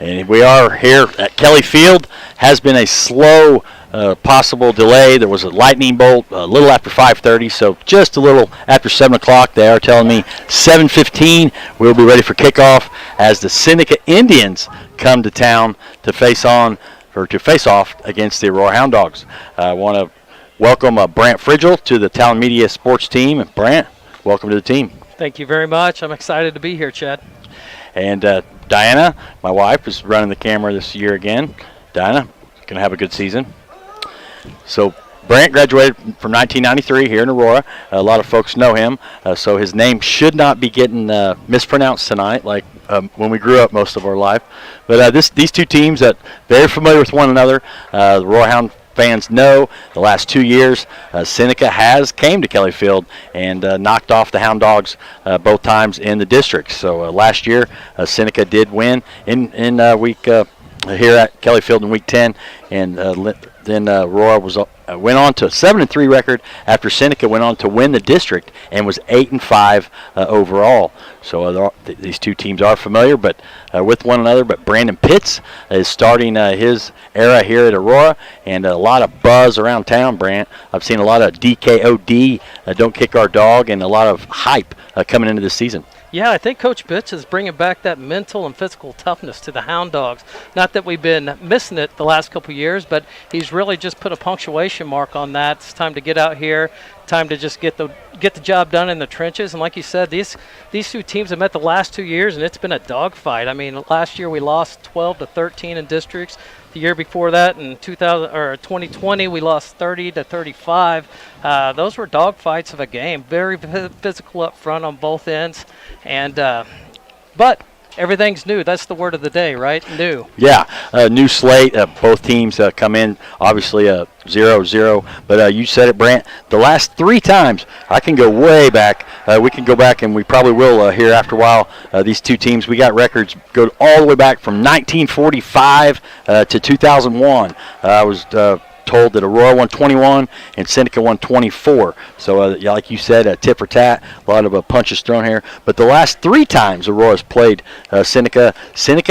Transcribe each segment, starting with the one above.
And we are here at Kelly Field. Has been a slow possible delay. There was a lightning bolt a little after 5:30, so just a little after 7 o'clock. They are telling me 7:15 we'll be ready for kickoff as the Seneca Indians come to town to face off against the Aurora Hound Dogs. I want to welcome Brant Frigel to the Talon Media Sports team. Brant, welcome to the team. Thank you very much. I'm excited to be here, Chad. And Diana, my wife, is running the camera this year again. Diana, going to have a good season. So Brant graduated from 1993 here in Aurora. A lot of folks know him, so his name should not be getting mispronounced tonight like when we grew up most of our life. But these two teams that very familiar with one another. The Aurora Hound fans know the last 2 years Seneca has came to Kelly Field and knocked off the Hound Dogs both times in the district. So last year Seneca did win in week here at Kelly Field in week 10, and then Aurora went on to a 7-3 record after Seneca went on to win the district and was 8-5 overall. So these two teams are familiar, but with one another. But Brandon Pitts is starting his era here at Aurora, and a lot of buzz around town. Brant, I've seen a lot of DKOD, Don't Kick Our Dog, and a lot of hype coming into this season. Yeah, I think Coach Pitts is bringing back that mental and physical toughness to the Hound Dogs. Not that we've been missing it the last couple of years, but he's really just put a punctuation mark on that. It's time to get out here, time to just get the job done in the trenches. And like you said, these two teams have met the last 2 years, and it's been a dogfight. I mean, last year we lost 12-13 in districts. The year before that, in 2020, we lost 30-35. Those were dogfights of a game. Very physical up front on both ends, and but everything's new. That's the word of the day, right? New. Yeah, new slate. Both teams come in, obviously 0-0. But you said it, Brant. The last 3 times, I can go way back. We can go back, and we probably will here after a while. These two teams, we got records go all the way back from 1945 to 2001. I was told that Aurora won 21 and Seneca won 24. So, like you said, tit for tat, a lot of punches thrown here. But the last 3 times Aurora's played Seneca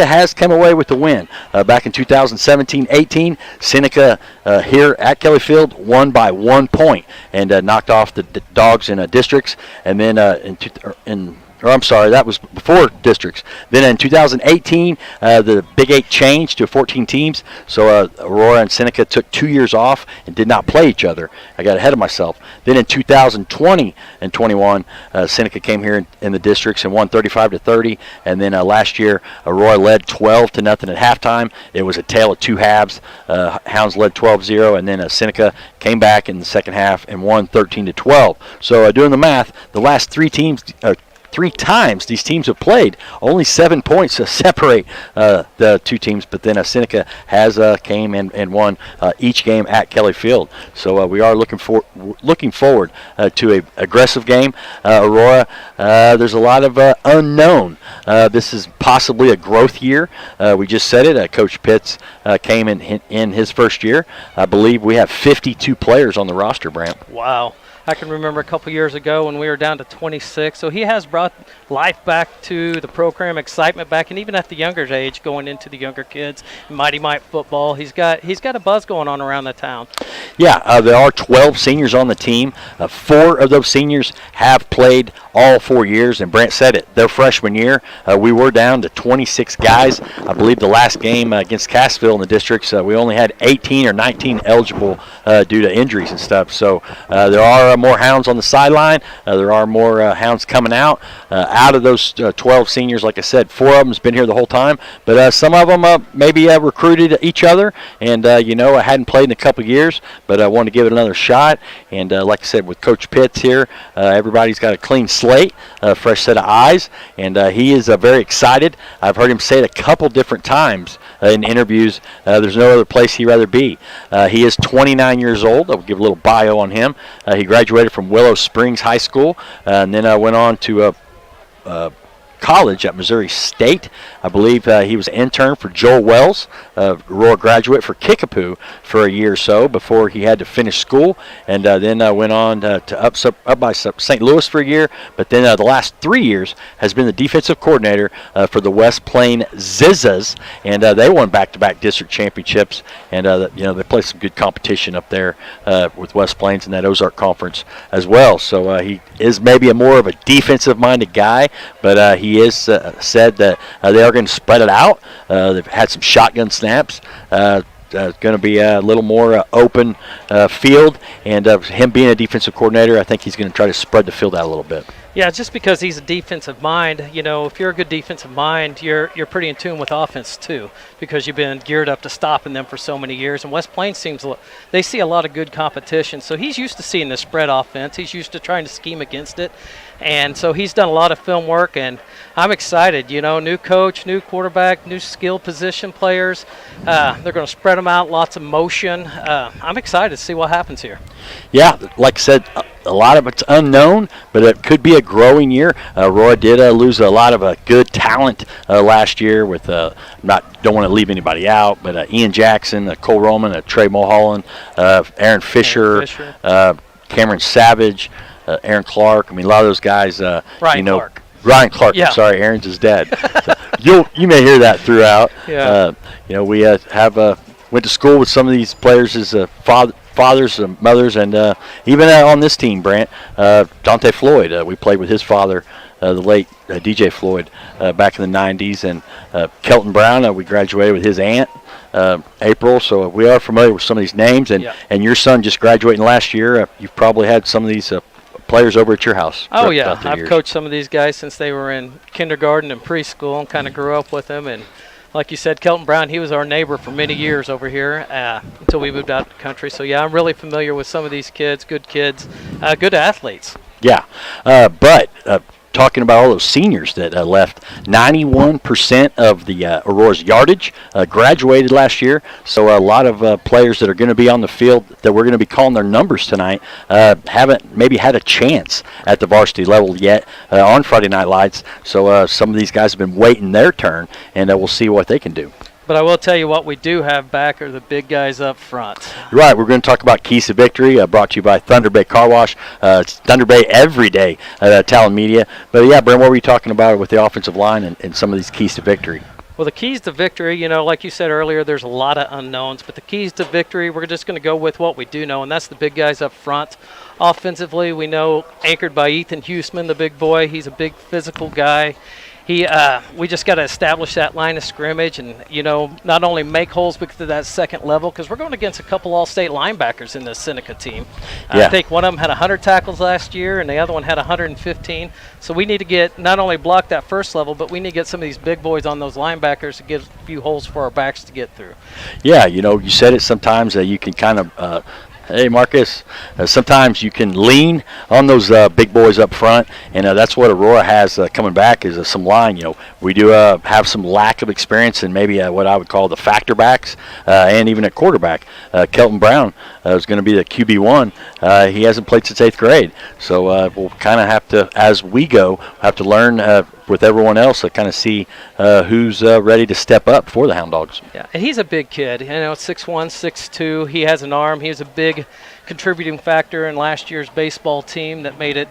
has come away with the win. Back in 2017-18, Seneca here at Kelly Field won by 1 point and knocked off the Dogs in districts. And then that was before districts. Then in 2018, the Big 8 changed to 14 teams, so Aurora and Seneca took 2 years off and did not play each other. I got ahead of myself. Then in 2020 and 21, Seneca came here in the districts and won 35-30, and then last year, Aurora led 12-0 at halftime. It was a tale of 2 halves. Hounds led 12-0, and then Seneca came back in the second half and won 13-12. So doing the math, the last 3 times these teams have played, only 7 points separate the two teams, but then Seneca has came and won each game at Kelly Field. So we are looking forward to a aggressive game. Aurora, there's a lot of unknown. This is possibly a growth year. We just said it. Coach Pitts came in his first year. I believe we have 52 players on the roster, Brant. Wow. I can remember a couple years ago when we were down to 26. So he has brought life back to the program, excitement back, and even at the younger age, going into the younger kids, Mighty Might football. He's got a buzz going on around the town. Yeah, there are 12 seniors on the team. 4 of those seniors have played all 4 years, and Brant said it. Their freshman year, we were down to 26 guys. I believe the last game against Cassville in the districts, we only had 18 or 19 eligible due to injuries and stuff. So there are more hounds on the sideline. There are more hounds coming out. Out of those 12 seniors, like I said, 4 of them has been here the whole time, but some of them maybe recruited each other, and I hadn't played in a couple of years, but I wanted to give it another shot. And like I said, with Coach Pitts here, everybody's got a clean slate, a fresh set of eyes, and he is very excited. I've heard him say it a couple different times in interviews. There's no other place he'd rather be. He is 29 years old. I'll give a little bio on him. He graduated from Willow Springs High School, and then went on to college at Missouri State. I believe he was an intern for Joel Wells, Aurora graduate for Kickapoo for a year or so before he had to finish school, and then went on to up by St. Louis for a year. But then the last 3 years has been the defensive coordinator for the West Plain Zizzas, and they won back-to-back district championships, and they play some good competition up there with West Plains in that Ozark Conference as well. So he is maybe a more of a defensive-minded guy, but he is said that they are going to spread it out. They've had some shotgun snaps. Going to be a little more open field, and him being a defensive coordinator, I think he's going to try to spread the field out a little bit. Yeah, just because he's a defensive mind, if you're a good defensive mind, you're pretty in tune with offense too, because you've been geared up to stopping them for so many years. And West Plains they see a lot of good competition, so he's used to seeing the spread offense. He's used to trying to scheme against it, and so he's done a lot of film work. And I'm excited. New coach, new quarterback, new skill position players. They're going to spread them out, lots of motion. I'm excited to see what happens here. Yeah, like I said, a lot of it's unknown, but it could be a growing year. Aurora did lose a lot of good talent last year with don't want to leave anybody out, but Ian Jackson, Cole Roman, Trey Mulholland, Aaron Fisher. Cameron Savage, Aaron Clark. I mean, a lot of those guys. Ryan Clark. Ryan Clark. Yeah. I'm sorry, Aaron's his dad. So you may hear that throughout. Yeah. We went to school with some of these players as fathers and mothers, and even on this team, Brant, Dante Floyd. We played with his father, the late DJ Floyd, back in the 90s, and Kelton Brown. We graduated with his aunt, April. So we are familiar with some of these names, and your son just graduating last year. You've probably had some of these players over at your house. Oh yeah, I've coached some of these guys since they were in kindergarten and preschool, and kind of grew up with them. And like you said, Kelton Brown, he was our neighbor for many years over here until we moved out to the country. So yeah, I'm really familiar with some of these kids, good athletes. Yeah, but talking about all those seniors that left, 91% of the Aurora's yardage graduated last year. So a lot of players that are going to be on the field that we're going to be calling their numbers tonight haven't maybe had a chance at the varsity level yet on Friday Night Lights. So some of these guys have been waiting their turn, and we'll see what they can do. But I will tell you what we do have back are the big guys up front. Right, we're going to talk about Keys to Victory, brought to you by Thunder Bay Car Wash. It's Thunder Bay every day at Talon Media. But yeah, Brent, what were you talking about with the offensive line and some of these keys to victory? Well, the keys to victory, like you said earlier, there's a lot of unknowns. But the keys to victory, we're just going to go with what we do know, and that's the big guys up front. Offensively, we know anchored by Ethan Huseman, the big boy. He's a big physical guy. We just got to establish that line of scrimmage and, not only make holes but to that second level, because we're going against a couple all-state linebackers in this Seneca team. Yeah. I think one of them had 100 tackles last year and the other one had 115. So we need to get not only block that first level, but we need to get some of these big boys on those linebackers to get a few holes for our backs to get through. Yeah, you said it sometimes you can kind of hey, Marcus, sometimes you can lean on those big boys up front, and that's what Aurora has coming back is some line. We do have some lack of experience in maybe what I would call the factor backs and even at quarterback. Kelton Brown is going to be the QB1. He hasn't played since 8th grade, so we'll kind of have to, as we go, have to learn with everyone else to kind of see who's ready to step up for the Hound Dogs. Yeah, and he's a big kid. 6'1", 6'2". He has an arm. He was a big contributing factor in last year's baseball team that made it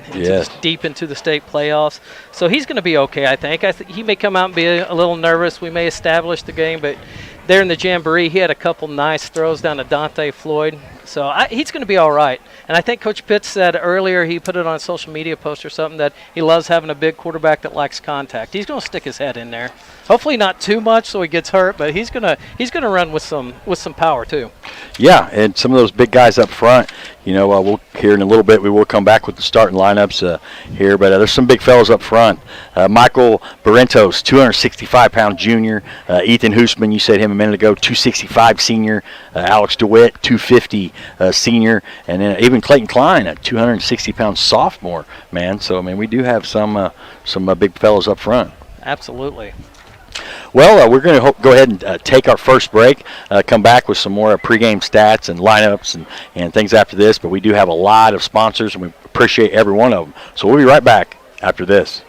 deep into the state playoffs. So he's going to be okay, I think. He may come out and be a little nervous. We may establish the game, but there in the Jamboree, he had a couple nice throws down to Dante Floyd. So he's going to be all right. And I think Coach Pitts said earlier, he put it on a social media post or something, that he loves having a big quarterback that likes contact. He's going to stick his head in there. Hopefully not too much so he gets hurt, but he's going to run with some power too. Yeah, and some of those big guys up front, we'll hear in a little bit. We will come back with the starting lineups here, but there's some big fellas up front. Michael Barrentos, 265-pound junior. Ethan Huseman, you said him a minute ago, 265 senior. Alex DeWitt, 250 senior, and then even Clayton Klein, a 260-pound sophomore. Man, so we do have some big fellas up front. Absolutely. Well, we're going to go ahead and take our first break, come back with some more pregame stats and lineups and things after this. But we do have a lot of sponsors, and we appreciate every one of them. So we'll be right back after this.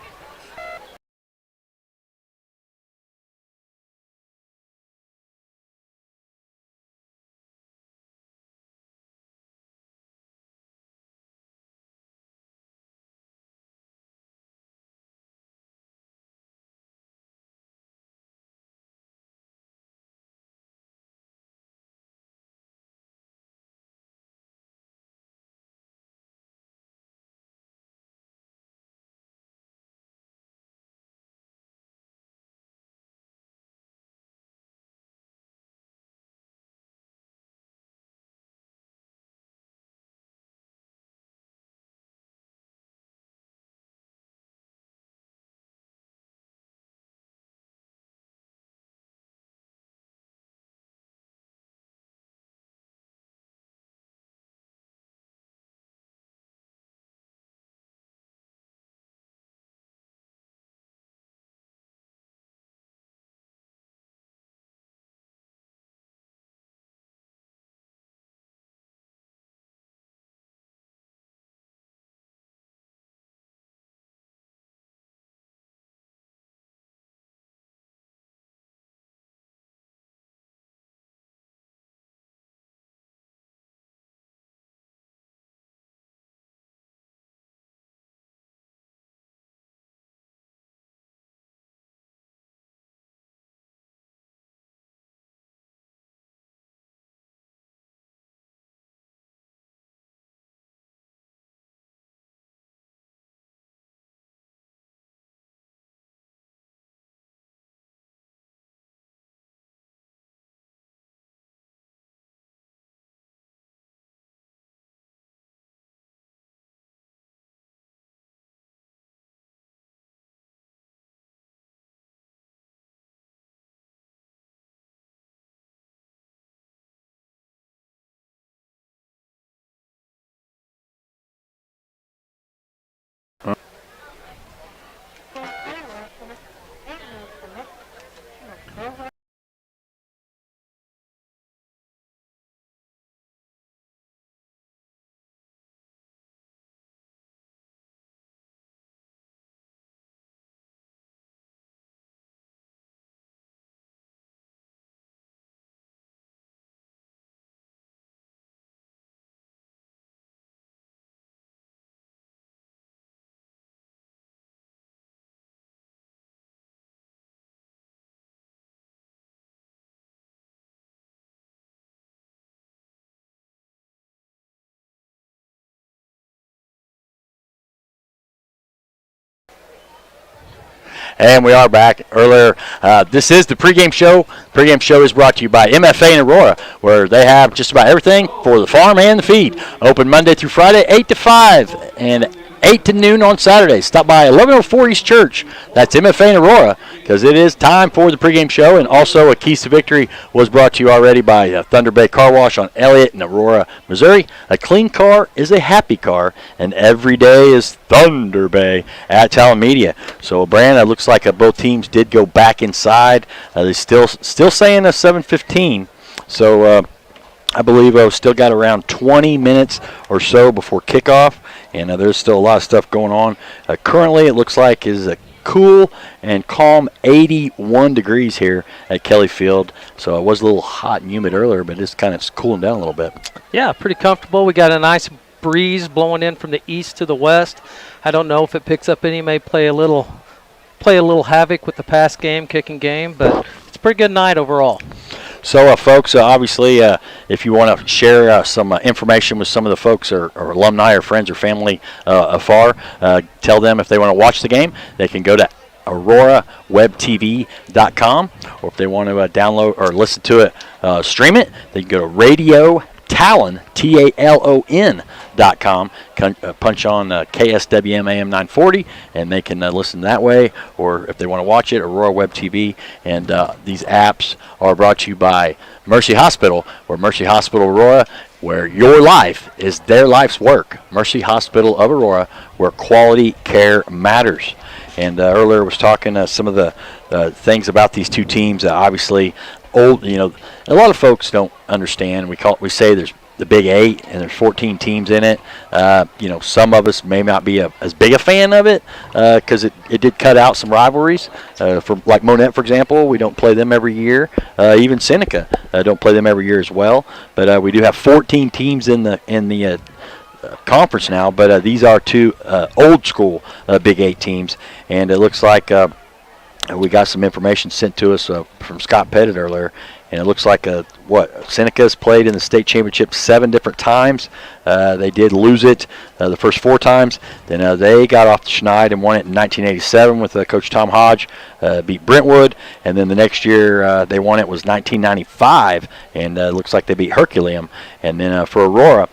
And we are back earlier. This is the pregame show. Pregame show is brought to you by MFA in Aurora, where they have just about everything for the farm and the feed. Open Monday through Friday, 8 to 5, and 8 to noon on Saturdays. Stop by 1104 East Church. That's MFA in Aurora, because it is time for the pregame show. And also, a Keys to Victory was brought to you already by Thunder Bay Car Wash on Elliott in Aurora, Missouri. A clean car is a happy car, and every day is Thunder Bay at Talon Media. So, Brand, it looks like both teams did go back inside. They're still saying a 7:15. So, I believe I've still got around 20 minutes or so before kickoff, and there's still a lot of stuff going on. Currently, it looks like is a cool and calm 81 degrees here at Kelly Field. So it was a little hot and humid earlier, but it's kind of cooling down a little bit. Yeah, pretty comfortable. We got a nice breeze blowing in from the east to the west. I don't know if it picks up any. May play a little havoc with the pass game, kicking game, but it's a pretty good night overall. So, folks, obviously, if you want to share some information with some of the folks or alumni or friends or family afar, tell them if they want to watch the game, they can go to AuroraWebTV.com, or if they want to download or listen to it, stream it, they can go to Radio Talon, TALON.com, punch on KSWM AM 940, and they can listen that way. Or if they want to watch it, Aurora Web TV. And these apps are brought to you by Mercy Hospital, or Mercy Hospital Aurora, where your life is their life's work. Mercy Hospital of Aurora, where quality care matters. And earlier was talking some of the things about these two teams. Obviously, a lot of folks don't understand. We say there's the Big 8 and there's 14 teams in it. Some of us may not be as big a fan of it because it did cut out some rivalries. For like Monette, for example, we don't play them every year. Even Seneca don't play them every year as well. But we do have 14 teams in the conference now. But these are two old school Big 8 teams, and it looks like we got some information sent to us from Scott Pettit earlier, and it looks like Seneca's played in the state championship 7 different times. They did lose it the first 4 times. Then they got off the schneid and won it in 1987 with Coach Tom Hodge, beat Brentwood. And then the next year they won it was 1995, and it looks like they beat Herculeum. And then for Aurora,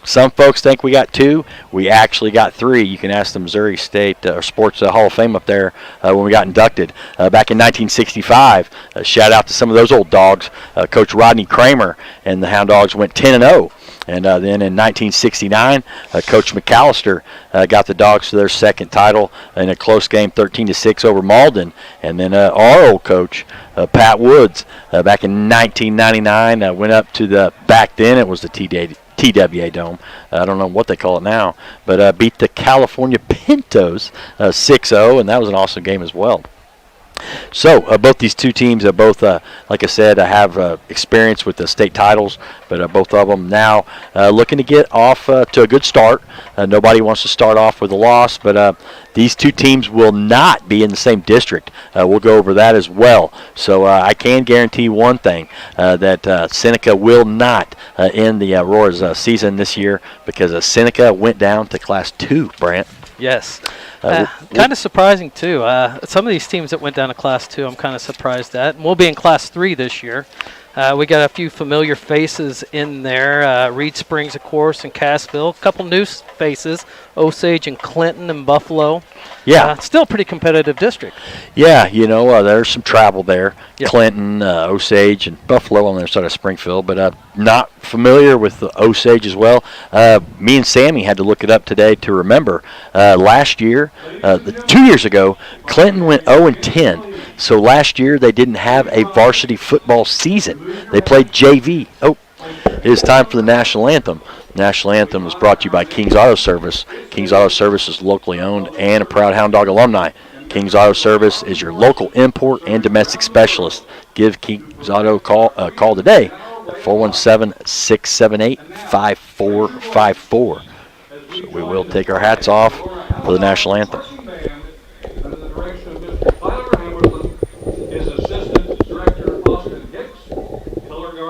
some folks think we got 2. We actually got 3. You can ask the Missouri State Sports Hall of Fame up there when we got inducted back in 1965. Shout out to some of those old dogs. Coach Rodney Kramer and the Hound Dogs went 10-0. And then in 1969, Coach McAllister got the Dogs to their second title in a close game, 13-6 over Malden. And then our old coach, Pat Woods, back in 1999, went up to back then it was the TWA Dome. I don't know what they call it now, but beat the California Pintos 6-0, and that was an awesome game as well. So both these two teams, like I said, have experience with the state titles, but both of them now looking to get off to a good start. Nobody wants to start off with a loss, but these two teams will not be in the same district. We'll go over that as well. So I can guarantee one thing, that Seneca will not end the Aurora's season this year, because Seneca went down to Class 2, Brant. Yes. Kind of surprising, too. Some of these teams that went down to Class 2, I'm kind of surprised at. And we'll be in Class 3 this year. We got a few familiar faces in there. Reed Springs, of course, and Cassville. A couple new faces, Osage and Clinton and Buffalo. Yeah. Still a pretty competitive district. Yeah, there's some travel there. Yep. Clinton, Osage, and Buffalo on their side of Springfield, but not familiar with the Osage as well. Me and Sammy had to look it up today to remember. Last year, 2 years ago, Clinton went 0-10. So last year they didn't have a varsity football season. They played JV. Oh, it is time for the national anthem. The national anthem is brought to you by King's Auto Service. King's Auto Service is locally owned and a proud Hound Dog alumni. King's Auto Service is your local import and domestic specialist. Give King's Auto a call today at 417-678-5454. So we will take our hats off for the national anthem.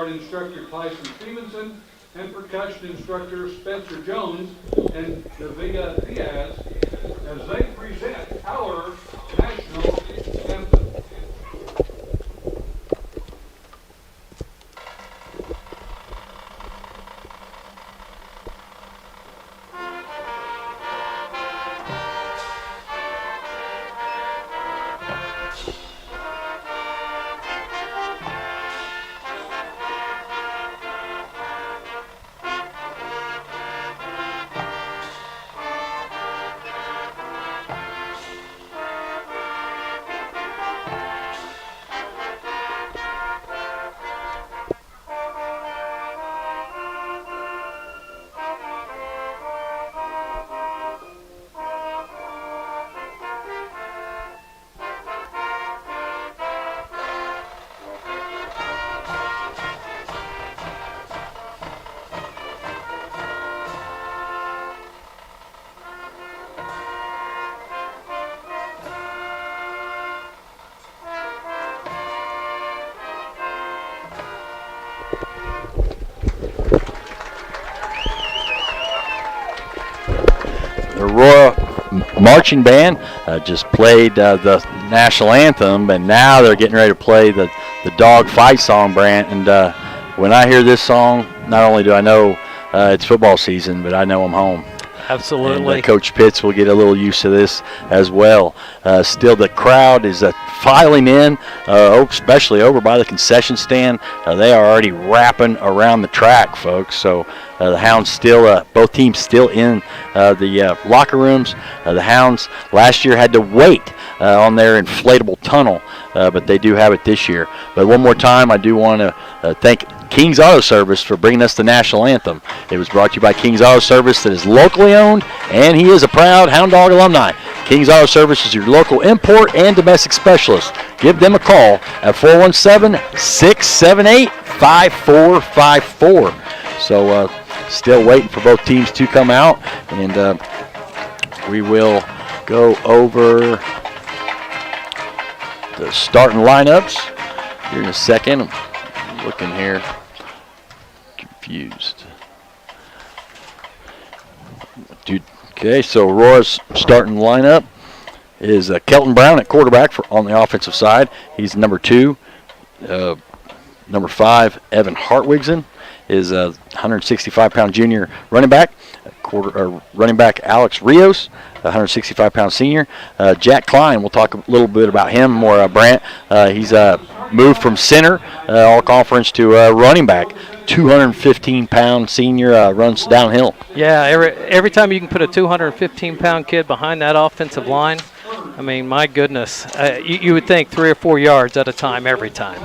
Instructor Tyson Stevenson, and percussion instructor Spencer Jones and Daviga Diaz as they present our national Aurora marching band just played the national anthem, and now they're getting ready to play the dog fight song, Brant. And when I hear this song, not only do I know it's football season, but I know I'm home. Absolutely. And Coach Pitts will get a little used to this as well. Still, the crowd is filing in, especially over by the concession stand. They are already wrapping around the track, folks. So the Hounds still, both teams still in the locker rooms. The Hounds last year had to wait on their inflatable tunnel, but they do have it this year. But one more time, I do want to thank King's Auto Service for bringing us the national anthem. It was brought to you by King's Auto Service, that is locally owned, and he is a proud Hound Dog alumni. King's Auto Service is your local import and domestic specialist. Give them a call at 417-678-5454. So still waiting for both teams to come out, and we will go over the starting lineups here in a second. I'm looking here. Confused. Okay, so Aurora's starting lineup is Kelton Brown at quarterback on the offensive side. He's number 2. Number 5, Evan Hartwigson, is a 165-pound junior running back. Running back Alex Rios, 165-pound senior. Jack Klein, we'll talk a little bit about him more, Brant. He's moved from center all conference to running back. 215-pound senior, runs downhill. Yeah, every time you can put a 215-pound kid behind that offensive line, I mean, my goodness, you would think 3 or 4 yards at a time every time.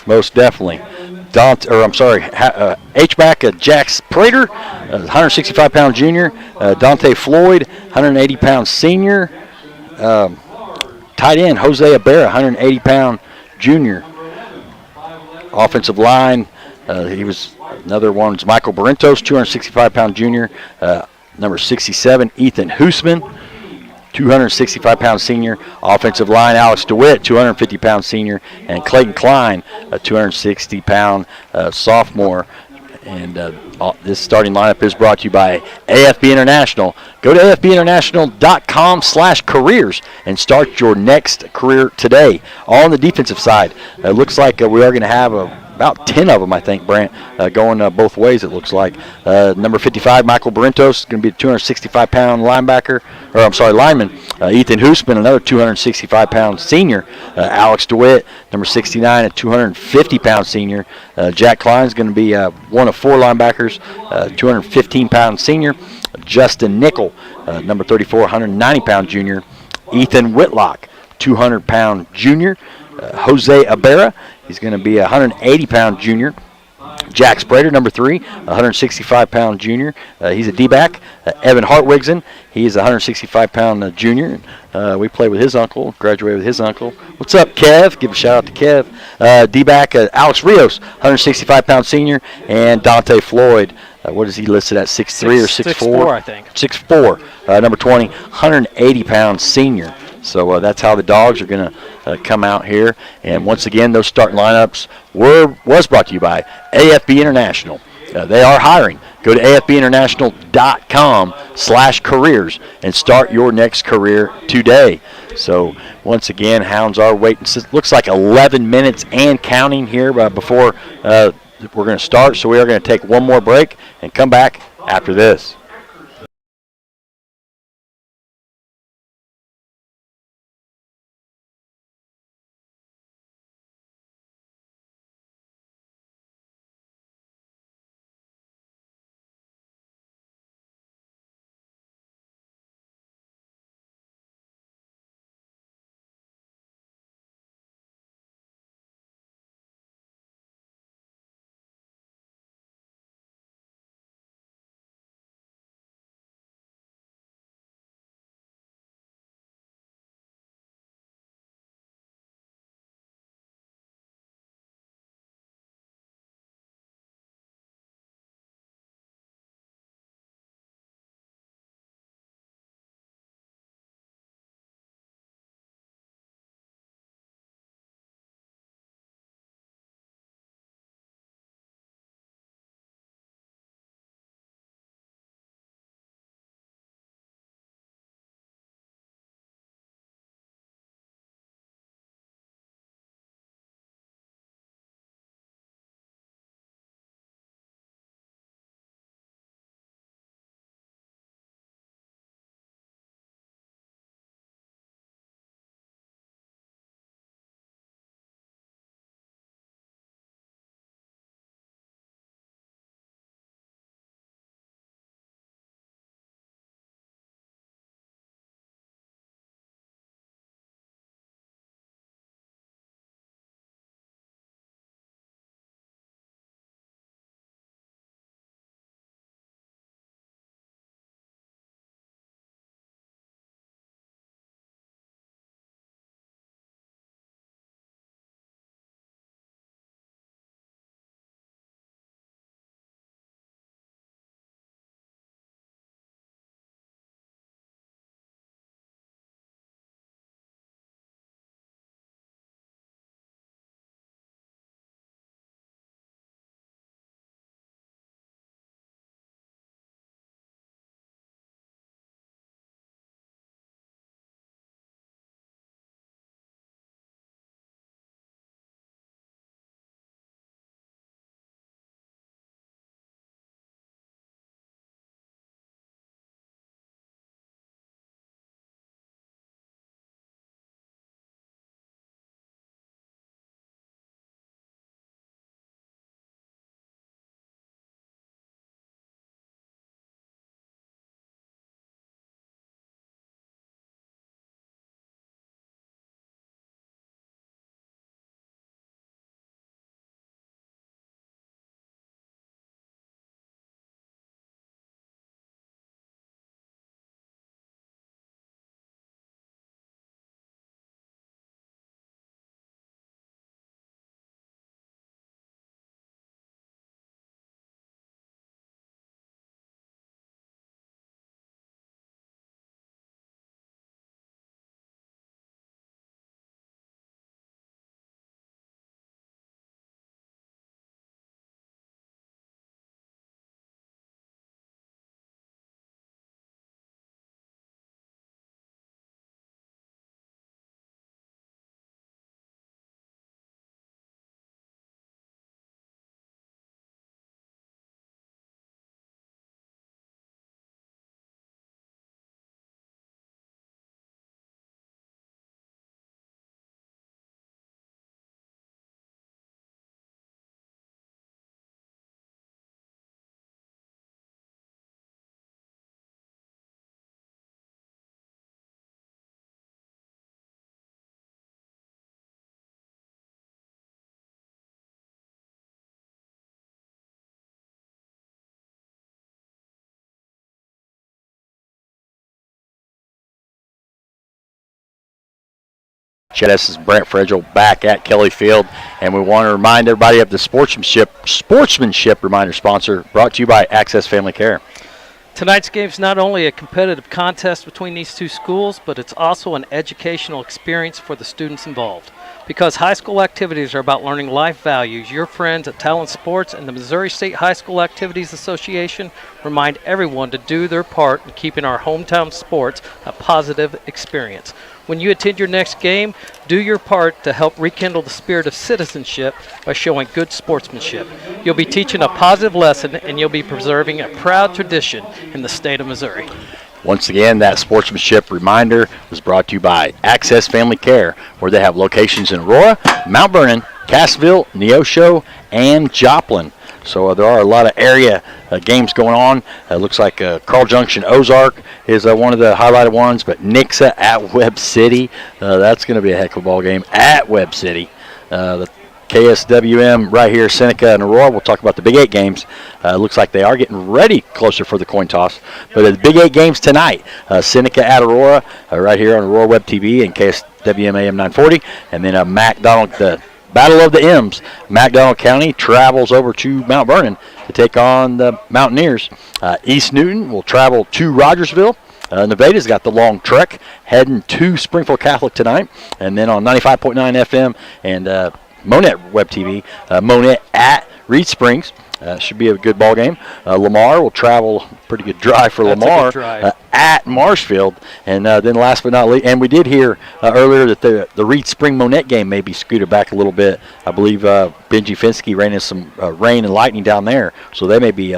Most definitely. H-back Jax Prater, 165-pound junior. Dante Floyd, 180-pound senior. Tight end Jose Abera, 180-pound junior. Offensive line, he was another one. Michael Barrentos, 265-pound junior. Number 67, Ethan Hoosman, 265-pound senior. Offensive line, Alex DeWitt, 250-pound senior. And Clayton Klein, a 260-pound sophomore. And this starting lineup is brought to you by AFB International. Go to afbinternational.com/careers and start your next career today. All on the defensive side. It looks like we are going to have about 10 of them, I think, Brant, going both ways, it looks like. Number 55, Michael Barrentos, is going to be a 265-pound lineman. Ethan Hoosman, another 265-pound senior. Alex DeWitt, number 69, a 250-pound senior. Jack Klein is going to be one of 4 linebackers, 215-pound senior. Justin Nickel, number 34, 190-pound junior. Ethan Whitlock, 200-pound junior. Jose Abera, he's going to be a 180-pound junior. Jack Sprader, number 3, 165-pound junior. He's a D-back. Evan Hartwigson, he is a 165-pound junior. We played with his uncle, graduated with his uncle. What's up, Kev? Give a shout out to Kev. D-back Alex Rios, 165-pound senior. And Dante Floyd, what is he listed at, 6'3" or 6'4"? 6'4", I think. 6'4", number 20, 180-pound senior. So that's how the Dogs are going to come out here. And once again, those starting lineups was brought to you by AFB International. They are hiring. Go to afbinternational.com/careers and start your next career today. So once again, Hounds are waiting. It looks like 11 minutes and counting here before we're going to start. So we are going to take one more break and come back after this. This is Brent Fredgel back at Kelly Field, and we want to remind everybody of the sportsmanship reminder sponsor brought to you by Access Family Care. Tonight's game is not only a competitive contest between these two schools, but it's also an educational experience for the students involved. Because high school activities are about learning life values, your friends at Talon Sports and the Missouri State High School Activities Association remind everyone to do their part in keeping our hometown sports a positive experience. When you attend your next game, do your part to help rekindle the spirit of citizenship by showing good sportsmanship. You'll be teaching a positive lesson, and you'll be preserving a proud tradition in the state of Missouri. Once again, that sportsmanship reminder was brought to you by Access Family Care, where they have locations in Aurora, Mount Vernon, Cassville, Neosho, and Joplin. So there are a lot of area games going on. Looks like Carl Junction Ozark is one of the highlighted ones, but Nixa at Webb City, that's going to be a heck of a ball game at Webb City. The KSWM right here, Seneca and Aurora. We'll talk about the Big 8 games. Looks like they are getting ready closer for the coin toss. But the Big 8 games tonight, Seneca at Aurora, right here on Aurora Web TV and KSWM AM 940. And then MacDonald, the Battle of the M's. MacDonald County travels over to Mount Vernon to take on the Mountaineers. East Newton will travel to Rogersville. Nevada's got the long trek heading to Springfield Catholic tonight. And then on 95.9 FM and Monette Web TV, Monette at Reed Springs. Should be a good ball game. Lamar will travel, pretty good drive for Lamar, at Marshfield. And then last but not least, and we did hear earlier that the Reed Spring Monette game may be scooted back a little bit. I believe Benji Finsky ran in some rain and lightning down there, so they may be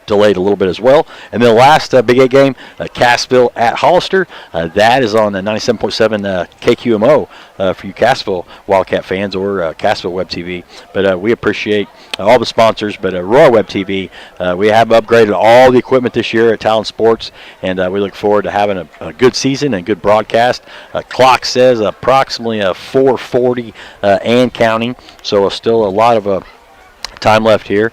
delayed a little bit as well. And then the last Big 8 game, Cassville at Hollister. That is on the 97.7 KQMO for you Cassville Wildcat fans or Cassville Web TV. But we appreciate all the sponsors. But Aurora Web TV, we have upgraded all the equipment this year at Talon Sports, and we look forward to having a good season and good broadcast. Clock says approximately 4:40 and counting, so still a lot of time left here.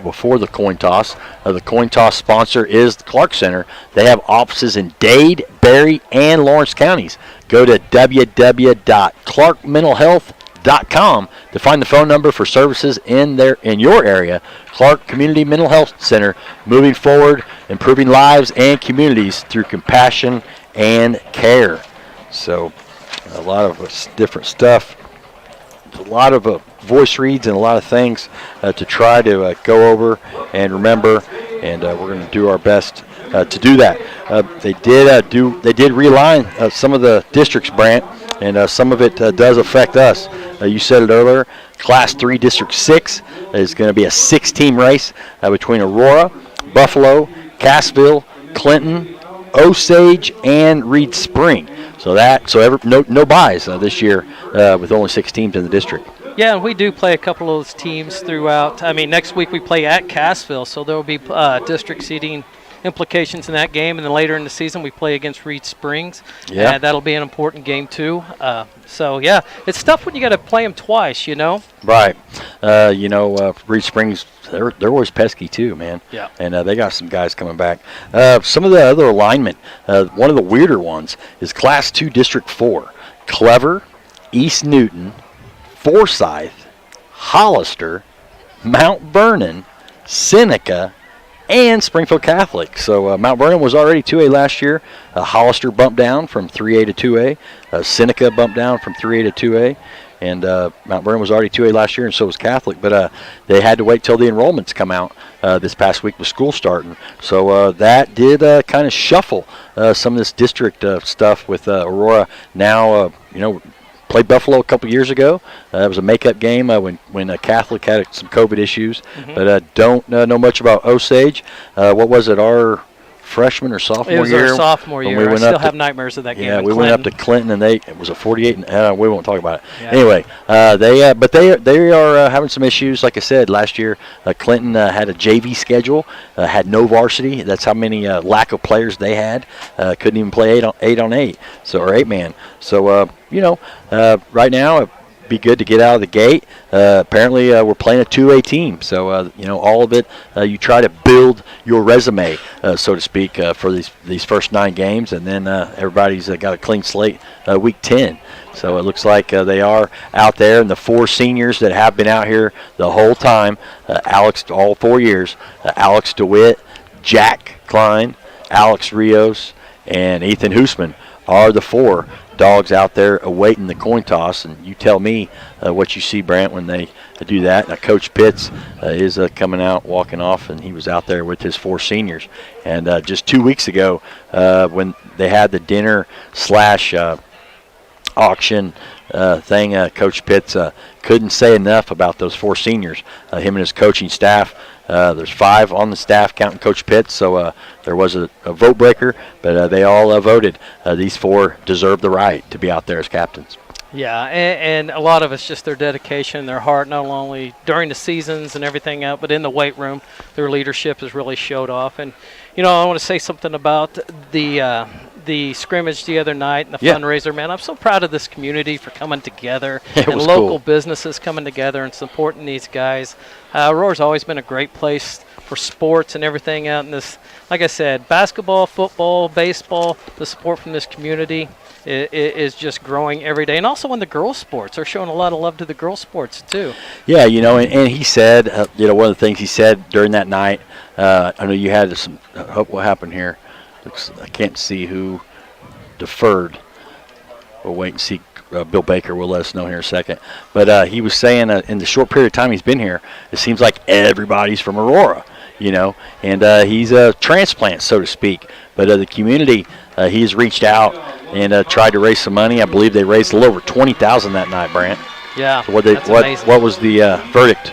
Before the coin toss. The coin toss sponsor is the Clark Center. They have offices in Dade, Berry, and Lawrence counties. Go to www.clarkmentalhealth.com to find the phone number for services in your area. Clark Community Mental Health Center, moving forward, improving lives and communities through compassion and care. So a lot of different stuff. A lot of voice reads and a lot of things to try to go over and remember, and we're going to do our best to do that. They did realign some of the districts, Brant, and some of it does affect us. You said it earlier. Class 3 District 6 is going to be a 6-team race between Aurora, Buffalo, Cassville, Clinton, Osage, and Reed Spring. So no buys this year with only 6 teams in the district. Yeah, and we do play a couple of those teams throughout. I mean, next week we play at Cassville, so there will be district seeding implications in that game. And then later in the season we play against Reed Springs. Yeah. And that'll be an important game too. So, yeah, it's tough when you got to play them twice, you know. Right. Reed Springs, they're always pesky too, man. Yeah. And they got some guys coming back. Some of the other alignment, one of the weirder ones is Class 2 District 4. Clever, East Newton, Forsyth, Hollister, Mount Vernon, Seneca, and Springfield Catholic. So Mount Vernon was already 2A last year. Hollister bumped down from 3A to 2A. Seneca bumped down from 3A to 2A. And Mount Vernon was already 2A last year, and so was Catholic. But they had to wait till the enrollments come out this past week with school starting. So that did kind of shuffle some of this district stuff with Aurora. Now, played Buffalo a couple years ago. It was a makeup game when Catholic had some COVID issues. Mm-hmm. But don't know much about Osage. What was it, our freshman or sophomore year? It was our sophomore year. I still have nightmares of that game. Yeah, we Clinton. went up to Clinton, and it was a 48. We won't talk about it. Yeah. Anyway, they are having some issues. Like I said, last year Clinton had a JV schedule, had no varsity. That's how many lack of players they had. Couldn't even play 8 on 8, or 8-man. So right now be good to get out of the gate. Apparently, we're playing a 2A team, so all of it. You try to build your resume, so to speak, for these first 9 games, and then everybody's got a clean slate week 10. So it looks like they are out there, and the 4 seniors that have been out here the whole time, Alex, all 4 years, Alex DeWitt, Jack Klein, Alex Rios, and Ethan Hoosman are the 4 dogs out there awaiting the coin toss. And you tell me what you see, Brant, when they do that. Now, Coach Pitts is coming out, walking off, and he was out there with his 4 seniors. And just 2 weeks ago, when they had the dinner / auction thing, Coach Pitts couldn't say enough about those 4 seniors, him and his coaching staff. There's 5 on the staff, counting Coach Pitts, so there was a vote breaker, but they all voted. These 4 deserve the right to be out there as captains. Yeah, and a lot of it's just their dedication, their heart, not only during the seasons and everything out, but in the weight room. Their leadership has really showed off. And, I want to say something about the scrimmage the other night and the fundraiser. Man, I'm so proud of this community for coming together and local businesses coming together and supporting these guys. Aurora's always been a great place for sports and everything out in this. Like I said, basketball, football, baseball, the support from this community is just growing every day. And also in the girls' sports, they're showing a lot of love to the girls' sports too. Yeah, and he said, one of the things he said during that night, I know you had some, what happened here? I can't see who deferred. We'll wait and see. Bill Baker will let us know here in a second. But he was saying in the short period of time he's been here, it seems like everybody's from Aurora, and he's a transplant, so to speak. But the community, he's reached out and tried to raise some money. I believe they raised a little over $20,000 that night, Brant. Yeah, so what was the verdict?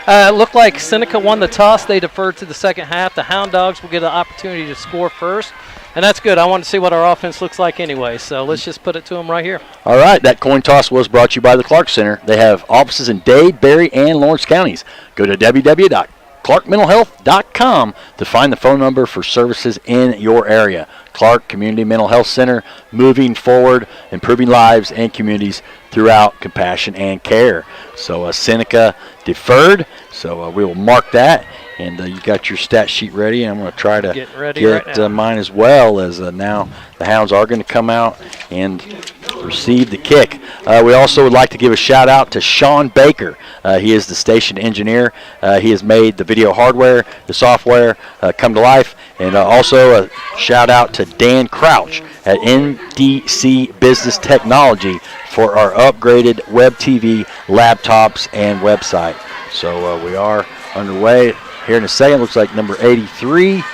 It looked like Seneca won the toss. They deferred to the second half. The Hound Dogs will get an opportunity to score first. And that's good. I want to see what our offense looks like anyway, so let's just put it to them right here. All right, that coin toss was brought to you by the Clark Center. They have offices in Dade, Berry, and Lawrence counties. Go to www.clarkmentalhealth.com to find the phone number for services in your area. Clark Community Mental Health Center, moving forward, improving lives and communities throughout compassion and care. So Seneca deferred, so we will mark that. And you got your stat sheet ready, and I'm going to try to get mine as well, as now the Hounds are going to come out and receive the kick. We also would like to give a shout-out to Sean Baker. He is the station engineer. He has made the video hardware, the software come to life. And also a shout-out to Dan Crouch at NDC Business Technology for our upgraded web TV, laptops, and website. So we are underway. Here in a second, looks like number 83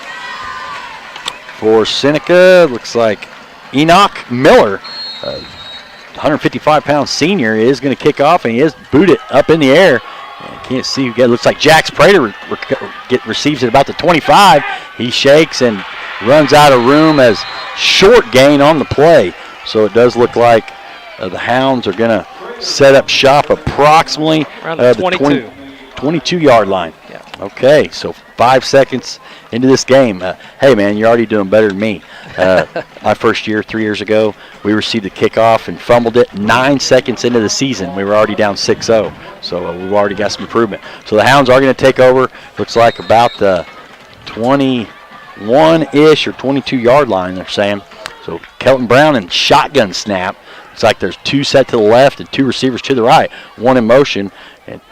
for Seneca. Looks like Enoch Miller, 155-pound senior, is going to kick off, and he is booted up in the air. Can't see who gets. Looks like Jax Prater receives it about the 25. He shakes and runs out of room as short gain on the play. So it does look like the Hounds are going to set up shop approximately around the 22-yard line. Yeah. Okay, so 5 seconds into this game. Hey, man, you're already doing better than me. My first year, 3 years ago, we received the kickoff and fumbled it. 9 seconds into the season, we were already down 6-0. So we've already got some improvement. So the Hounds are going to take over, looks like about the 21-ish or 22-yard line, they're saying. So Kelton Brown and shotgun snap. It's like there's 2 set to the left and 2 receivers to the right. 1 in motion. And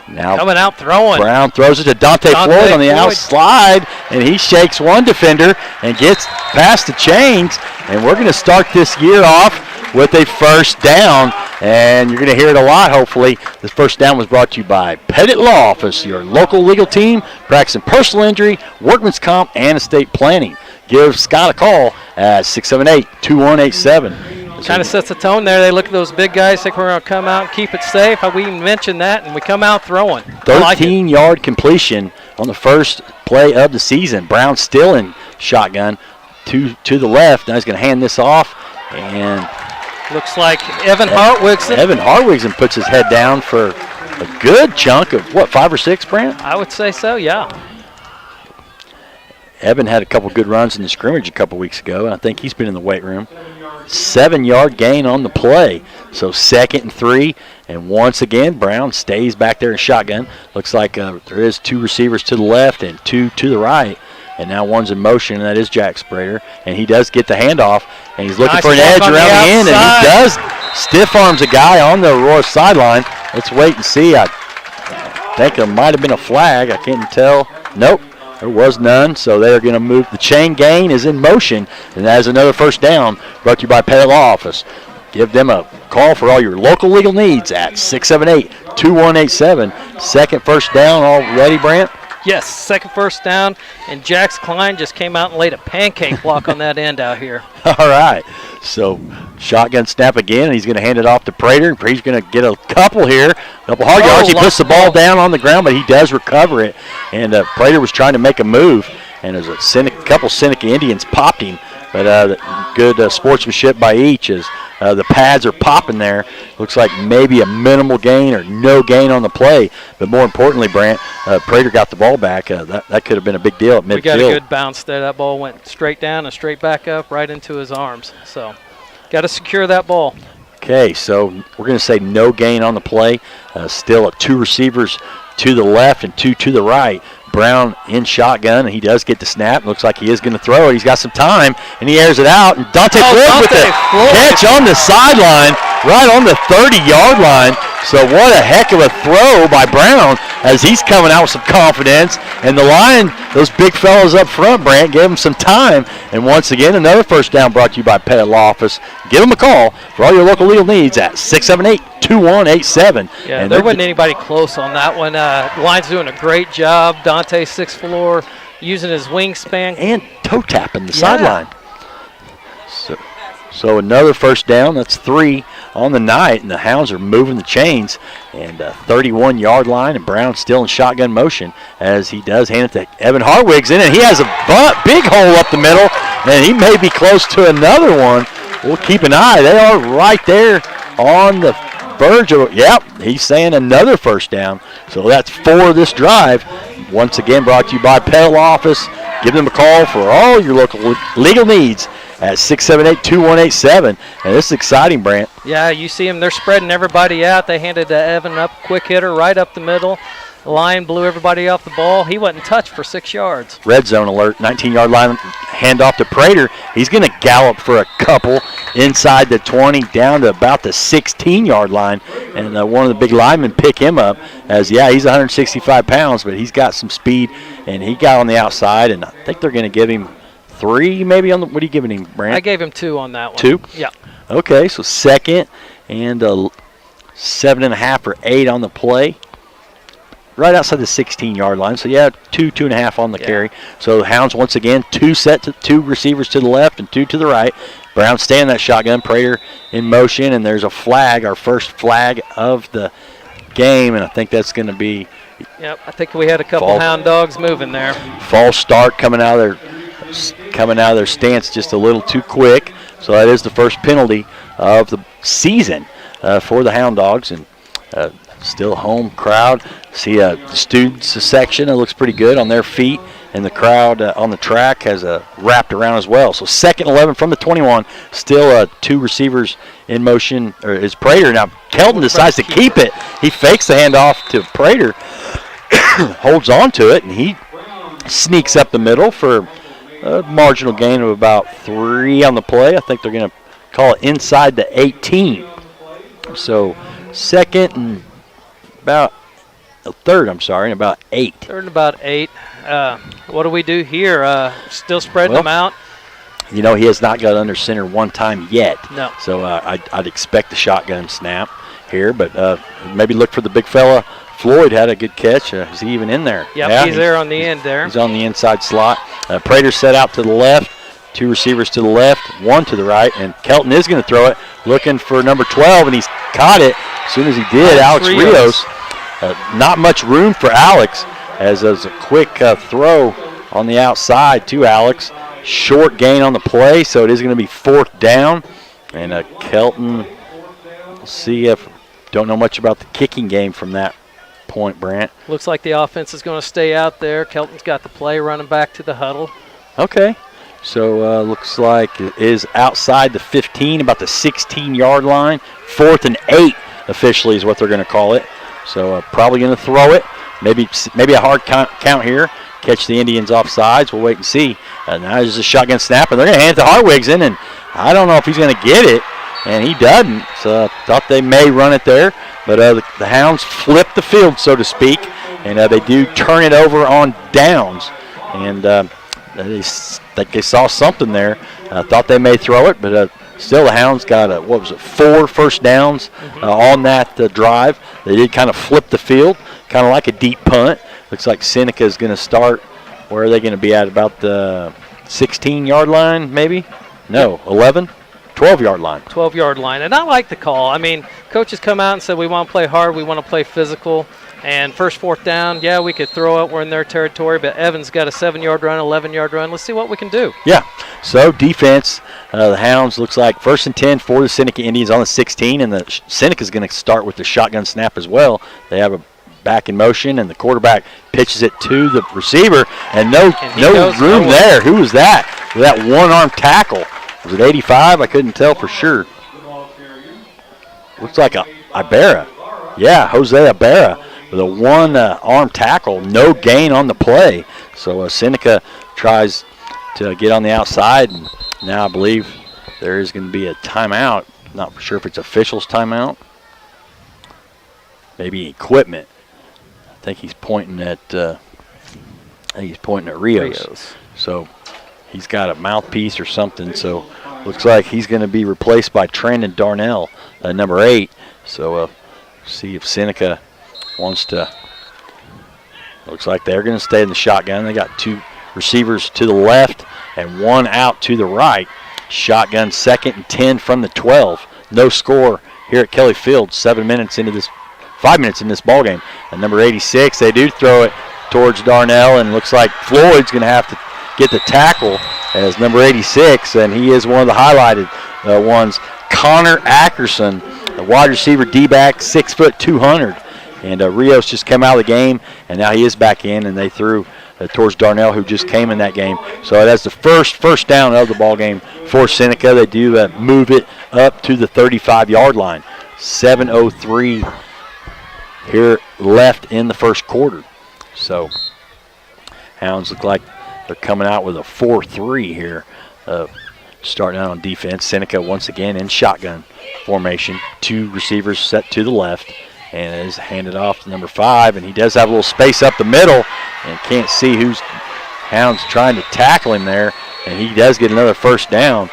now coming out throwing. Brown throws it to Dante Floyd on the outside, and he shakes 1 defender and gets past the chains. And we're going to start this year off with a first down. And you're going to hear it a lot, hopefully. This first down was brought to you by Pettit Law Office, your local legal team practicing personal injury, workman's comp, and estate planning. Give Scott a call at 678-2187. Kind of sets the tone there. They look at those big guys, think we're going to come out and keep it safe. We even mentioned that, and we come out throwing. 13-yard completion on the first play of the season. Brown still in shotgun to the left. Now he's going to hand this off, and looks like Evan Hartwigson. Evan Hartwigson puts his head down for a good chunk of, 5 or 6, Brant? I would say so, yeah. Evan had a couple good runs in the scrimmage a couple weeks ago, and I think he's been in the weight room. 7-yard gain on the play. So 2nd and 3, and once again, Brown stays back there in shotgun. Looks like there is 2 receivers to the left and 2 to the right. And now one's in motion, and that is Jack Sprader. And he does get the handoff, and he's looking for an edge around the end, and he does stiff arms a guy on the Aurora sideline. Let's wait and see. I think there might have been a flag. I can't tell. Nope, there was none. So they're going to move. The chain gain is in motion, and that is another first down brought to you by Pettit Law Office. Give them a call for all your local legal needs at 678-2187. Second first down already, Brant? Yes, second first down, and Jax Klein just came out and laid a pancake block on that end out here. All right. So shotgun snap again, and he's going to hand it off to Prater. He's going to get a couple here, a couple hard yards. He puts the ball down on the ground, but he does recover it. And Prater was trying to make a move, and there's a couple Seneca Indians popped him. But good sportsmanship by each as the pads are popping there. Looks like maybe a minimal gain or no gain on the play. But more importantly, Brant, Prater got the ball back. That could have been a big deal at midfield. We got a good bounce there. That ball went straight down and straight back up right into his arms. So got to secure that ball. Okay, so we're going to say no gain on the play. Still 2 receivers to the left and 2 to the right. Brown in shotgun, and he does get the snap. Looks like he is going to throw it. He's got some time, and he airs it out. And Dante Floyd with the catch on the sideline, right on the 30-yard line. So what a heck of a throw by Brown as he's coming out with some confidence. And the line, those big fellas up front, Brant, gave him some time. And once again, another first down brought to you by Pettit Law Office. Give them a call for all your local legal needs at 678-2187. Yeah, and there wasn't anybody close on that one. Line's doing a great job. Dante, 6th floor, using his wingspan. And toe tapping the sideline. So another first down. That's 3 on the night, and the Hounds are moving the chains. And 31-yard line, and Brown still in shotgun motion as he does hand it to Evan Hartwig's in, and he has a big hole up the middle, and he may be close to another one. We'll keep an eye. They are right there on the verge of, yep, he's saying another first down. So that's 4 this drive. Once again, brought to you by Pettit Law Office. Give them a call for all your local legal needs at 678-2187. And this is exciting, Brant. Yeah, you see them. They're spreading everybody out. They handed Evan up, quick hitter, right up the middle. The line blew everybody off the ball. He wasn't touched for 6 yards. Red zone alert, 19-yard line, handoff to Prater. He's going to gallop for a couple inside the 20 down to about the 16-yard line. And one of the big linemen pick him up as, yeah, he's 165 pounds, but he's got some speed. And he got on the outside, and I think they're going to give him 3 maybe on the, what are you giving him, Brant? I gave him 2 on that one. 2? Yeah. Okay, so 2nd and 7.5 or 8 on the play. Right outside the 16-yard line. So, yeah, 2.5 on the carry. So, the Hounds, once again, 2 receivers to the left and 2 to the right. Brown staying that shotgun. Prater in motion, and there's a flag, our first flag of the game, and I think that's going to be. Yep, I think we had a couple Hound dogs moving there. False start coming out of their stance just a little too quick. So, that is the first penalty of the season for the Hound Dogs, and still home crowd. See the students section, it looks pretty good on their feet, and the crowd on the track has wrapped around as well. So 2nd 11 from the 21, still 2 receivers in motion, or is Prater. Now Kelton decides to keep it. He fakes the handoff to Prater, holds on to it, and he sneaks up the middle for a marginal gain of about 3 on the play. I think they're going to call it inside the 18. So 2nd and about third, and about 8. 3rd and about 8. What do we do here? Still spreading them out? You know, he has not got under center one time yet. No. So I'd expect the shotgun snap here, but maybe look for the big fella. Floyd had a good catch. Is he even in there? Yep, yeah, he's there on the end there. He's on the inside slot. Prater set out to the left. 2 receivers to the left, 1 to the right, and Kelton is going to throw it, looking for number 12, and he's caught it. As soon as he did, Alex Rios. Not much room for Alex, as there's a quick throw on the outside to Alex. Short gain on the play, so it is going to be 4th down. And Kelton, we'll see if, don't know much about the kicking game from that point, Brant. Looks like the offense is going to stay out there. Kelton's got the play running back to the huddle. Okay. So looks like it is outside the 15, about the 16-yard line. 4th and 8 officially is what they're going to call it. So probably going to throw it. Maybe a hard count here. Catch the Indians off sides. We'll wait and see. Now there's a shotgun snap, and they're going to hand it to Hartwig's and I don't know if he's going to get it, and he doesn't. So thought they may run it there, but the Hounds flip the field, so to speak, and they do turn it over on downs. And they saw something there. Thought they may throw it, but still the Hounds got, 4 first downs on that drive. They did kind of flip the field, kind of like a deep punt. Looks like Seneca is going to start. Where are they going to be at? About the 16-yard line, maybe? No, 11? 12-yard line. 12-yard line. And I like the call. I mean, coaches come out and said we want to play hard, we want to play physical. And first 4th down, yeah, we could throw it. We're in their territory. But Evans got a 7-yard run, 11-yard run. Let's see what we can do. Yeah. So defense, the Hounds looks like 1st and 10 for the Seneca Indians on the 16. And the Seneca's going to start with the shotgun snap as well. They have a back in motion, and the quarterback pitches it to the receiver. And no room there. Who was that? That one-arm tackle. Was it 85? I couldn't tell for sure. Looks like Ibarra. Yeah, Jose Ibarra with a one-arm tackle. No gain on the play. So Seneca tries to get on the outside, and now I believe there is going to be a timeout. Not for sure if it's officials' timeout. Maybe equipment. I think he's pointing at Rios. So he's got a mouthpiece or something. So looks like he's going to be replaced by Trandon Darnell, number 8. So see if Seneca wants to. Looks like they're going to stay in the shotgun. They got 2 receivers to the left and 1 out to the right. Shotgun 2nd and 10 from the 12. No score here at Kelly Field. 5 minutes into this ball game. And number 86, they do throw it towards Darnell, and looks like Floyd's going to have to get the tackle as number 86, and he is one of the highlighted ones. Connor Ackerson, the wide receiver D-back, 6 foot 200. And Rios just came out of the game, and now he is back in, and they threw towards Darnell, who just came in that game. So that's the first down of the ball game for Seneca. They do move it up to the 35-yard line. 7:03 here left in the first quarter. So Hounds look like they're coming out with a 4-3 here, starting out on defense. Seneca once again in shotgun formation. 2 receivers set to the left, and is handed off to number 5, and he does have a little space up the middle, and can't see who's Hounds trying to tackle him there, and he does get another first down.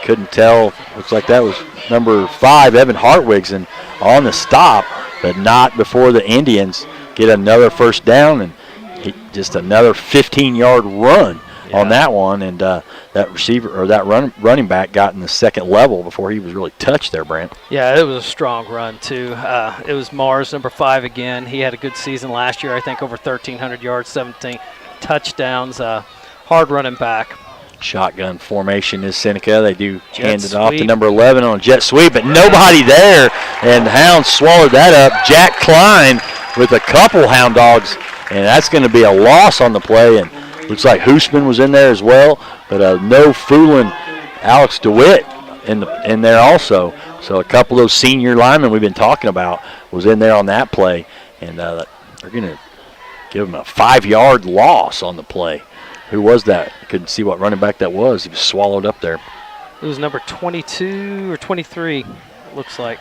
Couldn't tell. Looks like that was number 5, Evan Hartwigs, and on the stop, but not before the Indians get another first down, and just another 15-yard run on that one, and that receiver or that running back got in the second level before he was really touched there, Brant. Yeah, it was a strong run too. It was Mars, number 5 again. He had a good season last year, I think over 1,300 yards, 17 touchdowns. Hard running back. Shotgun formation is Seneca. They do hand it off to number 11 on a jet sweep, but nobody there, and the Hounds swallowed that up. Jack Klein with a couple Hound dogs, and that's going to be a loss on the play, and looks like Hoosman was in there as well, but no fooling Alex DeWitt in there also. So a couple of those senior linemen we've been talking about was in there on that play, and they're going to give him a 5-yard loss on the play. Who was that? I couldn't see what running back that was. He was swallowed up there. It was number 22 or 23, it looks like.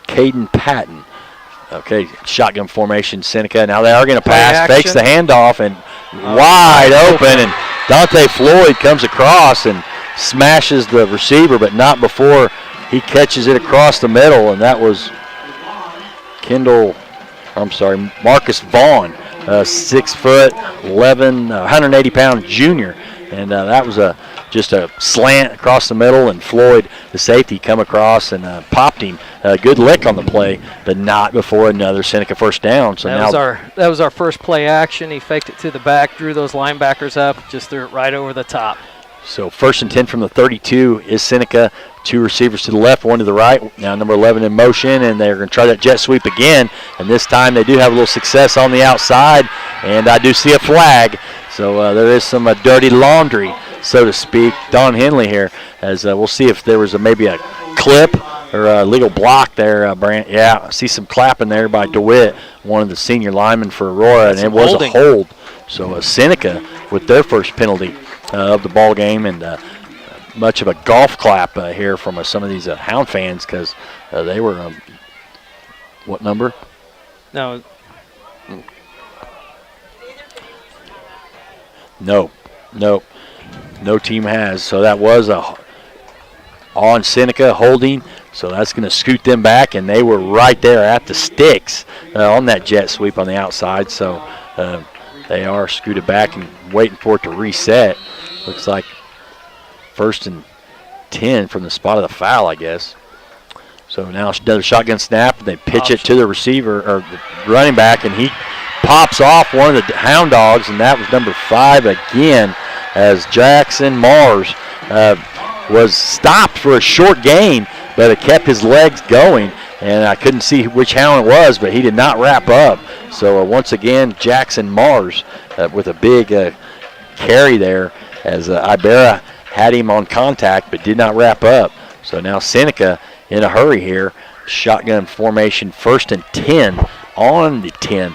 Caden Patton. Okay, shotgun formation, Seneca. Now they are going to pass, fakes the handoff, and wide open. And Dante Floyd comes across and smashes the receiver, but not before he catches it across the middle, and that was Marcus Vaughn. 6 foot 11, 180-pound junior, and that was just a slant across the middle, and Floyd, the safety, come across and popped him. A good lick on the play, but not before another Seneca first down. So that was our first play action. He faked it to the back, drew those linebackers up, just threw it right over the top. So 1st and 10 from the 32 is Seneca. 2 receivers to the left, 1 to the right. Now number 11 in motion, and they're going to try that jet sweep again. And this time they do have a little success on the outside, and I do see a flag. So there is some dirty laundry. so to speak. Don Henley here, as we'll see if there was maybe a clip or a legal block there, Brant. Yeah, I see some clapping there by DeWitt, one of the senior linemen for Aurora, and it was a hold. So Seneca with their first penalty of the ball game, and much of a golf clap here from some of these Hound fans, because they were what number? No. No team has. So that was on Seneca holding. So that's going to scoot them back, and they were right there at the sticks on that jet sweep on the outside. So they are scooted back and waiting for it to reset. Looks like 1st and 10 from the spot of the foul, I guess. So now another shotgun snap, and they pitch it to the receiver or the running back, and he pops off one of the Hound Dogs, and that was number 5 again, as Jackson Mars was stopped for a short gain, but it kept his legs going, and I couldn't see which Hound it was, but he did not wrap up. So once again, Jackson Mars with a big carry there, as Ibarra had him on contact but did not wrap up. So now Seneca in a hurry here. Shotgun formation, 1st and 10 on the 10.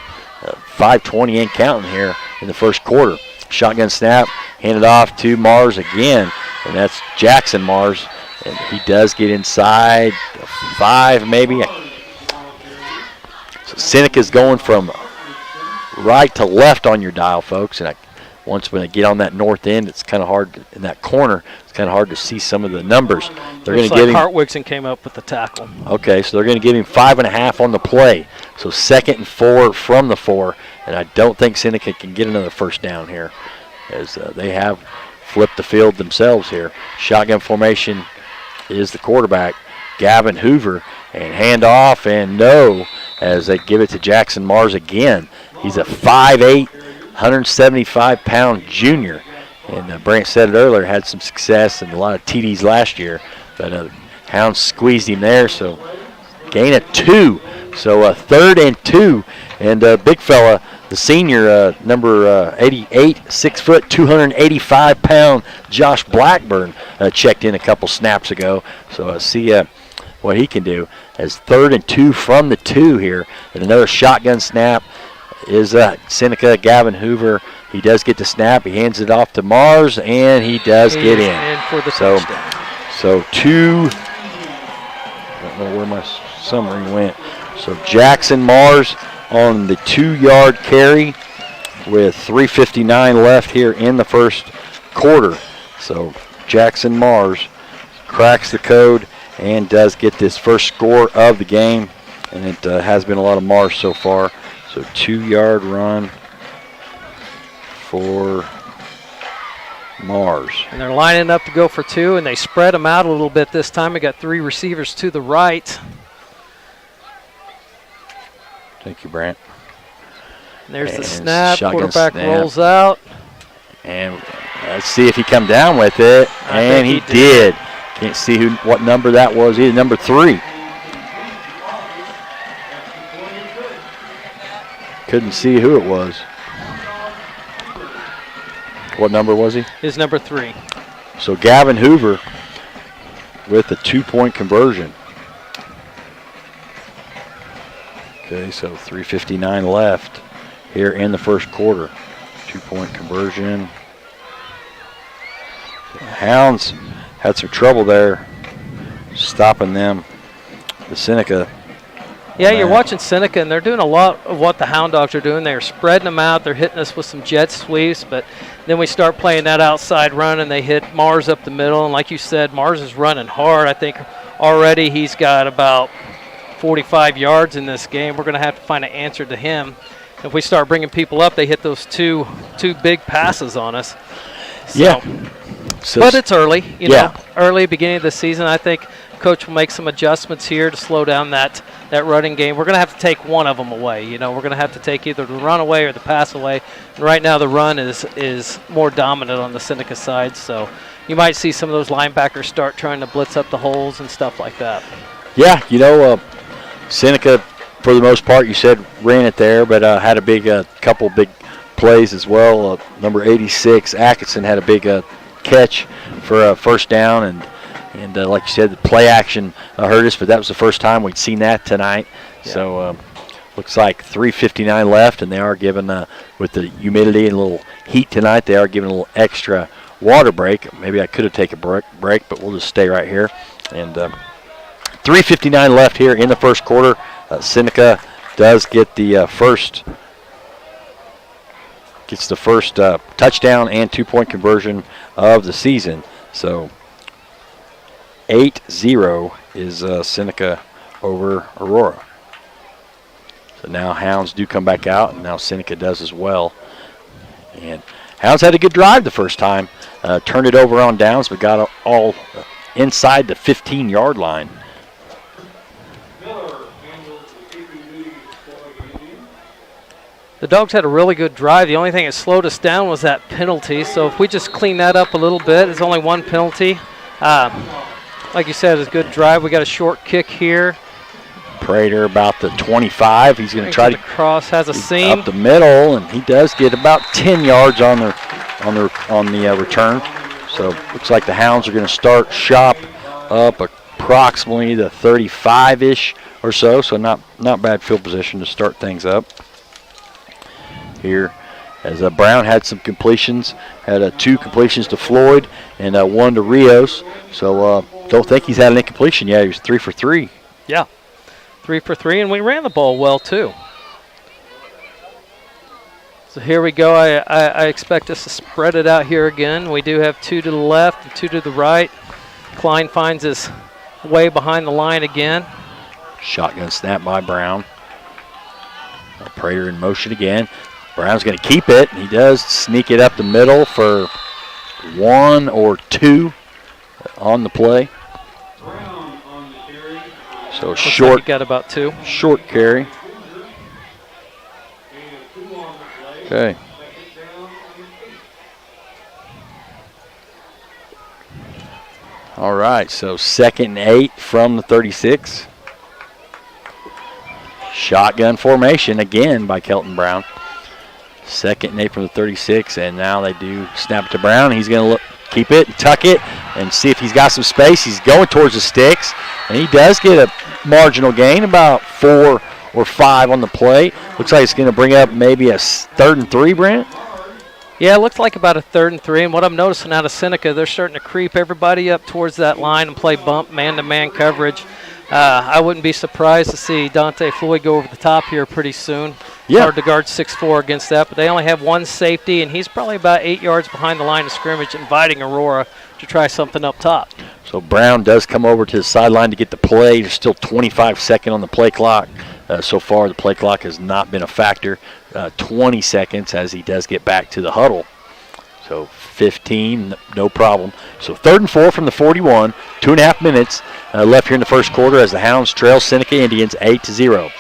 5:20 ain't counting here in the first quarter. Shotgun snap, handed off to Mars again, and that's Jackson Mars. And he does get inside 5 maybe. So Seneca's going from right to left on your dial, folks. And once when they get on that north end, it's kind of hard in that corner. It's kind of hard to see some of the numbers. They're going to give him. Hartwigson came up with the tackle. Okay, so they're going to give him 5.5 on the play. So 2nd and 4 from the 4, and I don't think Seneca can get another first down here, as they have flipped the field themselves here. Shotgun formation is the quarterback, Gavin Hoover, and handoff, and no, as they give it to Jackson Mars again. He's a 5'8", 175-pound junior, and Brant said it earlier, had some success and a lot of TDs last year, but Hounds squeezed him there, so gain of 2. So 3rd and 2, and big fella, the senior, number 88, 6 foot, 285-pound Josh Blackburn checked in a couple snaps ago. So see what he can do. As 3rd and 2 from the 2 here, and another shotgun snap is Seneca, Gavin Hoover. He does get the snap. He hands it off to Mars, and he does get in. And for the touchdown. So 2. I don't know where my summary went. So Jackson Mars on the 2-yard carry with 3:59 left here in the first quarter. So Jackson Mars cracks the code and does get this first score of the game, and it has been a lot of Mars so far. So 2-yard run for Mars. And they're lining up to go for 2, and they spread them out a little bit this time. We got 3 receivers to the right. Thank you, Brant. And there's the snap. Quarterback rolls out. And let's see if he come down with it. And he did. Can't see what number that was either. Number 3. Couldn't see who it was. What number was he? His number 3. So Gavin Hoover with a 2-point conversion. Okay, so 3:59 left here in the first quarter. 2-point conversion. The Hounds had some trouble there stopping them. The Seneca. Yeah, you're watching Seneca, and they're doing a lot of what the Hound Dogs are doing. They're spreading them out. They're hitting us with some jet sweeps, but then we start playing that outside run, and they hit Mars up the middle. And like you said, Mars is running hard. I think already he's got about 45 yards in this game. We're going to have to find an answer to him. If we start bringing people up, they hit those two big passes on us. So, yeah. But it's early, you know, early beginning of the season. I think Coach will make some adjustments here to slow down that running game. We're going to have to take one of them away. You know, we're going to have to take either the run away or the pass away. And right now the run is more dominant on the Seneca side. So you might see some of those linebackers start trying to blitz up the holes and stuff like that. Yeah, you know, Seneca, for the most part, you said ran it there, but had a big couple big plays as well. Number 86, Atkinson, had a big catch for a first down, and like you said, the play action hurt us, but that was the first time we'd seen that tonight. Yeah. So looks like 3:59 left, and they are giving, with the humidity and a little heat tonight, they are giving a little extra water break. Maybe I could have taken a break, but we'll just stay right here. And 3:59 left here in the first quarter. Seneca does get the first touchdown and 2-point conversion of the season. So 8-0 is Seneca over Aurora. So now Hounds do come back out, and now Seneca does as well. And Hounds had a good drive the first time. Turned it over on downs, but got all inside the 15-yard line. The Dogs had a really good drive. The only thing that slowed us down was that penalty. So if we just clean that up a little bit, it's only one penalty. Like you said, it's a good drive. We got a short kick here. Prater about the 25. He's going to try to cross, has a seam up the middle, and he does get about 10 yards on the return. So looks like the Hounds are going to start shop up approximately the 35-ish or so. So not bad field position to start things up here. As Brown had some completions, had 2 completions to Floyd and 1 to Rios. So don't think he's had an incompletion yet. He was 3 for 3. Yeah, 3 for 3, and we ran the ball well too. So here we go. I expect us to spread it out here again. We do have 2 to the left and 2 to the right. Klein finds his way behind the line again. Shotgun snap by Brown. Prater in motion again. Brown's going to keep it. He does sneak it up the middle for 1 or 2 on the play. So Looks short. like he got about 2. Short carry. Okay. All right, so 2nd and 8 from the 36. Shotgun formation again by Kelton Brown. 2nd and 8 from the 36, and now they do snap it to Brown. He's going to keep it, tuck it, and see if he's got some space. He's going towards the sticks, and he does get a marginal gain, about 4 or 5 on the play. Looks like it's going to bring up maybe a 3rd and 3, Brent. Yeah, it looks like about a 3rd and 3, and what I'm noticing out of Seneca, they're starting to creep everybody up towards that line and play bump man-to-man coverage. I wouldn't be surprised to see Dante Floyd go over the top here pretty soon. Yeah. Hard to guard 6'4" against that, but they only have 1 safety, and he's probably about 8 yards behind the line of scrimmage, inviting Aurora to try something up top. So Brown does come over to the sideline to get the play. There's still 25 seconds on the play clock. So far, the play clock has not been a factor. 20 seconds as he does get back to the huddle. So 15, no problem. So 3rd and 4 from the 41. 2.5 minutes left here in the first quarter as the Hounds trail Seneca Indians 8-0.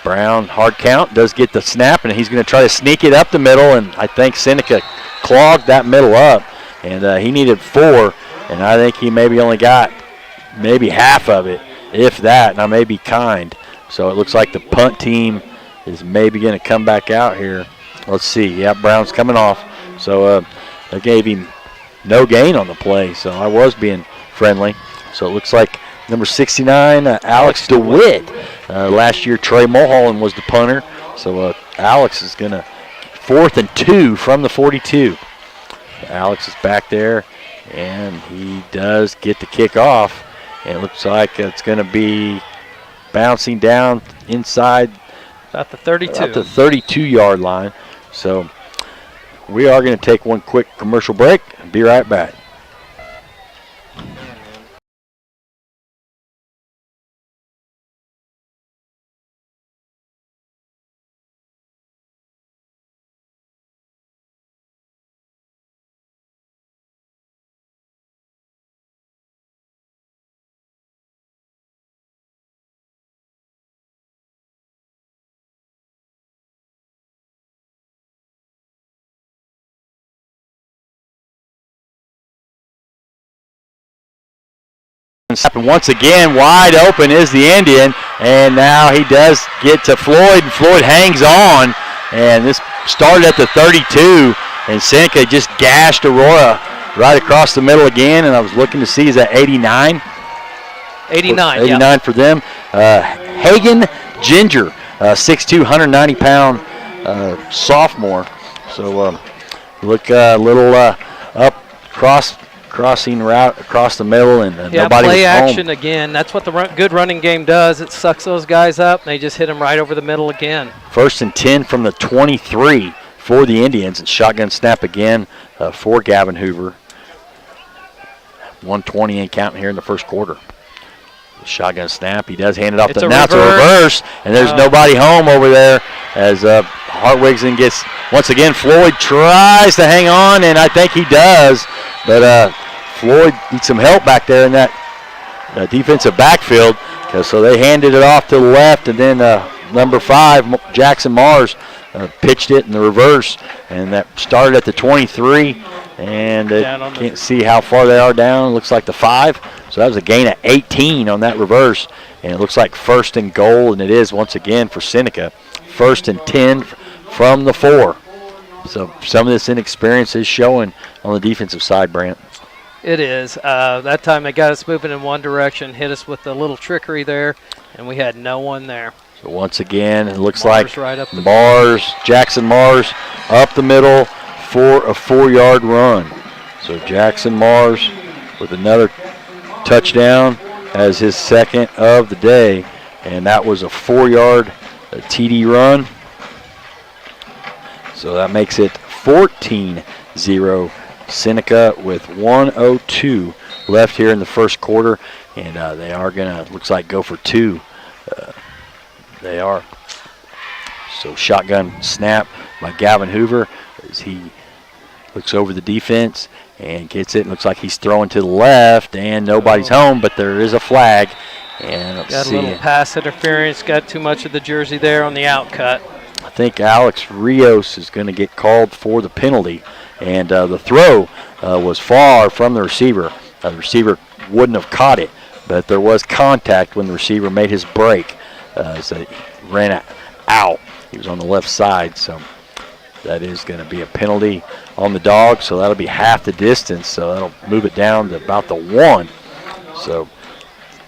Brown, hard count, does get the snap, and he's going to try to sneak it up the middle, and I think Seneca clogged that middle up, and he needed 4, and I think he maybe only got maybe half of it, if that, and I may be kind. So it looks like the punt team is maybe going to come back out here. Let's see. Yeah, Brown's coming off. So they gave him no gain on the play, so I was being friendly. So it looks like number 69, Alex DeWitt. Last year, Trey Mulholland was the punter. So Alex is going to 4th and 2 from the 42. Alex is back there, and he does get the kick off. And it looks like it's going to be bouncing down inside About the 32. About the 32-yard line. So we are going to take one quick commercial break and be right back. Once again, wide open is the Indian, and now he does get to Floyd, and Floyd hangs on, and this started at the 32, and Seneca just gashed Aurora right across the middle again, and I was looking to see, is that 89? 89, 89 yeah. for them. Hagen Ginger, 6'2", 190-pound sophomore. So look a little up crossing route across the middle, and nobody play was action home. again. That's what the good running game does. It sucks those guys up, and they just hit them right over the middle again. 1st and 10 from the 23 for the Indians, and shotgun snap again for Gavin Hoover. 1:20 and counting here in the first quarter. Shotgun snap. He does hand it off. It's Now it's a reverse, and there's nobody home over there as Hartwigson gets, once again, Floyd tries to hang on, and I think he does, but Floyd needs some help back there in that defensive backfield, so they handed it off to the left, and then number 5, Jackson Mars, pitched it in the reverse, and that started at the 23, and can't see how far they are down. It looks like the 5. So that was a gain of 18 on that reverse, and it looks like 1st and goal, and it is once again for Seneca. 1st and 10 from the 4. So some of this inexperience is showing on the defensive side, Brant. It is. That time they got us moving in one direction, hit us with a little trickery there, and we had no one there. So once again, it looks Mars like right up Jackson Mars up the middle for a 4-yard run. So Jackson Mars with another touchdown as his 2nd of the day, and that was a 4-yard TD run. So that makes it 14-0 Seneca with 1:02 left here in the first quarter, and they are gonna, looks like, go for 2. They are. So shotgun snap by Gavin Hoover as he looks over the defense and gets it. Looks like he's throwing to the left, and nobody's home, but there is a flag. And let's got see. a little pass interference. Got too much of the jersey there on the out cut. I think Alex Rios is going to get called for the penalty, and the throw was far from the receiver. The receiver wouldn't have caught it, but there was contact when the receiver made his break. So he ran out. He was on the left side, so that is going to be a penalty on the dog, so that'll be half the distance, so that'll move it down to about the 1. So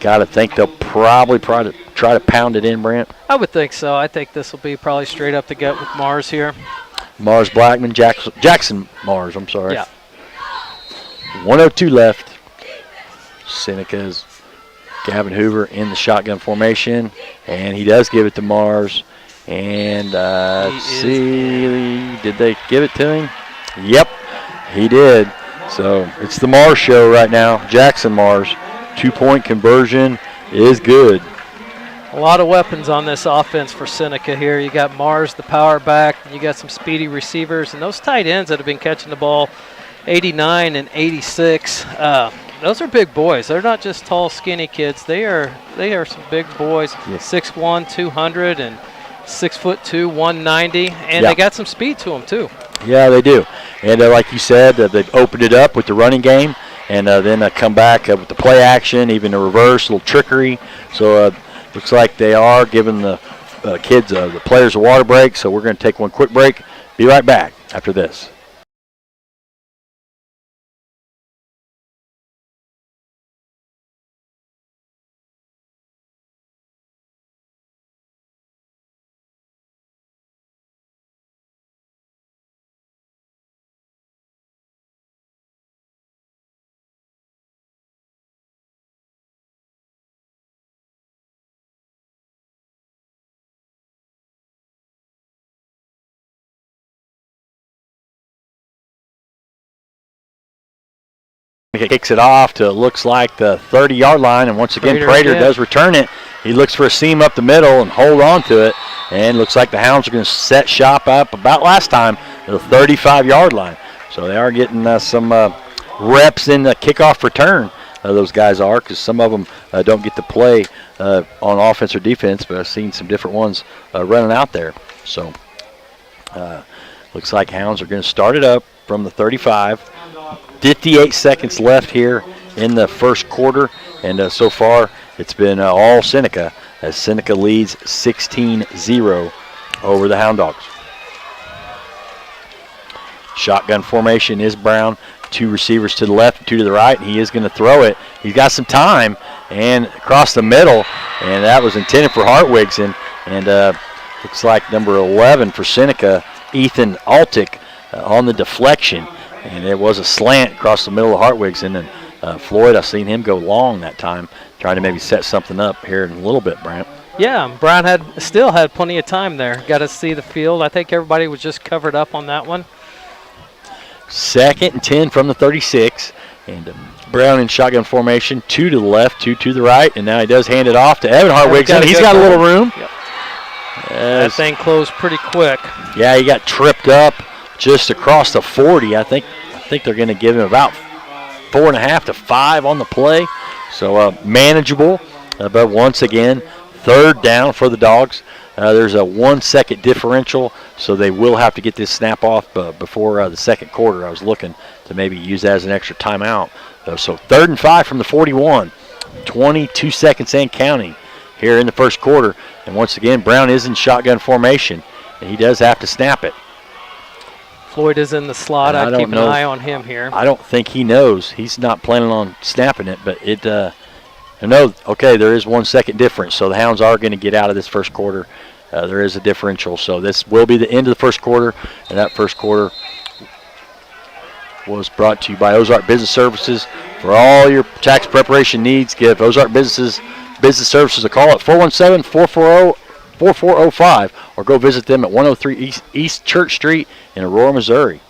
got to think they'll probably try to pound it in, Brant. I would think so. I think this will be probably straight up the gut with Mars here. Mars Blackman, Jackson Mars, I'm sorry. Yeah. 1:02 left. Seneca's Gavin Hoover in the shotgun formation, and he does give it to Mars. And did they give it to him? Yep, he did. So it's the Mars show right now. Jackson Mars, 2-point conversion is good. A lot of weapons on this offense for Seneca here. You got Mars, the power back, and you got some speedy receivers, and those tight ends that have been catching the ball, 89 and 86. Those are big boys. They're not just tall, skinny kids. They are some big boys. Yes. 6'1", 200, and 6'2", 190, and they got some speed to them too. Yeah, they do. And like you said, they've opened it up with the running game, and then come back with the play action, even the reverse, a little trickery. So looks like they are giving the kids, the players, a water break. So we're going to take one quick break. Be right back after this. Kicks it off to, looks like, the 30-yard line, and once again Prater does return it. He looks for a seam up the middle and hold on to it, and looks like the Hounds are going to set shop up about last time at the 35-yard line. So they are getting some reps in the kickoff return, those guys are, because some of them don't get to play on offense or defense, but I've seen some different ones running out there. So looks like Hounds are going to start it up from the 35. 58 seconds left here in the first quarter, and so far it's been all Seneca, as Seneca leads 16-0 over the Hound Dogs. Shotgun formation is Brown. 2 receivers to the left and 2 to the right. He is going to throw it. He's got some time and across the middle, and that was intended for Hartwigs. And looks like number 11 for Seneca, Ethan Altick, on the deflection. And it was a slant across the middle of Hartwigs. And then Floyd, I've seen him go long that time, trying to maybe set something up here in a little bit, Brant. Yeah, Brown still had plenty of time there. Got to see the field. I think everybody was just covered up on that one. 2nd and 10 from the 36. And Brown in shotgun formation, 2 to the left, 2 to the right. And now he does hand it off to Evan Hartwigs. And he's got a little room. Yep. That thing closed pretty quick. Yeah, he got tripped up just across the 40. I think they're going to give him about 4.5 to 5 on the play. So manageable. But once again, 3rd down for the Dogs. There's a 1-second differential, so they will have to get this snap off before the 2nd quarter. I was looking to maybe use that as an extra timeout. So 3rd and 5 from the 41, 22 seconds and counting here in the 1st quarter. And once again, Brown is in shotgun formation, and he does have to snap it. Floyd is in the slot. I'd keep an eye on him here. I don't think he knows. He's not planning on snapping it, but no, okay, there is 1 second difference, so the Hounds are going to get out of this 1st quarter. There is a differential, so this will be the end of the 1st quarter, and that 1st quarter was brought to you by Ozark Business Services. For all your tax preparation needs, give Ozark Business Services a call at 417-440-4405, or go visit them at 103 East Church Street in Aurora, Missouri.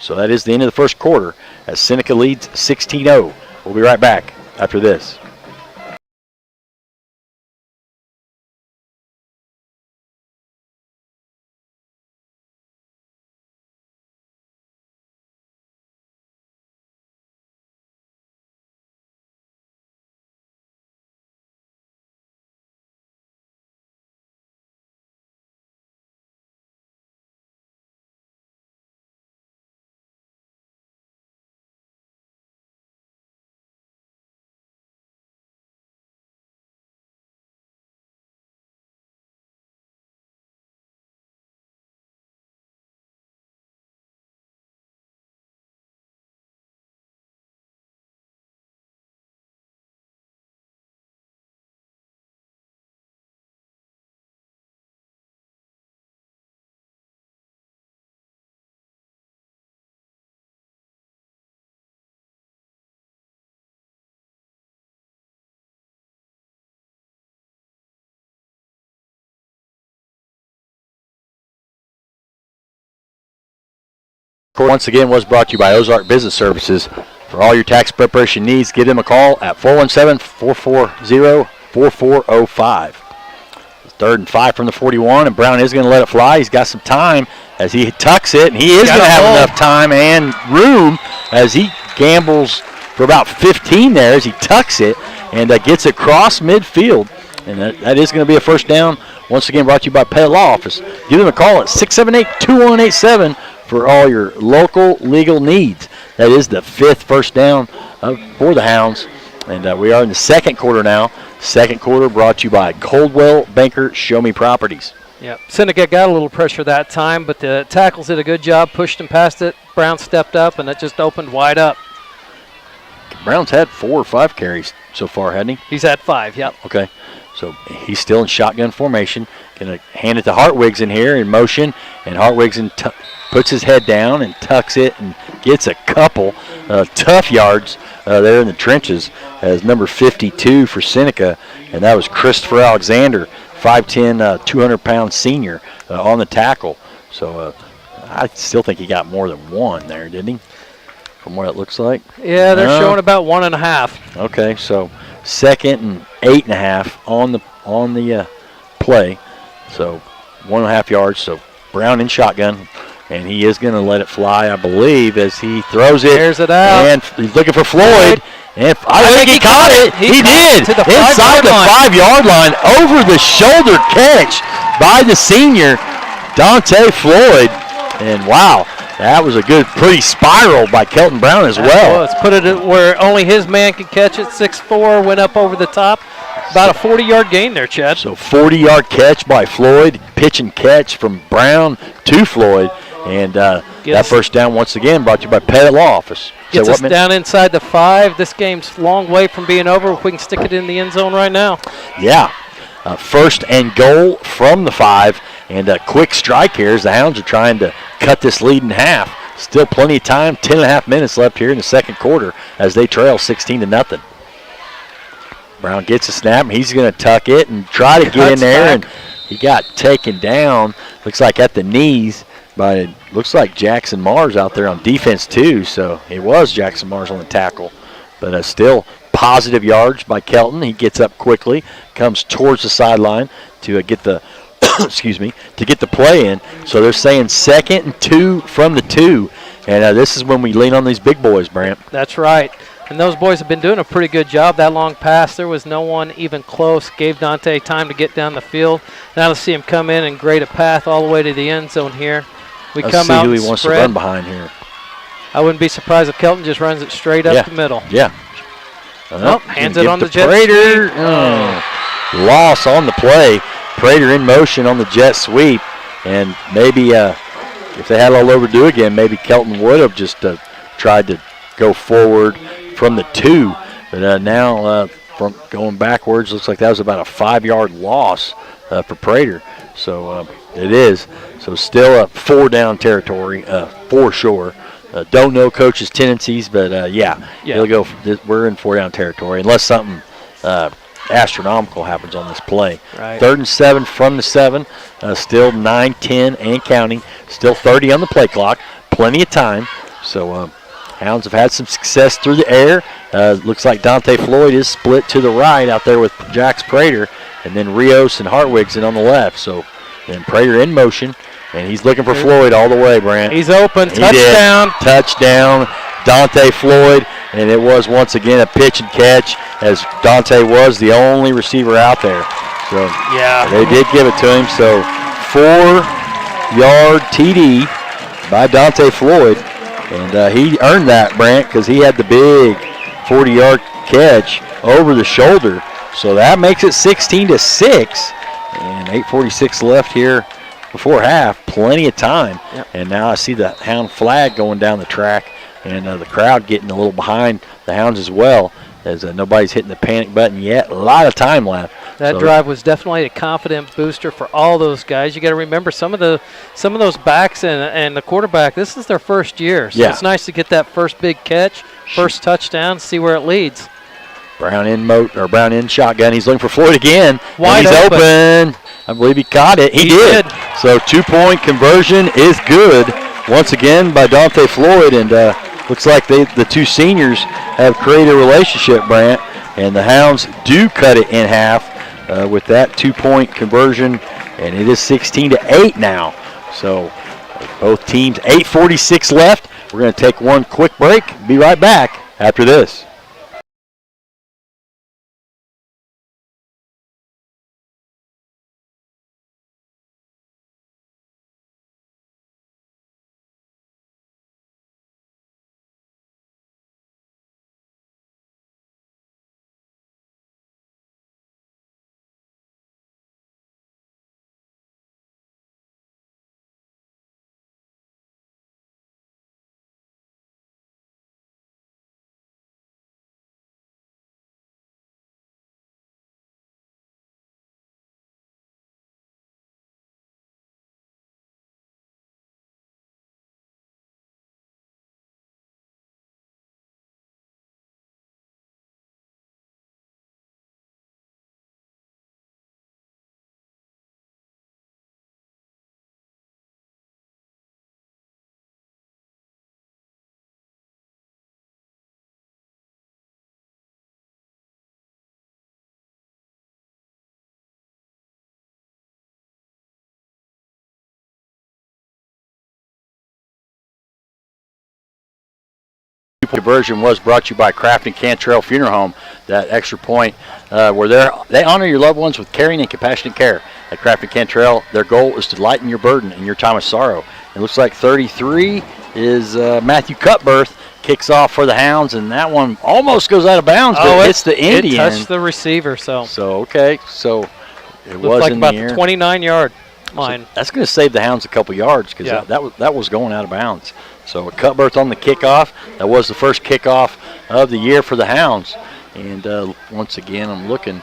So that is the end of the 1st quarter as Seneca leads 16-0. We'll be right back after this. Once again was brought to you by Ozark Business Services. For all your tax preparation needs, give them a call at 417-440-4405. 3rd and 5 from the 41, and Brown is going to let it fly. He's got some time as he tucks it, and he is going to have enough time and room as he gambles for about 15 there as he tucks it and gets across midfield. And that is going to be a 1st down. Once again, brought to you by Pay Law Office. Give them a call at 678-2187 for all your local legal needs. That is the 5th 1st down for the Hounds. And we are in the 2nd quarter now. 2nd quarter brought to you by Coldwell Banker Show Me Properties. Yep. Seneca got a little pressure that time, but the tackles did a good job, pushed him past it. Brown stepped up, and it just opened wide up. Brown's had 4 or 5 carries so far, hasn't he? He's at 5, yep. Okay. So he's still in shotgun formation. Going to hand it to Hartwigs in here in motion, and Hartwigs puts his head down and tucks it and gets a couple tough yards there in the trenches as number 52 for Seneca, and that was Christopher Alexander, 5'10", 200-pound senior on the tackle. So I still think he got more than 1 there, didn't he? From what it looks like. Yeah, they're showing about 1.5. Okay, so 2nd and 8.5 on the play. So 1.5 yards. So Brown in shotgun, and he is going to let it fly, I believe, as he throws it. There's it out. And he's looking for Floyd. And I think he caught it. He did. To the inside the 5-yard line, over the shoulder catch by the senior, Dante Floyd. And wow, that was a good, pretty spiral by Kelton Brown as well. Let's put it where only his man could catch it. 6'4", went up over the top. About a 40-yard gain there, Chad. So 40-yard catch by Floyd, pitch and catch from Brown to Floyd. And That first down, once again, brought to you by Pettit Law Office. Gets us down inside the 5. This game's a long way from being over. If we can stick it in the end zone right now. Yeah. First and goal from the 5. And a quick strike here as the Hounds are trying to cut this lead in half. Still plenty of time. 10.5 minutes left here in the second quarter as they trail 16-0. Brown gets a snap, and he's going to tuck it and try to get in there. And he got taken down, looks like at the knees. But it looks like Jackson Mars out there on defense too, so it was Jackson Mars on the tackle. But still positive yards by Kelton. He gets up quickly, comes towards the sideline to get the to get the play in. So they're saying 2nd and 2 from the 2, and this is when we lean on these big boys, Brant. That's right. And those boys have been doing a pretty good job. That long pass, there was no one even close. Gave Dante time to get down the field. Now to see him come in and grade a path all the way to the end zone here. Let's see who he wants to run behind here. I wouldn't be surprised if Kelton just runs it straight up the middle. Yeah. Hands it on the jet Prater. Loss on the play. Prater in motion on the jet sweep. And maybe if they had all overdue again, maybe Kelton would have just tried to go forward from the 2. But now from going backwards, looks like that was about a 5-yard loss for Prater. So it is. So still a 4-down territory for sure. Don't know coach's tendencies, but he'll go. We're in 4-down territory unless something astronomical happens on this play. Right. 3rd and 7 from the 7. Still 9-10 and counting. Still 30 on the play clock. Plenty of time. So Hounds have had some success through the air. Looks like Dante Floyd is split to the right out there with Jax Prater, and then Rios and Hartwig's in on the left. So then Prater in motion, and he's looking for Floyd all the way, Brant. He's open. Touchdown. Touchdown, Dante Floyd, and it was once again a pitch and catch as Dante was the only receiver out there. So they did give it to him. So 4-yard TD by Dante Floyd, and he earned that, Brant, because he had the big 40-yard catch over the shoulder. So that makes it 16-6, and 8:46 left here before half. Plenty of time. Yep. And now I see the Hound flag going down the track, and the crowd getting a little behind the Hounds as well, as nobody's hitting the panic button yet. A lot of time left. That drive was definitely a confident booster for all those guys. You got to remember some of those backs and the quarterback. This is their first year, so it's nice to get that first big catch, first touchdown, see where it leads. Brown in shotgun. He's looking for Floyd again. Wide and he's open. I believe he caught it. He did. So 2-point conversion is good once again by Dante Floyd, and looks like the two seniors have created a relationship, Brant, and the Hounds do cut it in half with that 2-point conversion, and it is 16-8 now. So both teams, 8:46 left. We're going to take one quick break. Be right back after this. Conversion was brought to you by Craft and Cantrell Funeral Home. That extra point where they honor your loved ones with caring and compassionate care. At Craft and Cantrell, their goal is to lighten your burden in your time of sorrow. It looks like 33 is Matthew Cutbirth. Kicks off for the Hounds, and that one almost goes out of bounds, but it hits the Indian. It touched the receiver, so. So, okay, so it Looked was like in about the air. the 29-yard. line. So that's going to save the Hounds a couple yards because Yeah. that was going out of bounds. So a cut berth on the kickoff. That was the first kickoff of the year for the Hounds. And once again, I'm looking.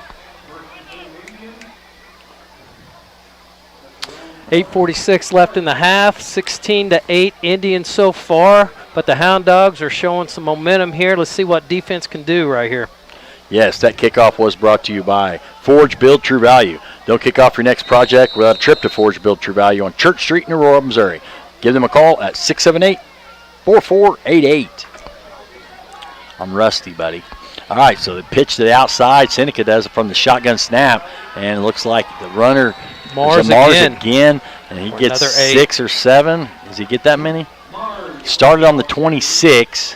8:46 left in the half, 16-8 Indians so far, but the Hound Dogs are showing some momentum here. Let's see what defense can do right here. Yes, that kickoff was brought to you by Forge Build True Value. Don't kick off your next project without a trip to Forge Build True Value on Church Street in Aurora, Missouri. Give them a call at 678-4488. I'm rusty, buddy. All right, so the pitch to the outside. Seneca does it from the shotgun snap, and it looks like the runner Mars again, and he gets another 8. 6 or 7. Does he get that many? Started on the 26.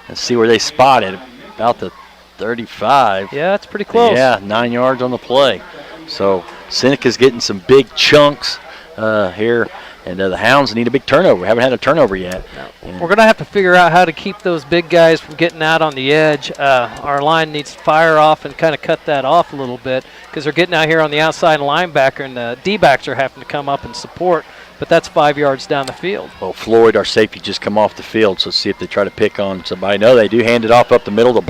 Let's see where they spotted. About the 35. Yeah, that's pretty close. Yeah, 9 yards on the play. So Seneca's getting some big chunks here, and the Hounds need a big turnover. We haven't had a turnover yet. We're going to have to figure out how to keep those big guys from getting out on the edge. Our line needs to fire off and kind of cut that off a little bit because they're getting out here on the outside linebacker, and the D-backs are having to come up and support, but that's 5 yards down the field. Well, Floyd, our safety, just come off the field, so let's see if they try to pick on somebody. No, they do hand it off up the middle to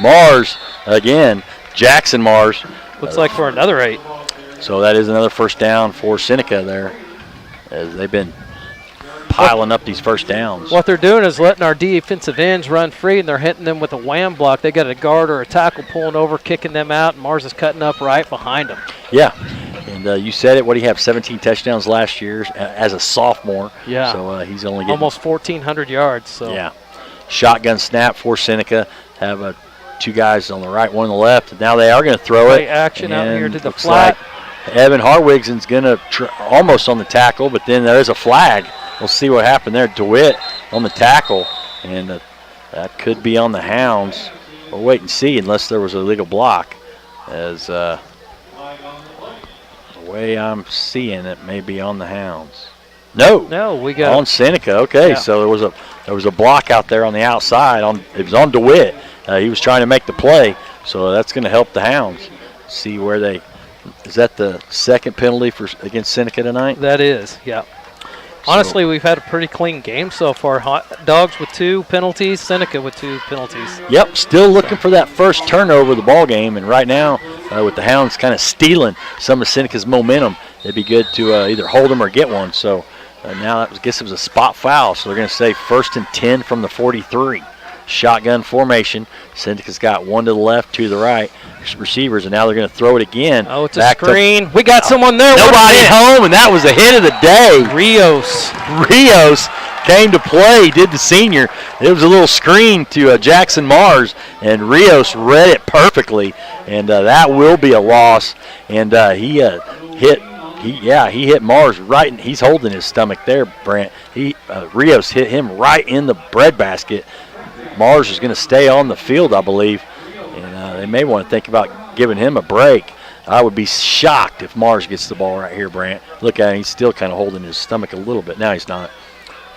Mars again, Jackson Mars. Looks like for another 8. So that is another first down for Seneca there, as they've been piling up these first downs. What they're doing is letting our defensive ends run free, and they're hitting them with a wham block. They got a guard or a tackle pulling over, kicking them out, and Mars is cutting up right behind them. Yeah, and you said it. What do you have? 17 touchdowns last year as a sophomore. Yeah. So he's only getting almost 1,400 yards. So yeah. Shotgun snap for Seneca. Have 2 guys on the right, 1 on the left. And now they are going to throw play it. action out And here to the looks flat. like Evan Harwigson's going to almost on the tackle, but then there is a flag. We'll see what happened there. DeWitt on the tackle, and that could be on the Hounds. We'll wait and see unless there was a legal block. As the way I'm seeing it, may be on the Hounds. No, we got on Seneca. Okay, Yeah. so there was a block out there on the outside. It was on DeWitt. He was trying to make the play, so that's going to help the Hounds. See where they. Is that the second penalty against Seneca tonight? That is, yeah. Honestly, we've had a pretty clean game so far. Dogs with 2 penalties, Seneca with 2 penalties. Yep, still looking for that first turnover of the ball game, and right now, with the Hounds kind of stealing some of Seneca's momentum, it'd be good to either hold them or get one. So now I guess it was a spot foul, so they're going to say 1st and 10 from the 43. Shotgun formation. Seneca's got 1 to the left, 2 to the right. Receivers, and now they're going to throw it again. Oh, it's a screen. We got someone there. Nobody home, and that was a hit of the day. Rios came to play, did the senior. It was a little screen to Jackson Mars, and Rios read it perfectly, and that will be a loss. And he hit Mars right, and he's holding his stomach there, Brent. Rios hit him right in the breadbasket. Mars is going to stay on the field, I believe, and they may want to think about giving him a break. I would be shocked if Mars gets the ball right here, Brant. Look at him. He's still kind of holding his stomach a little bit. Now he's not.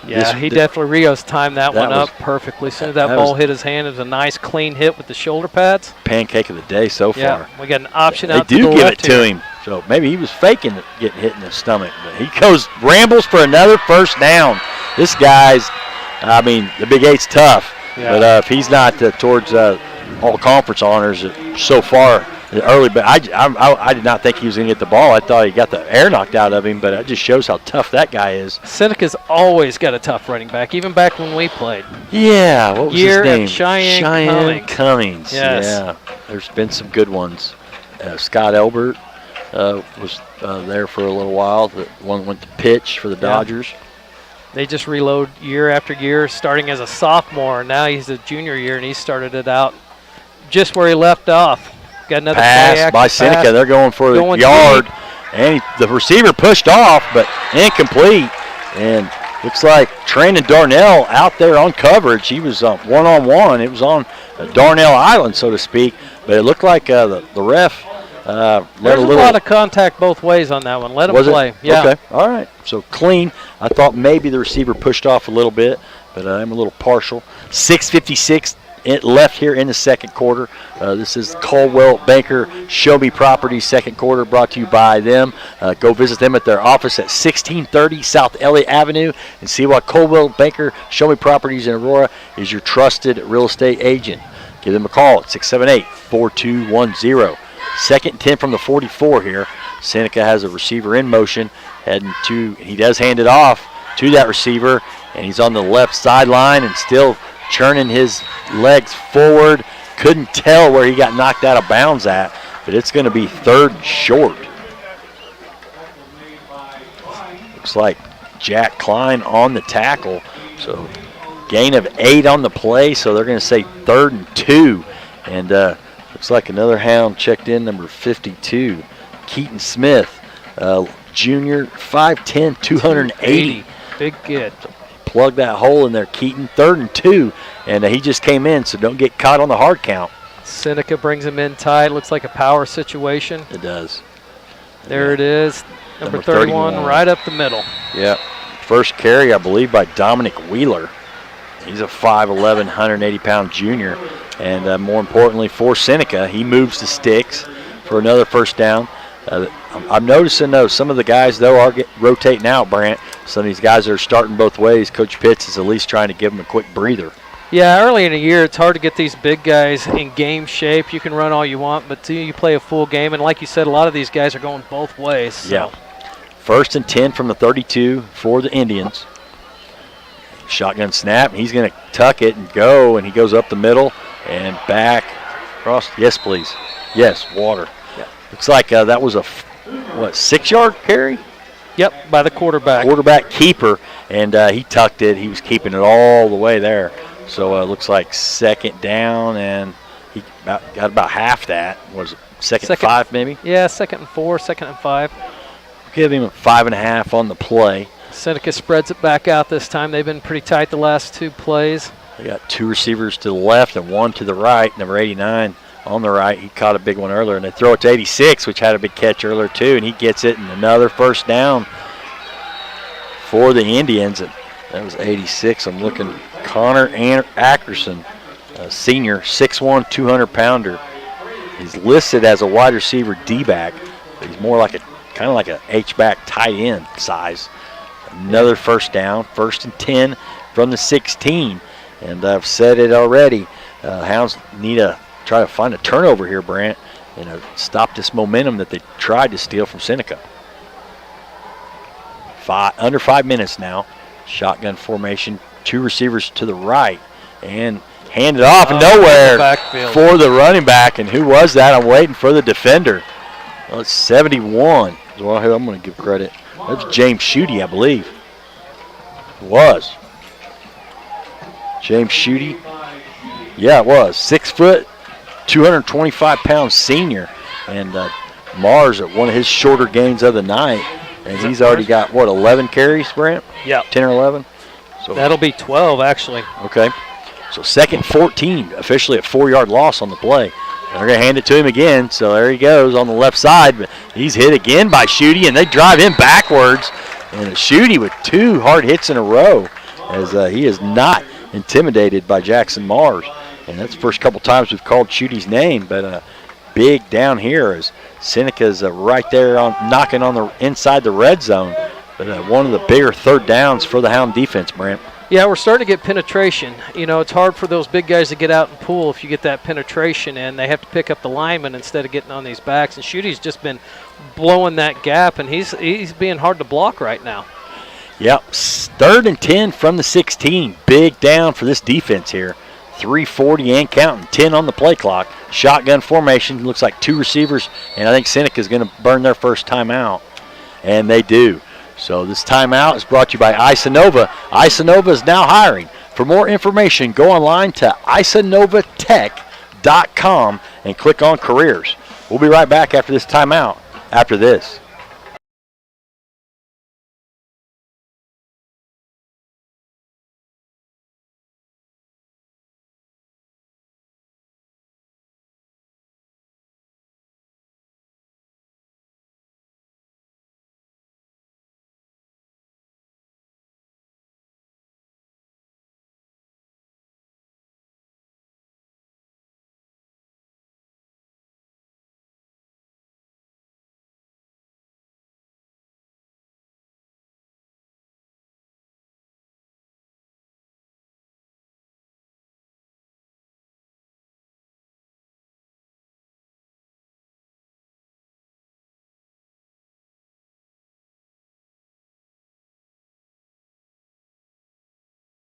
Yeah, definitely Rios timed that one up perfectly. As soon as that ball hit his hand, it was a nice, clean hit with the shoulder pads. Pancake of the day so far. Yeah, we got an option out to the left. They do give it to here. him. So maybe he was faking it, getting hit in the stomach. But he rambles for another first down. This guy's, the Big 8's tough. Yeah. But if he's not towards all conference honors so far early, but I did not think he was going to get the ball. I thought he got the air knocked out of him, but it just shows how tough that guy is. Seneca's always got a tough running back, even back when we played. Yeah, what was his name? Cheyenne Cummings. Yes. Yeah, there's been some good ones. Scott Elbert was there for a little while. The one went to pitch for the Dodgers. They just reload year after year, starting as a sophomore. Now he's a junior year, and he started it out just where he left off. Got another pass by Seneca. They're going for the yard. Deep. And the receiver pushed off, but incomplete. And looks like Trainon Darnell out there on coverage. He was one-on-one. It was on Darnell Island, so to speak. But it looked like the ref There's a lot of contact both ways on that one. Let him play. Yeah. Okay. All right. So clean. I thought maybe the receiver pushed off a little bit, but I'm a little partial. 6:56 left here in the second quarter. This is Caldwell Banker Show Me Properties second quarter, brought to you by them. Go visit them at their office at 1630 South Elliott Avenue and see why Caldwell Banker Show Me Properties in Aurora is your trusted real estate agent. Give them a call at 678-4210. Second and 10 from the 44 here. Seneca has a receiver in motion, he does hand it off to that receiver, and he's on the left sideline and still churning his legs forward. Couldn't tell where he got knocked out of bounds at, but it's going to be third and short. Looks like Jack Klein on the tackle, so gain of 8 on the play, so they're going to say 3rd and 2. And looks like another hound checked in, number 52, Keaton Smith, junior, 5'10", 280. Big kid. Plug that hole in there, Keaton. 3rd and 2, and he just came in, so don't get caught on the hard count. Seneca brings him in tight. Looks like a power situation. It does. There it is. Number 31, right up the middle. Yeah. First carry, I believe, by Dominic Wheeler. He's a 5'11", 180-pound junior. And more importantly for Seneca, he moves the sticks for another first down. I'm noticing, though, some of the guys, though, are rotating out, Brant. Some of these guys are starting both ways. Coach Pitts is at least trying to give them a quick breather. Yeah, early in the year, it's hard to get these big guys in game shape. You can run all you want, but you play a full game. And like you said, a lot of these guys are going both ways. So. Yeah. 1st and 10 from the 32 for the Indians. Shotgun snap. He's going to tuck it and go, and he goes up the middle and back across. Yes, please. Yes, water. Yeah. Looks like that was a, 6-yard carry? Yep, by the quarterback. Quarterback keeper, and he tucked it. He was keeping it all the way there. So it looks like 2nd down, and he got about half that. Was it second 5 maybe? Yeah, 2nd and 4, 2nd and 5. Give him a 5.5 on the play. Seneca spreads it back out this time. They've been pretty tight the last 2 plays. They got 2 receivers to the left and 1 to the right. Number 89 on the right. He caught a big one earlier, and they throw it to 86, which had a big catch earlier too, and he gets it, and another first down for the Indians. And that was 86. I'm looking. Connor Ackerson, senior, 6'1", 200-pounder. He's listed as a wide receiver D-back, but he's more like kind of like a H-back tight end size. Another first down, 1st and 10 from the 16. And I've said it already. Hounds need to try to find a turnover here, Brant, and stop this momentum that they tried to steal from Seneca. Under 5 minutes now. Shotgun formation. 2 receivers to the right, and handed off nowhere for the running back. And who was that? I'm waiting for the defender. Well, it's 71. Well, I'm going to give credit. That's James Schutte, I believe. It was. James Schutte. Yeah, it was. 6 foot, 225-pound senior. And Mars at one of his shorter gains of the night. And he's already got, 11 carries, Brant? Yeah. 10 or 11? So that'll be 12, actually. Okay. So 2nd 14, officially a 4-yard loss on the play. And they're going to hand it to him again. So there he goes on the left side. But he's hit again by Schutte, and they drive him backwards. And Schutte with 2 hard hits in a row, as he is not intimidated by Jackson Mars. And that's the first couple times we've called Schutte's name. But big down here as Seneca's right there knocking on the inside the red zone. But one of the bigger 3rd downs for the Hound defense, Brant. Yeah, we're starting to get penetration. You know, it's hard for those big guys to get out and pull if you get that penetration, and they have to pick up the lineman instead of getting on these backs. And Schutte's just been blowing that gap, and he's being hard to block right now. Yep, 3rd and 10 from the 16. Big down for this defense here. 3:40 and counting, 10 on the play clock. Shotgun formation, looks like 2 receivers, and I think Seneca's going to burn their first timeout, and they do. So this timeout is brought to you by Isanova. Isanova is now hiring. For more information, go online to isanovatech.com and click on careers. We'll be right back after this timeout, after this.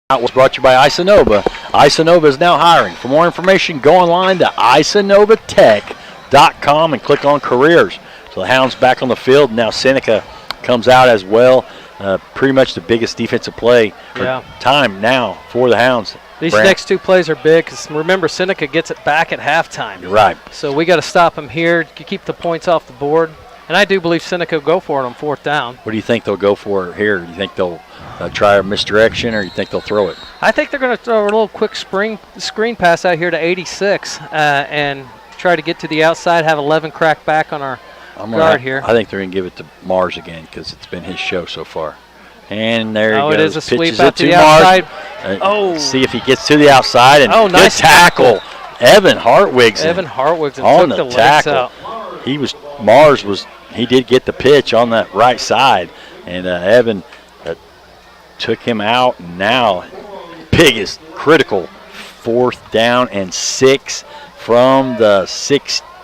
Was brought to you by Isanova. Isanova is now hiring. For more information, go online to isanovatech.com and click on careers. So the Hounds back on the field. Now Seneca comes out as well. Pretty much the biggest defensive play time now for the Hounds. These next two plays are big because remember, Seneca gets it back at halftime. You're right. So we got to stop them here to keep the points off the board. And I do believe Seneca will go for it on 4th down. What do you think they'll go for here? Do you think they'll try a misdirection, or you think they'll throw it? I think they're going to throw a little quick screen pass out here to 86 and try to get to the outside, have 11 crack back on our guard here. I think they're going to give it to Mars again because it's been his show so far. And there he goes. It is a sweep Pitches out it to the Mars. outside. See if he gets to the outside. And nice good tackle. Evan Hartwig's on the tackle. He did get the pitch on that right side, and Evan took him out. And now, biggest critical 4th down and 6 from the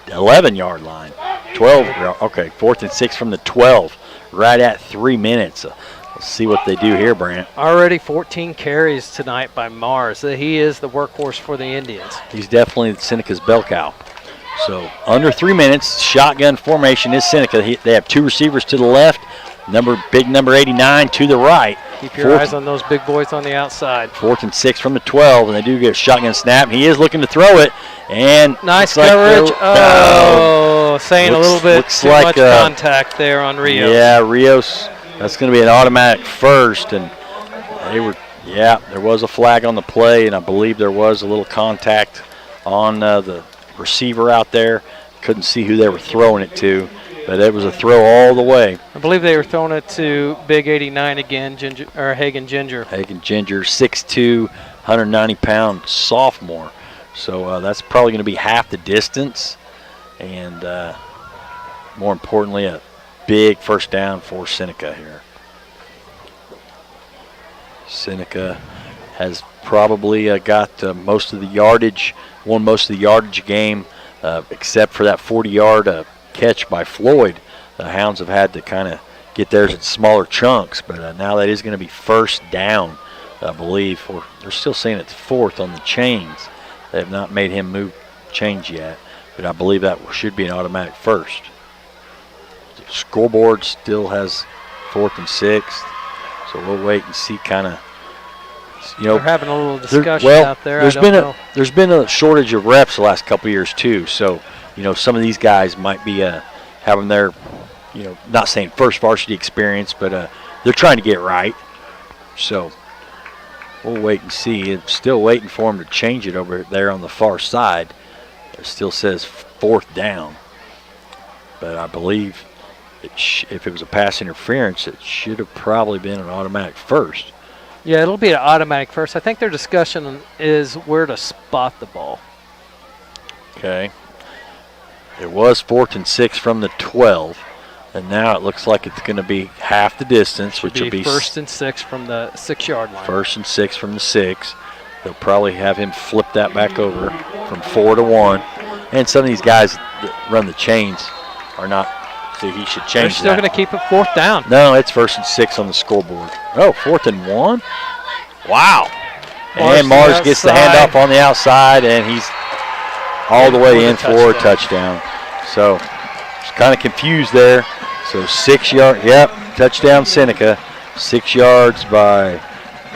11-yard line. 12. Okay, 4th and 6 from the 12. Right at 3 minutes. Let's see what they do here, Brant. Already 14 carries tonight by Mars. He is the workhorse for the Indians. He's definitely Seneca's bell cow. So under 3 minutes, shotgun formation is Seneca. They have 2 receivers to the left, big number 89 to the right. Keep your eyes on those big boys on the outside. 4th and 6 from the 12, and they do get a shotgun snap. He is looking to throw it, and nice coverage. Saying a little bit too much contact there on Rios. Yeah, Rios. That's going to be an automatic first, and there was a flag on the play, and I believe there was a little contact on the receiver out there. Couldn't see who they were throwing it to, but it was a throw all the way. I believe they were throwing it to Big 89 again, Hagen Ginger. Hagen Ginger, 6'2", 190-pound sophomore. So that's probably going to be half the distance, and more importantly, a big first down for Seneca here. Seneca has probably got most of the yardage, won most of the yardage game, except for that 40-yard catch by Floyd. The Hounds have had to kind of get theirs in smaller chunks, but now that is going to be first down, I believe. Or they're still saying it's 4th on the chains. They have not made him move chains yet, but I believe that should be an automatic first. The scoreboard still has 4th and 6th, so we'll wait and see kind of. They're having a little discussion out there. There's been a shortage of reps the last couple of years too. So, some of these guys might be having their, not saying first varsity experience, but they're trying to get right. So we'll wait and see. It's still waiting for them to change it over there on the far side. It still says 4th down, but I believe if it was a pass interference, it should have probably been an automatic first. Yeah, it'll be an automatic first. I think their discussion is where to spot the ball. Okay. It was 4th and 6 from the 12, and now it looks like it's going to be half the distance, which will be 1st and 6 from the 6-yard line. 1st and 6 from the 6. They'll probably have him flip that back over from 4 to 1. And some of these guys that run the chains are not. So he should change. They're still going to keep it 4th down. No, it's 1st and 6 on the scoreboard. Oh, 4th and 1? Wow. And Mars gets the handoff on the outside, and he's all the way in for a touchdown. So it's kind of confused there. So 6 yards. Yep, touchdown Seneca. 6 yards by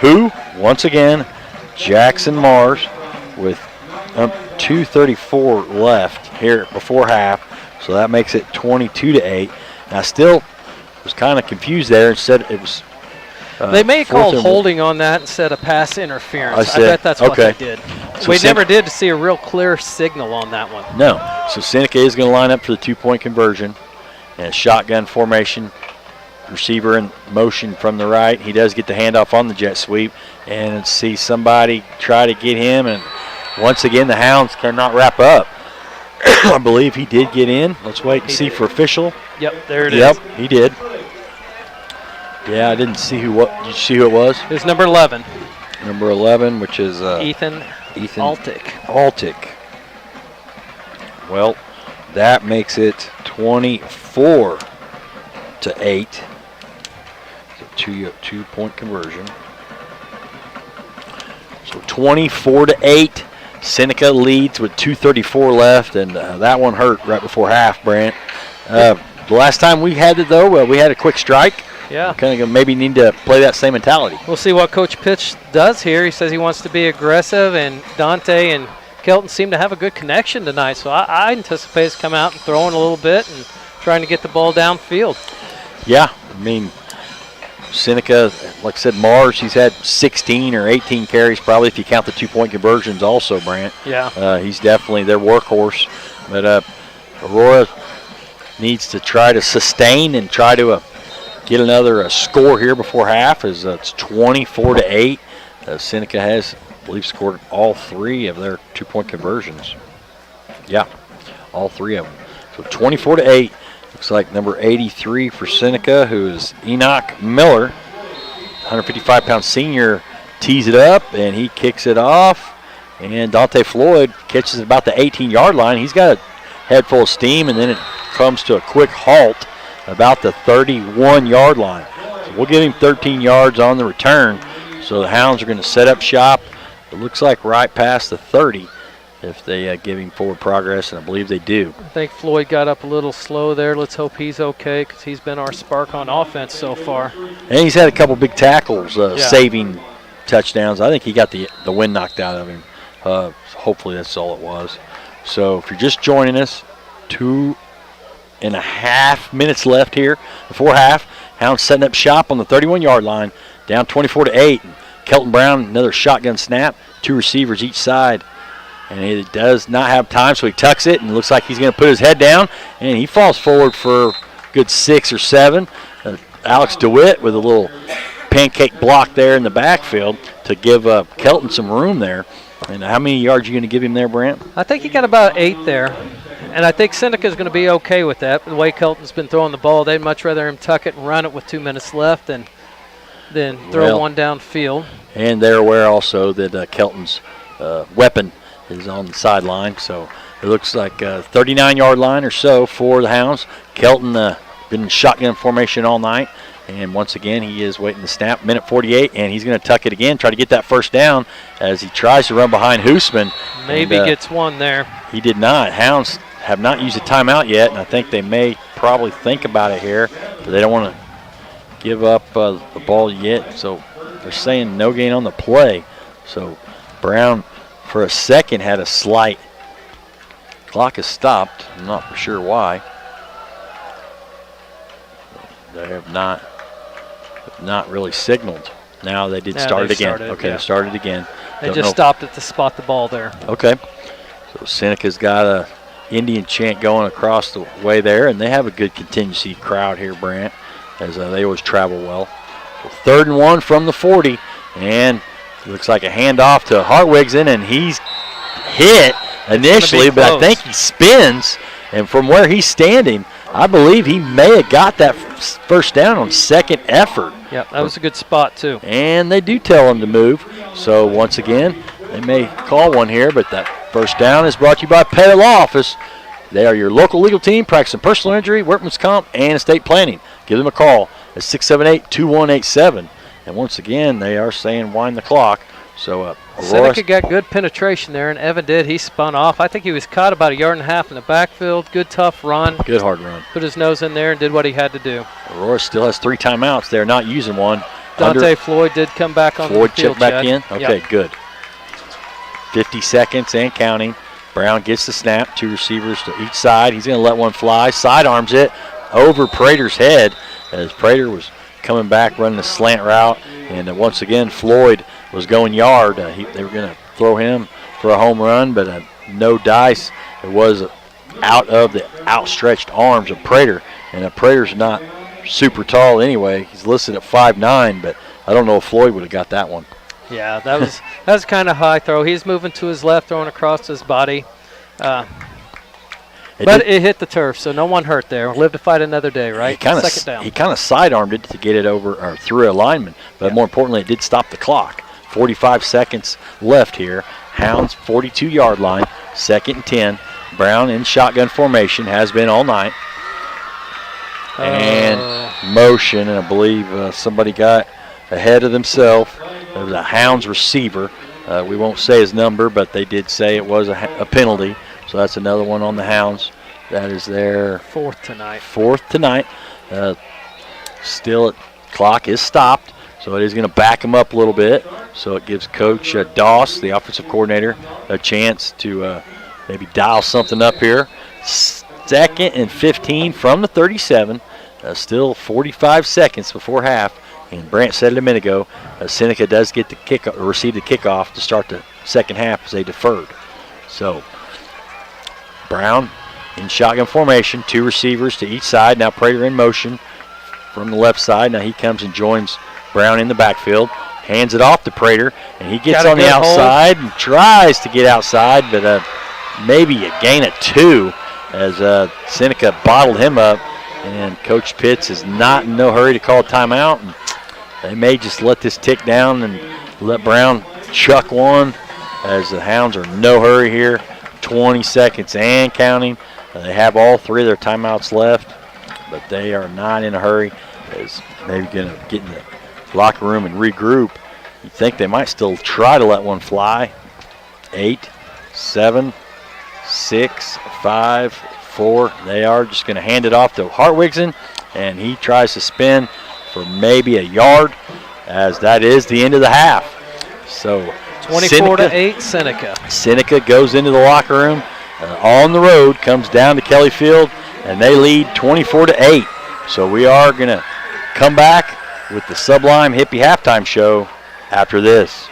who? Once again, Jackson Mars with 2:34 left here before half. So that makes it 22-8. Now, still was kind of confused there. Instead, it was. They may have called holding on that instead of pass interference. I bet that's what they did. So we never did see a real clear signal on that one. No. So Seneca is going to line up for the 2-point conversion. And shotgun formation. Receiver in motion from the right. He does get the handoff on the jet sweep. And see somebody try to get him. And once again, the Hounds cannot wrap up. I believe he did get in. Let's wait and see for official. Yep, there it is. Yep, he did. Yeah, I didn't see who. Did you see who it was? It was number 11. Number 11, which is Ethan Altick. Well, that makes it 24-8. So 2-point conversion. So 24-8. Seneca leads with 2:34 left, and that one hurt right before half, Brant. The last time we had it, though, we had a quick strike. Yeah. Kind of maybe need to play that same mentality. We'll see what Coach Pitch does here. He says he wants to be aggressive, and Dante and Kelton seem to have a good connection tonight. So I anticipate us come out and throwing a little bit and trying to get the ball downfield. Yeah, I mean, Seneca, like I said, Mars, he's had 16 or 18 carries probably if you count the 2-point conversions also, Brant. Yeah. He's definitely their workhorse. But Aurora needs to try to sustain and try to get another score here before half as it's 24-8. Seneca has, I believe, scored all 3 of their 2-point conversions. Yeah, all 3 of them. So 24-8. Looks like number 83 for Seneca, who is Enoch Miller, 155-pound senior, tees it up, and he kicks it off. And Dante Floyd catches it about the 18-yard line. He's got a head full of steam, and then it comes to a quick halt about the 31-yard line. So we'll give him 13 yards on the return. So the Hounds are going to set up shop. It looks like right past the 30 if they give him forward progress, and I believe they do. I think Floyd got up a little slow there. Let's hope he's okay because he's been our spark on offense so far. And he's had a couple big tackles, saving touchdowns. I think he got the wind knocked out of him. Hopefully that's all it was. So if you're just joining us, 2.5 minutes left here before half. Hounds setting up shop on the 31-yard line, down 24-8. Kelton Brown, another shotgun snap, 2 receivers each side. And he does not have time, so he tucks it and looks like he's going to put his head down. And he falls forward for a good 6 or 7. Alex DeWitt with a little pancake block there in the backfield to give Kelton some room there. And how many yards are you going to give him there, Brant? I think he got about 8 there. And I think Seneca's going to be okay with that. The way Kelton's been throwing the ball, they'd much rather him tuck it and run it with 2 minutes left than throw one downfield. And they're aware also that Kelton's weapon is on the sideline, so it looks like a 39-yard line or so for the Hounds. Kelton been in shotgun formation all night, and once again he is waiting to snap. Minute 48, and he's going to tuck it again, try to get that first down as he tries to run behind Hoosman. Maybe gets one there. He did not. Hounds have not used a timeout yet, and I think they may probably think about it here, but they don't want to give up the ball yet, so they're saying no gain on the play. So Brown for a second had a slight. Clock is stopped. I'm not for sure why. They have not really signaled. Now they did start it again. They started again. They just stopped it to spot the ball there. Okay. So Seneca's got a Indian chant going across the way there, and they have a good contingency crowd here, Brant, as they always travel well. So 3rd and 1 from the 40, and looks like a handoff to Hartwigson, and he's hit initially, but I think he spins, and from where he's standing, I believe he may have got that first down on second effort. Yep, that was a good spot too. And they do tell him to move, so once again, they may call one here, but that first down is brought to you by Pay Law Office. They are your local legal team practicing personal injury, workman's comp, and estate planning. Give them a call at 678-2187. And once again, they are saying wind the clock. So Seneca got good penetration there, and Evan did. He spun off. I think he was caught about 1.5 yards in the backfield. Good, tough run. Good, hard run. Put his nose in there and did what he had to do. Aurora still has 3 timeouts. They're not using one. Dante Floyd did come back on the field. Floyd checked back in? Okay, yep. Good. 50 seconds and counting. Brown gets the snap. 2 receivers to each side. He's going to let one fly. Sidearms it over Prater's head as Prater was coming back, running a slant route, and once again Floyd was going yard. They were going to throw him for a home run, but no dice. It was out of the outstretched arms of Prater, and Prater's not super tall anyway. He's listed at 5'9", but I don't know if Floyd would have got that one. Yeah, that was kind of high throw. He's moving to his left, throwing across his body. It hit the turf, so no one hurt there. Live to fight another day, right? Second down. He kind of sidearmed it to get it over or through a lineman, but more importantly, it did stop the clock. 45 seconds left here. Hounds 42-yard line, 2nd and 10. Brown in shotgun formation, has been all night. And motion, and I believe somebody got ahead of themselves. There was a Hounds receiver We won't say his number, but they did say it was a penalty. So that's another one on the Hounds. That is their fourth tonight. Still, clock is stopped, so it is going to back him up a little bit. So it gives Coach Doss, the offensive coordinator, a chance to maybe dial something up here. 2nd and 15 from the 37. Still 45 seconds before half. And Brant said it a minute ago, Seneca does get the receive the kickoff to start the second half as they deferred. So Brown in shotgun formation, 2 receivers to each side. Now Prater in motion from the left side. Now he comes and joins Brown in the backfield. Hands it off to Prater, and he gets on the outside and tries to get outside, but maybe a gain of 2 as Seneca bottled him up. And Coach Pitts is not in no hurry to call a timeout. And they may just let this tick down and let Brown chuck one as the Hounds are in no hurry here. 20 seconds and counting. They have all 3 of their timeouts left, but they are not in a hurry. As maybe going to get in the locker room and regroup. You think they might still try to let one fly. 8, 7, 6, 5, 4. They are just going to hand it off to Hartwigson, and he tries to spin for maybe a yard, as that is the end of the half. So 24-8 Seneca. Seneca goes into the locker room on the road, comes down to Kelly Field, and they lead 24-8. So we are going to come back with the Sublime Hippie halftime show after this.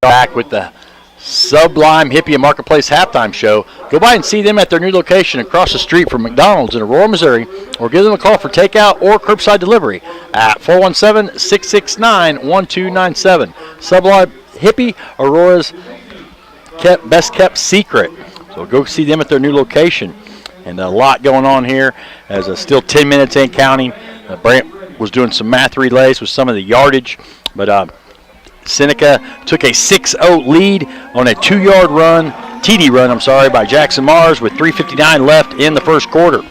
Back with the Sublime Hippie and Marketplace halftime show. Go by and see them at their new location across the street from McDonald's in Aurora, Missouri, or give them a call for takeout or curbside delivery at 417-669-1297. Sublime Hippie, Aurora's best kept secret. So go see them at their new location. And a lot going on here as still 10 minutes in counting. Brant was doing some math relays with some of the yardage, but Seneca took a 6-0 lead on a 2-yard run, TD run, by Jackson Mars with 3:59 left in the first quarter.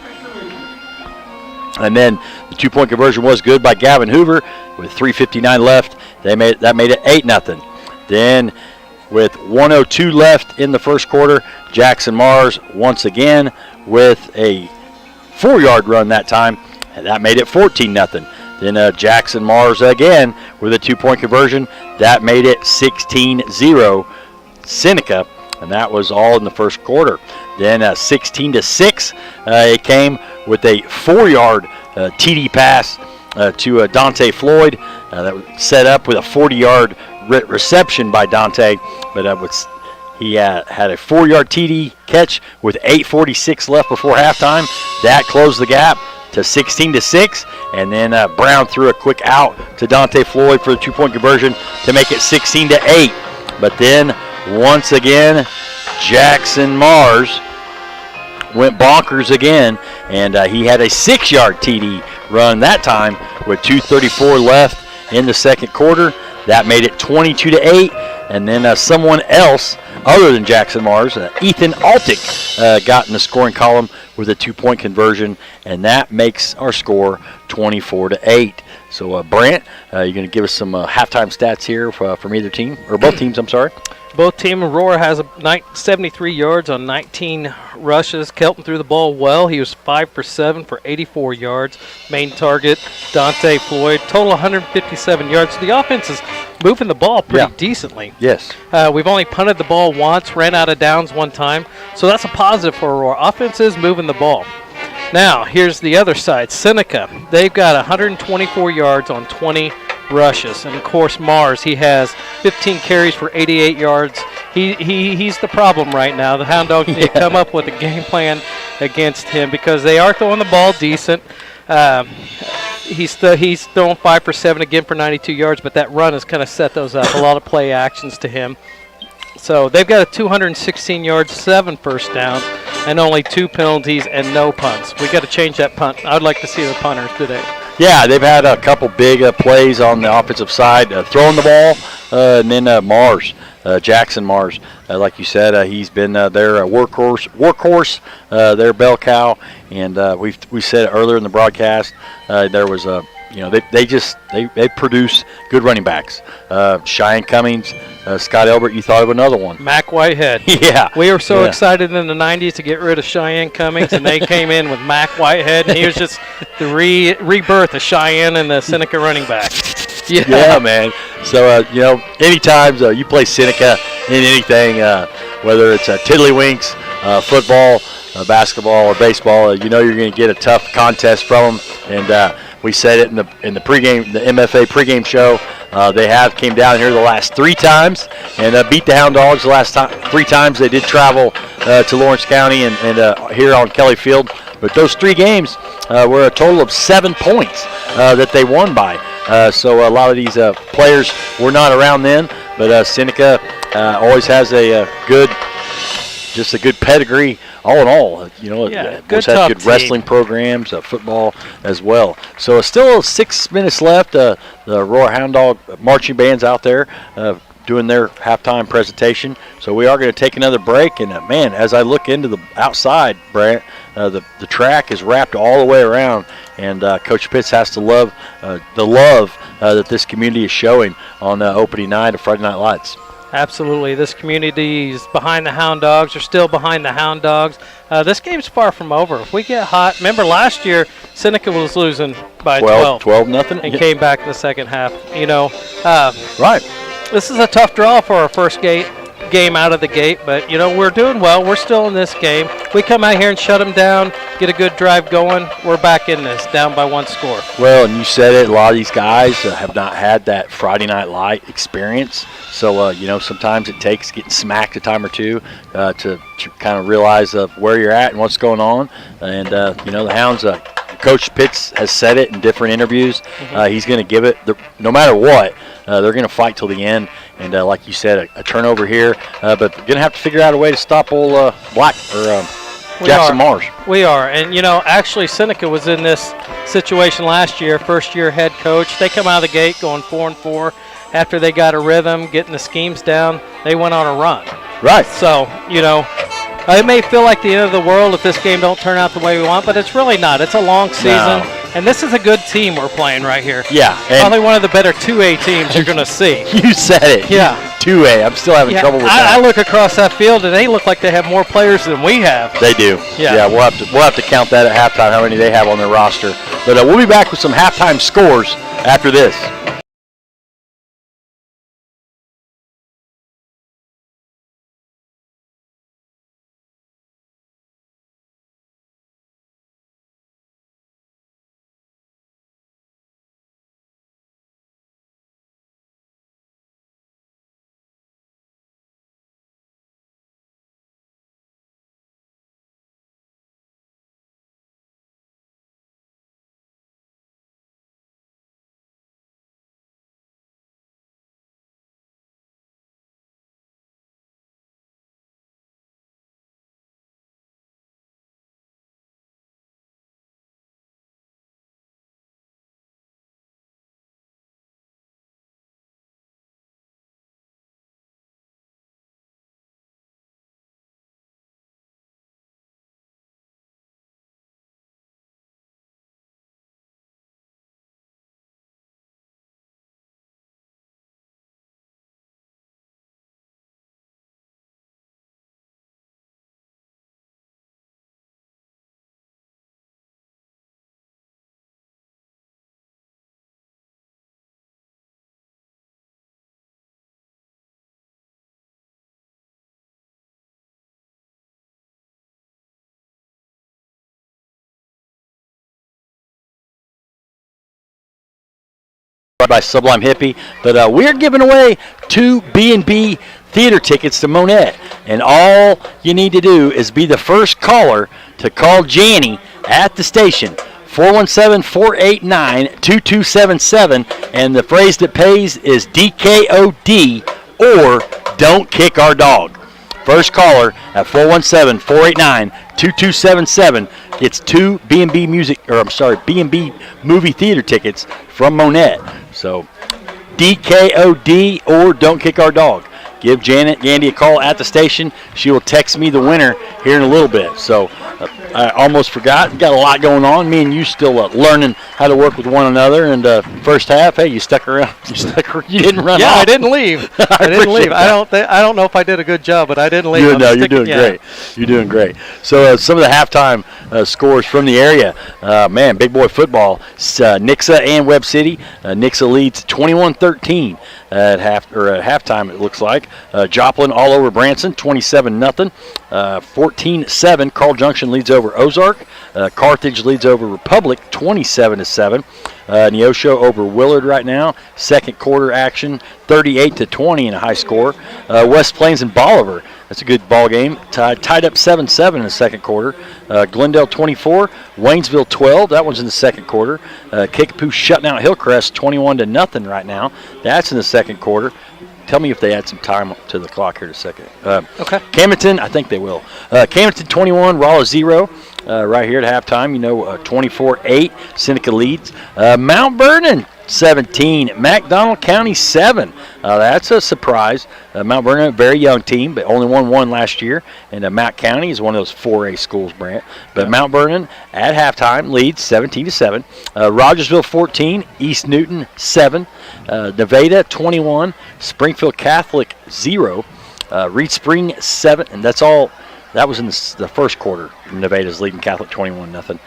And then the 2-point conversion was good by Gavin Hoover with 3:59 left. That made it 8-0. Then with 1:02 left in the first quarter, Jackson Mars once again with a 4-yard run that time, and that made it 14-0. Then Jackson Mars again with a 2-point conversion. That made it 16-0 Seneca, and that was all in the first quarter. Then 16-6, it came with a 4-yard TD pass to Dante Floyd. That was set up with a 40-yard reception by Dante, but he had a 4-yard TD catch with 8:46 left before halftime. That closed the gap to 16-6, and then Brown threw a quick out to Dante Floyd for the 2-point conversion to make it 16-8. But then once again, Jackson Mars went bonkers again, and he had a 6-yard TD run that time with 2:34 left in the second quarter. That made it 22-8, and then someone else other than Jackson Mars, Ethan Altick, got in the scoring column with a 2-point conversion, and that makes our score 24-8. So, Brant, you're going to give us some halftime stats here from either team, or both teams, I'm sorry. Both team. Aurora has 73 yards on 19 rushes. Kelton threw the ball well. He was 5 for 7 for 84 yards. Main target, Dante Floyd. Total 157 yards. The offense is moving the ball pretty decently. Yes. We've only punted the ball once, ran out of downs one time. So that's a positive for Aurora. Offense is moving the ball. Now, here's the other side. Seneca, they've got 124 yards on 20 rushes. And, of course, Mars, he has 15 carries for 88 yards. He's the problem right now. The Hound Dogs need to come up with a game plan against him because they are throwing the ball decent. He's throwing 5 for 7 again for 92 yards, but that run has kind of set those up. A lot of play actions to him. So they've got a 216 yards, 7 first downs, and only 2 penalties and no punts. We got to change that punt. I'd like to see the punters today. Yeah, they've had a couple big plays on the offensive side, throwing the ball, and then Mars, Jackson Mars, like you said, he's been their workhorse, their bell cow, and we said it earlier in the broadcast. There was they produce good running backs. Cheyenne Cummings, Scott Elbert, you thought of another one. Mac Whitehead. Yeah. We were so excited in the 90s to get rid of Cheyenne Cummings, and they came in with Mac Whitehead, and he was just the rebirth of Cheyenne and the Seneca running back. Yeah, man. So, anytime you play Seneca in anything, whether it's tiddlywinks, football, basketball, or baseball, you're going to get a tough contest from them. And we said it in the pregame, the MFA pregame show. They came down here the last 3 times and beat the Hound Dogs the last 3 times. They did travel to Lawrence County and here on Kelly Field. But those 3 games were a total of 7 points that they won by. So a lot of these players were not around then, but Seneca always has a good pedigree. All in all, good wrestling programs, football as well. So still 6 minutes left. The Aurora Hound Dog marching band's out there doing their halftime presentation. So we are going to take another break. And man, as I look into the outside, Brant, the track is wrapped all the way around, and Coach Pitts has to love the love that this community is showing on opening night of Friday Night Lights. Absolutely. This community is behind the Hound Dogs. They're still behind the Hound Dogs. This game's far from over. If we get hot, remember last year Seneca was losing by 12-0 and came back in the second half. Right. This is a tough draw for our first good game out of the gate, but, we're doing well. We're still in this game. We come out here and shut them down, get a good drive going, we're back in this, down by 1 score. Well, and you said it, a lot of these guys have not had that Friday Night Light experience. So, sometimes it takes getting smacked a time or two to kind of realize where you're at and what's going on. And, the Hounds, Coach Pitts has said it in different interviews. He's going to give it, no matter what, they're going to fight till the end. And like you said, a turnover here, but they're going to have to figure out a way to stop old Black or Jackson Mars. We are. And, actually Seneca was in this situation last year, first-year head coach. They come out of the gate going 4-4. After they got a rhythm, getting the schemes down, they went on a run. Right. So, it may feel like the end of the world if this game don't turn out the way we want, but it's really not. It's a long season, and this is a good team we're playing right here. Yeah. Probably one of the better 2A teams you're going to see. You said it. Yeah. 2A. I'm still having trouble with that. I look across that field, and they look like they have more players than we have. They do. Yeah. We'll have to count that at halftime, how many they have on their roster. But we'll be back with some halftime scores after this. By Sublime Hippie, but we're giving away 2 B&B theater tickets to Monette, and all you need to do is be the first caller to call Janny at the station, 417-489-2277, and the phrase that pays is DKOD or Don't Kick Our Dog. First caller at 417-489-2277 gets 2 B&B B&B movie theater tickets from Monette. So DKOD or Don't Kick Our Dog. Give Yandy a call at the station. She will text me the winner here in a little bit. So I almost forgot. Got a lot going on. Me and you still learning how to work with one another. And first half, hey, you stuck around. You didn't run off. Yeah, I didn't leave. I didn't leave. I don't know if I did a good job, but I didn't leave. You're doing great. You're doing great. So some of the halftime scores from the area. Man, big boy football. Nixa and Webb City. Nixa leads 21-13 at halftime. It looks like. Joplin all over Branson, 27-0. 14-7. Carl Junction leads over Ozark. Carthage leads over Republic, 27-7. Neosho over Willard right now. Second quarter action, 38-20 in a high score. West Plains and Bolivar. That's a good ball game. Tied up 7-7 in the second quarter. Glendale 24, Waynesville 12. That one's in the second quarter. Kickapoo shutting out Hillcrest 21-0 right now. That's in the second quarter. Tell me if they add some time to the clock here in a second. Okay. Camden, I think they will. Camden 21, Rolla 0. Right here at halftime, 24-8. Seneca leads. Mount Vernon 17. McDonald County 7. That's a surprise. Mount Vernon, a very young team, but only won 1 last year. And Mount County is one of those 4A schools, Brant. But Mount Vernon at halftime leads 17-7. Rogersville 14. East Newton 7. Nevada 21. Springfield Catholic 0. Reed Spring 7. And that's all That was in the first quarter. Nevada's leading Catholic 21-0.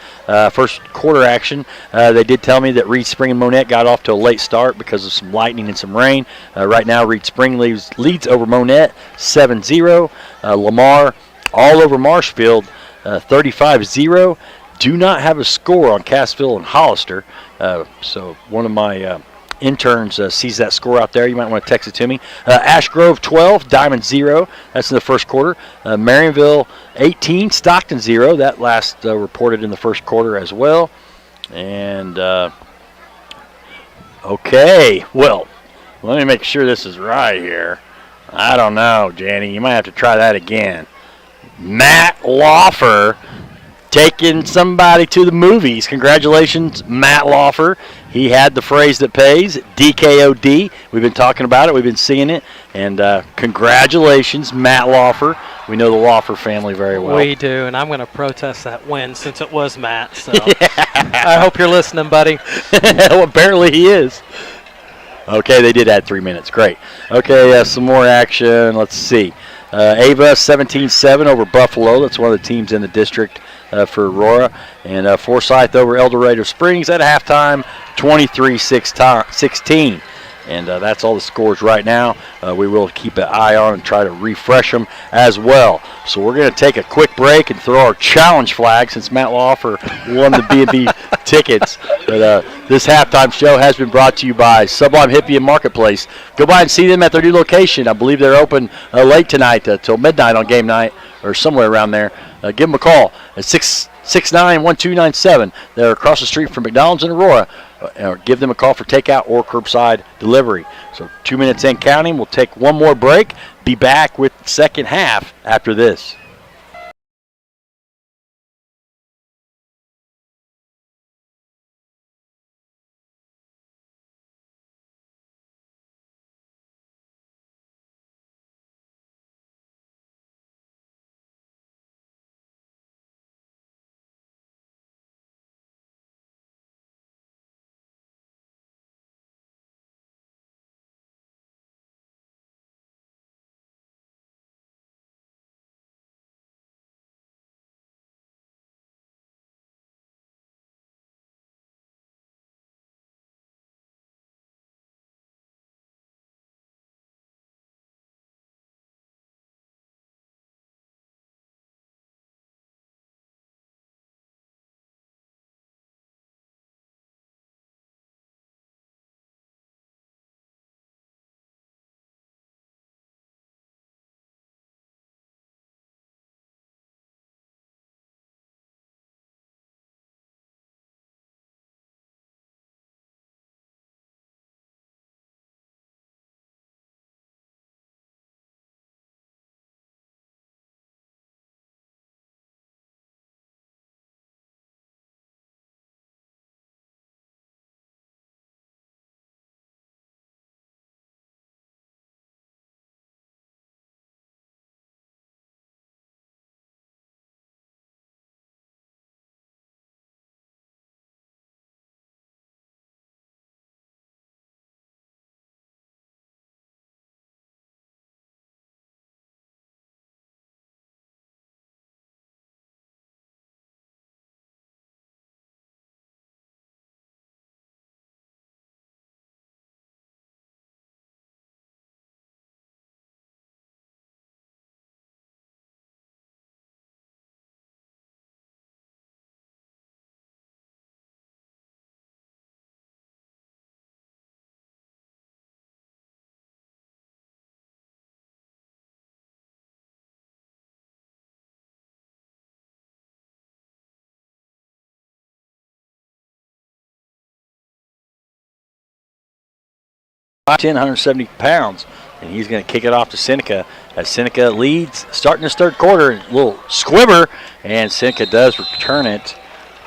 First quarter action, they did tell me that Reed Spring and Monette got off to a late start because of some lightning and some rain. Right now, Reed Spring leads over Monette 7-0. Lamar all over Marshfield 35-0. Do not have a score on Cassville and Hollister. So one of my interns sees that score out there. You might want to text it to me. Ash Grove 12, Diamond 0. That's in the first quarter. Marionville 18, Stockton 0. That last reported in the first quarter as well. And, okay. Well, let me make sure this is right here. I don't know, Janny. You might have to try that again. Matt Lawfer taking somebody to the movies. Congratulations, Matt Lawfer. He had the phrase that pays, DKOD. We've been talking about it. We've been seeing it. And congratulations, Matt Lawfer. We know the Lawfer family very well. We do, and I'm going to protest that win since it was Matt. So I hope you're listening, buddy. Well, apparently he is. Okay, they did add 3 minutes. Great. Okay, some more action. Let's see. Ava 17-7 over Buffalo. That's one of the teams in the district for Aurora. And Forsyth over El Dorado Springs at halftime, 23-16. And that's all the scores right now. We will keep an eye on and try to refresh them as well. So we're going to take a quick break and throw our challenge flag since Matt Lawfer won the B&B tickets. But this halftime show has been brought to you by Sublime Hippie and Marketplace. Go by and see them at their new location. I believe they're open late tonight till midnight on game night or somewhere around there. Give them a call at 669-1297. They're across the street from McDonald's in Aurora. Give them a call for takeout or curbside delivery. So 2 minutes in counting. We'll take one more break. Be back with the second half after this. Ten, 170 pounds, and he's going to kick it off to Seneca as Seneca leads starting this third quarter. A little squibber, and Seneca does return it.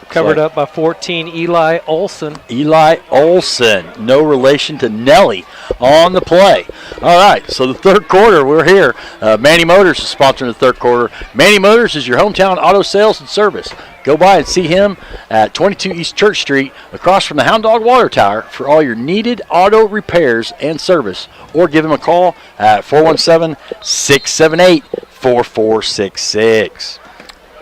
Covered up by 14, Eli Olson. Eli Olson, no relation to Nelly on the play. All right, so the third quarter, we're here. Manny Motors is sponsoring the third quarter. Manny Motors is your hometown auto sales and service. go by and see him at 22 East Church Street across from the Hound Dog Water Tower for all your needed auto repairs and service, or give him a call at 417-678-4466.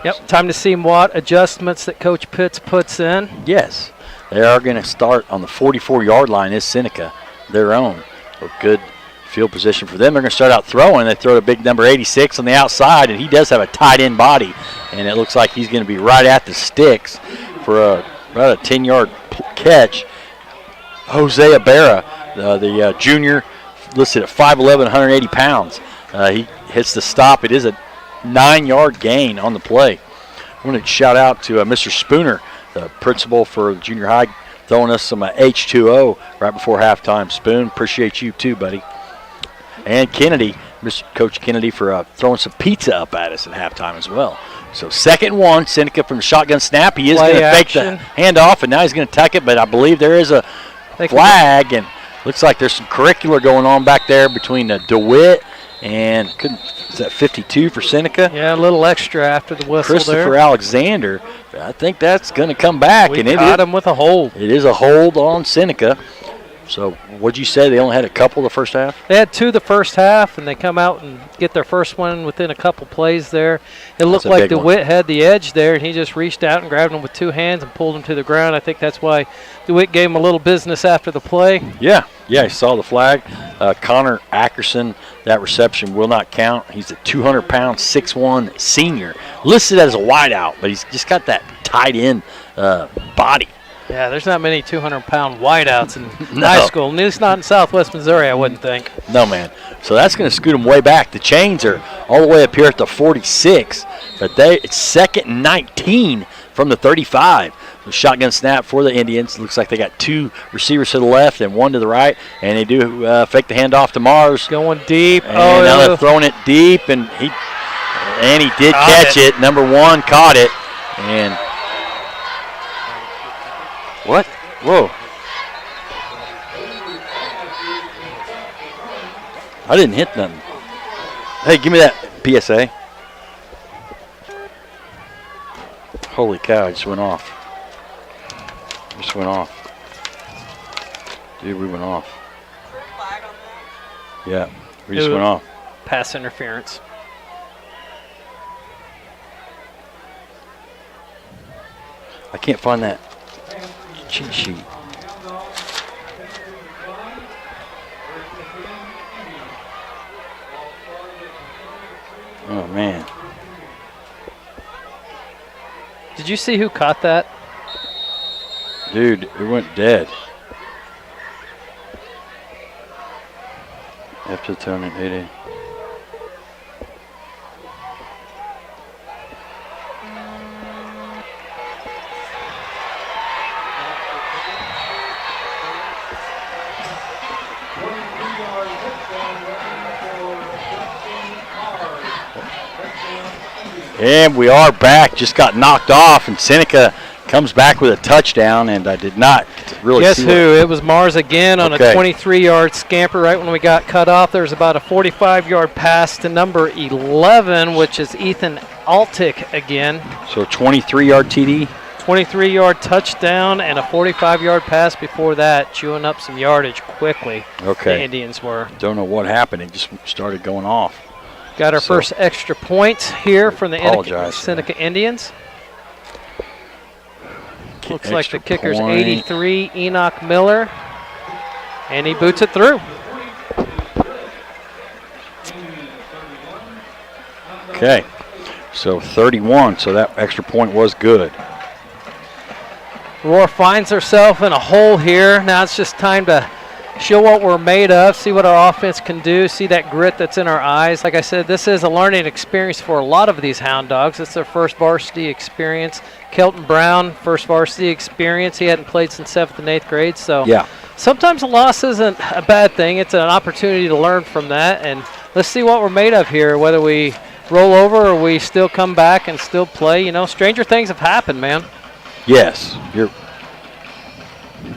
Yep, time to see what adjustments that Coach Pitts puts in. Yes, they are going to start on the 44-yard line. Is Seneca their own? A good field position for them. They're going to start out throwing. They throw the big number 86 on the outside, and he does have a tight end body, and it looks like he's going to be right at the sticks for about a 10-yard catch. Jose Ibarra, the junior, listed at 5'11", 180 pounds. He hits the stop. It is a 9-yard gain on the play. I want to shout out to Mr. Spooner, the principal for junior high, throwing us some H2O right before halftime. Spoon, appreciate you too, buddy. And Kennedy, Mr. Coach Kennedy, for throwing some pizza up at us at halftime as well. So 2nd and 1, Seneca from the shotgun snap. He is going to fake the handoff, and now he's going to tuck it, but I believe there is a flag, and looks like there's some curricular going on back there between DeWitt and is that 52 for Seneca? Yeah, a little extra after the whistle Christopher there. Alexander. I think that's going to come back. We caught him with a hold. It is a hold on Seneca. So what'd you say? They only had a couple the first half? They had 2 the first half, and they come out and get their first one within a couple plays there. It looked like DeWitt had the edge there, and he just reached out and grabbed him with 2 hands and pulled him to the ground. I think that's why DeWitt gave him a little business after the play. Yeah, I saw the flag. Connor Ackerson, that reception will not count. He's a 200-pound, 6'1" senior, listed as a wideout, but he's just got that tight end body. Yeah, there's not many 200-pound wideouts in high school, at least not in Southwest Missouri, I wouldn't think. No, man. So that's going to scoot them way back. The chains are all the way up here at the 46, but it's 2nd and 19 from the 35. The shotgun snap for the Indians. Looks like they got 2 receivers to the left and 1 to the right, and they do fake the handoff to Mars. Going deep. And now they're throwing it deep, and he did catch it. Number 1 caught it, and what? Whoa. I didn't hit nothing. Hey, give me that PSA. Holy cow, I just went off. Dude, we went off. Yeah, we just went off. Pass interference. I can't find that cheat sheet. Oh, man. Did you see who caught that? Dude, it went dead. After the turn at 8-8. And we are back. Just got knocked off, and Seneca comes back with a touchdown, and I did not really Guess see who? It was Mars again on a 23-yard scamper right when we got cut off. There was about a 45-yard pass to number 11, which is Ethan Altick again. So 23-yard TD? 23-yard touchdown and a 45-yard pass before that, chewing up some yardage quickly. Okay. The Indians were. Don't know what happened. It just started going off. Got our first extra point here from the Seneca Indians. Looks like the kicker's 83, Enoch Miller, and he boots it through. Okay, so 31, so that extra point was good. Aurora finds herself in a hole here. Now it's just time to show what we're made of, see what our offense can do, see that grit that's in our eyes. Like I said, this is a learning experience for a lot of these Hound Dogs. It's their first varsity experience. Kelton Brown, first varsity experience. He hadn't played since 7th and 8th grade. So yeah, sometimes a loss isn't a bad thing. It's an opportunity to learn from that. And let's see what we're made of here, whether we roll over or we still come back and still play. You know, stranger things have happened, man. Yes,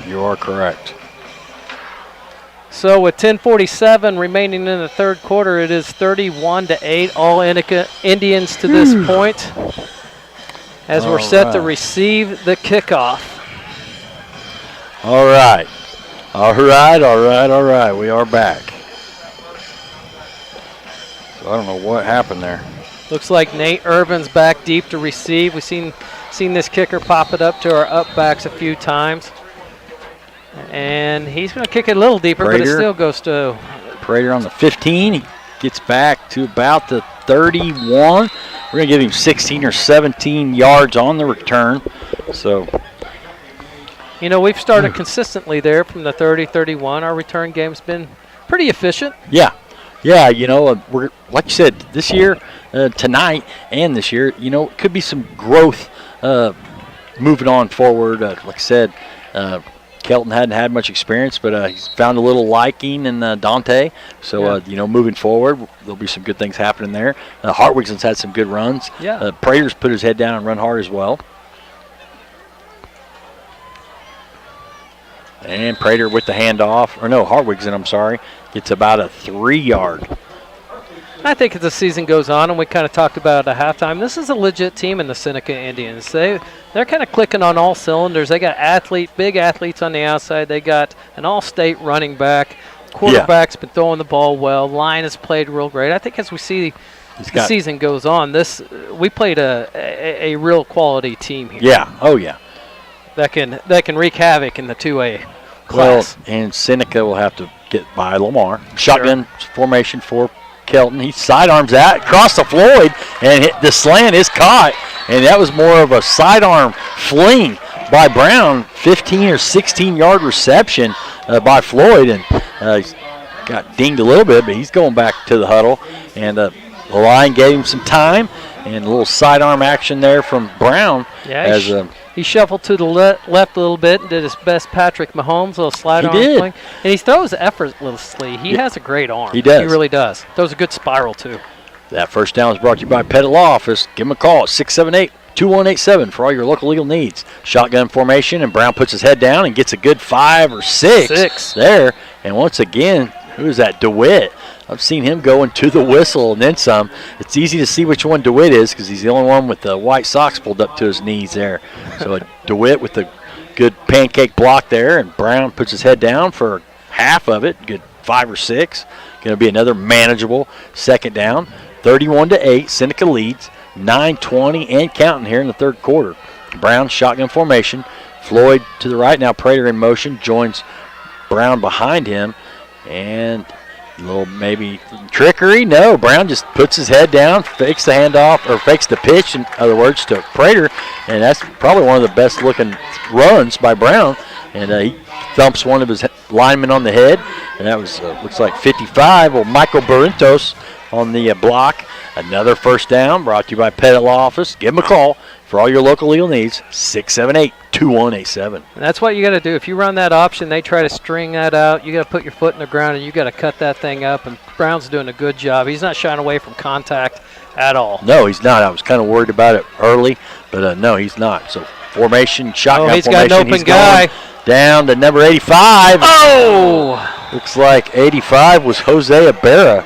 you are correct. So with 10:47 remaining in the third quarter, it is 31-8, all Indians to this point. as we're set to receive the kickoff. All right. We are back. So I don't know what happened there. Looks like Nate Irvin's back deep to receive. We've seen this kicker pop it up to our up backs a few times. And he's going to kick it a little deeper, but it still goes to... Prater on the 15. He gets back to about the 31. We're going to give him 16 or 17 yards on the return. So... we've started consistently there from the 30-31. Our return game's been pretty efficient. Yeah, we're like you said, this year, tonight, and this year, it could be some growth moving on forward. Like I said, Kelton hadn't had much experience, but he's found a little liking in Dante. So, moving forward, there'll be some good things happening there. Hartwigson's had some good runs. Yeah. Prater's put his head down and run hard as well. And Prater with the handoff, Hartwigson, I'm sorry, gets about a 3-yard. I think as the season goes on, and we kind of talked about it at halftime, this is a legit team in the Seneca Indians. They're kind of clicking on all cylinders. They got big athletes on the outside. They got an all-state running back. Quarterback's been throwing the ball well. Line has played real great. I think as we see the season goes on, we played a real quality team here. Yeah, oh yeah. That can wreak havoc in the 2A Well, class. and Seneca will have to get by Lamar. Shotgun formation for Kelton. He sidearms that across to Floyd, and the slant is caught. And that was more of a sidearm fling by Brown. 15 or 16-yard reception by Floyd, and he's got dinged a little bit, but he's going back to the huddle. And the line gave him some time, and a little sidearm action there from Brown. Yeah, he shuffled to the left a little bit and did his best Patrick Mahomes, little slide arm fling. And he throws effortlessly. He has a great arm. He does. He really does. Throws a good spiral, too. That first down was brought to you by Pettit Law Office. Give him a call at 678-2187 for all your local legal needs. Shotgun formation, and Brown puts his head down and gets a good 5 or 6 there. And once again, who is that? DeWitt. I've seen him going to the whistle and then some. It's easy to see which one DeWitt is because he's the only one with the white socks pulled up to his knees there. So DeWitt with the good pancake block there, and Brown puts his head down for half of it, good 5 or 6. Going to be another manageable second down. 31-8, Seneca leads, 9:20 and counting here in the third quarter. Brown shotgun formation. Floyd to the right, now Prater in motion, joins Brown behind him, and a little maybe trickery. No, Brown just puts his head down, fakes the handoff, or fakes the pitch, in other words, to Prater, and that's probably one of the best looking runs by Brown. And he thumps one of his linemen on the head, and that was looks like 55. Well, Michael Barrientos on the block. Another first down brought to you by Pettit Law Office. Give him a call for all your local legal needs, 678-2187. And that's what you got to do. If you run that option, they try to string that out. You got to put your foot in the ground, and you got to cut that thing up. And Brown's doing a good job. He's not shying away from contact at all. No, he's not. I was kind of worried about it early, but no, he's not. So formation, shotgun he's formation. Got an open guy. Down to number 85. Oh! Looks like 85 was Jose Ibarra.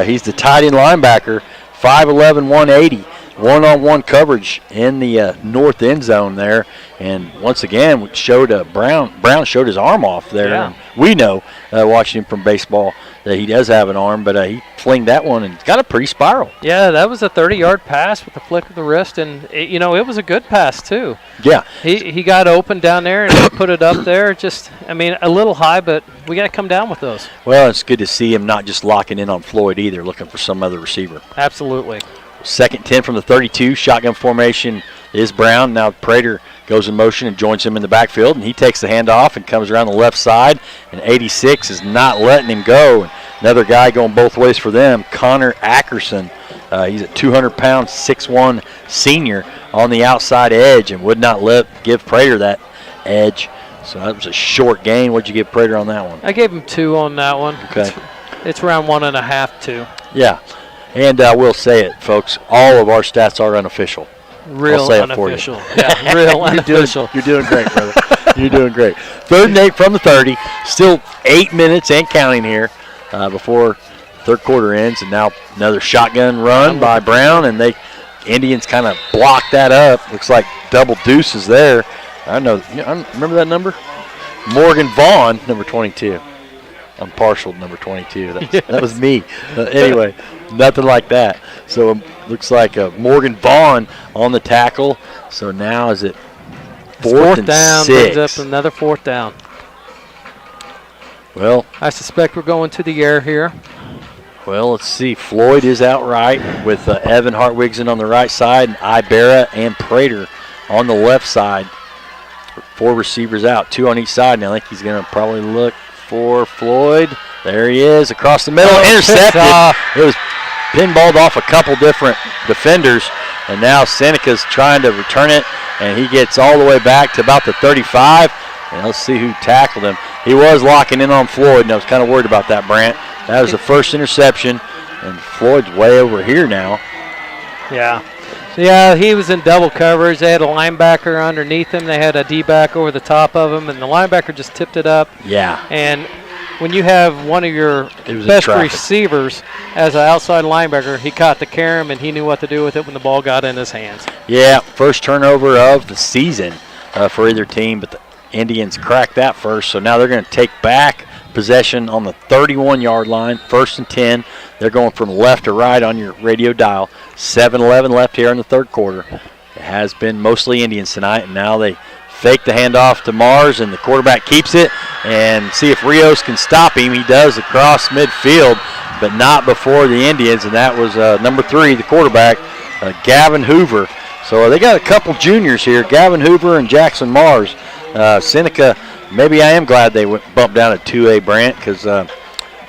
He's the tight end linebacker, 5'11", 180. One-on-one coverage in the north end zone there, and once again showed Brown showed his arm off there. Yeah. And we know, watching him from baseball, that he does have an arm, but he flinged that one and got a pretty spiral. Yeah, that was a 30-yard pass with a flick of the wrist, and it was a good pass too. Yeah, he got open down there and put it up there. Just, a little high, but we got to come down with those. Well, it's good to see him not just locking in on Floyd either, looking for some other receiver. Absolutely. Second 10 from the 32. Shotgun formation is Brown. Now Prater goes in motion and joins him in the backfield, and he takes the handoff and comes around the left side, and 86 is not letting him go. Another guy going both ways for them, Connor Ackerson. He's a 200-pound, 6'1" senior on the outside edge and would not give Prater that edge. So that was a short gain. What'd you give Prater on that one? I gave him 2 on that one. Okay. It's around 1.5, 2. Yeah. And I will say it, folks, all of our stats are unofficial. Real unofficial. Yeah, real unofficial. You're doing great, brother. You're doing great. 3rd and 8 from the 30. Still 8 minutes and counting here before third quarter ends. And now another shotgun run by Brown, and they Indians kind of blocked that up. Looks like double deuces there. I know. I remember that number? Morgan Vaughn, number 22. I'm partial to number 22. That was me. Anyway, nothing like that. So looks like Morgan Vaughn on the tackle. So now is it fourth and down? 6. Brings up another 4th down. Well, I suspect we're going to the air here. Well, let's see. Floyd is out right with Evan Hartwigsen on the right side, and Ibarra and Prater on the left side. 4 receivers out, 2 on each side. And I think he's going to probably look for Floyd. There he is across the middle. Intercepted. It was pinballed off a couple different defenders, and now Seneca's trying to return it, and he gets all the way back to about the 35. And let's see who tackled him. He was locking in on Floyd, and I was kind of worried about that, Brant. That was the first interception, and Floyd's way over here now. Yeah. So, yeah, he was in double coverage. They had a linebacker underneath him. They had a D-back over the top of him, and the linebacker just tipped it up. Yeah. And when you have one of your best receivers as an outside linebacker, he caught the carom, and he knew what to do with it when the ball got in his hands. Yeah, first turnover of the season for either team, but the Indians cracked that first, so now they're going to take back possession on the 31-yard line, 1st and 10. They're going from left to right on your radio dial. 7-11 left here in the third quarter. It has been mostly Indians tonight, and now they fake the handoff to Mars, and the quarterback keeps it, and see if Rios can stop him. He does across midfield, but not before the Indians, and that was number 3, the quarterback, Gavin Hoover. So they got a couple juniors here, Gavin Hoover and Jackson Mars. Seneca, maybe I am glad they bumped down at 2A, Brant, because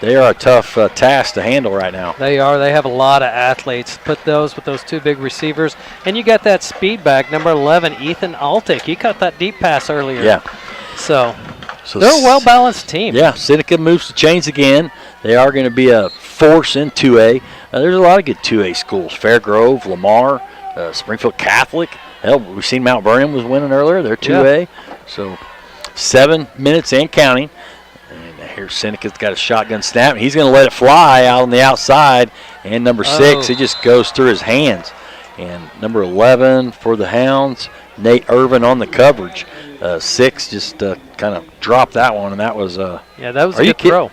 they are a tough task to handle right now. They are. They have a lot of athletes. Put those with those 2 big receivers. And you got that speed back, number 11, Ethan Altic. He caught that deep pass earlier. Yeah. So they're a well-balanced team. Yeah, Seneca moves the chains again. They are going to be a force in 2A. There's a lot of good 2A schools. Fairgrove, Lamar, Springfield Catholic. Hell, we've seen Mount Vernon was winning earlier. They're 2A. Yeah. So 7 minutes and counting. And here Seneca's got a shotgun snap. He's going to let it fly out on the outside. And number 6, it just goes through his hands. And number 11 for the Hounds, Nate Irvin on the coverage. 6 just kind of dropped that one, and that was yeah, that was a good throw.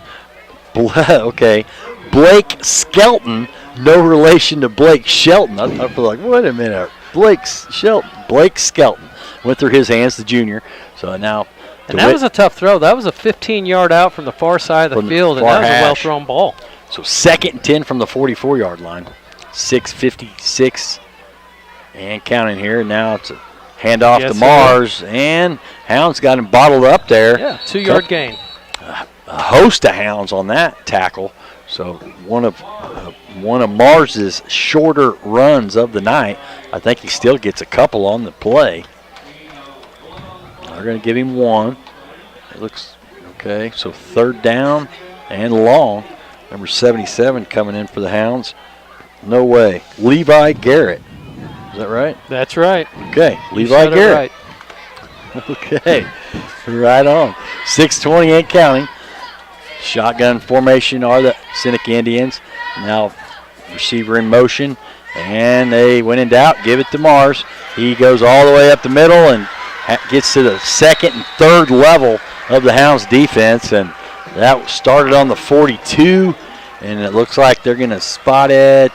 Okay. Blake Skelton, no relation to Blake Shelton. I feel like, wait a minute. Blake Skelton went through his hands, the junior. So now, and that was a tough throw. That was a 15-yard out from the far side of the field, and that was a well-thrown ball. So 2nd and 10 from the 44-yard line. 6:56 and counting here. Now it's a handoff to Mars, and Hounds got him bottled up there. Yeah, 2-yard gain. A host of Hounds on that tackle. So one of Mars's shorter runs of the night. I think he still gets a couple on the play. They're going to give him 1. It looks okay. So 3rd down and long. Number 77 coming in for the Hounds. No way. Levi Garrett. Is that right? That's right. Okay. Levi Garrett. Right. Okay. Right on. 6:20 and counting. Shotgun formation are the Seneca Indians. Now receiver in motion, and they, when in doubt, give it to Mars. He goes all the way up the middle and gets to the 2nd and 3rd level of the Hounds defense, and that started on the 42, and it looks like they're going to spot it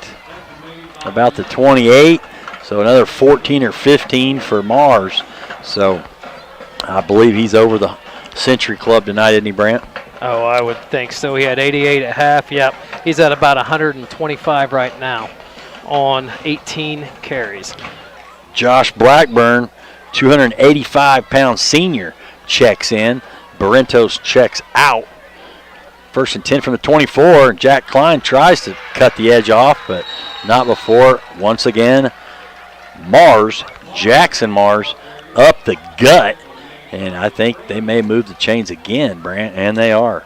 about the 28, so another 14 or 15 for Mars. So I believe he's over the Century Club tonight, isn't he, Brant? Oh, I would think so. He had 88 at half. Yep. He's at about 125 right now on 18 carries. Josh Blackburn, 285-pound senior, checks in. Barrentos checks out. 1st and 10 from the 24. Jack Klein tries to cut the edge off, but not before, once again, Jackson Mars, up the gut. And I think they may move the chains again, Brant, and they are.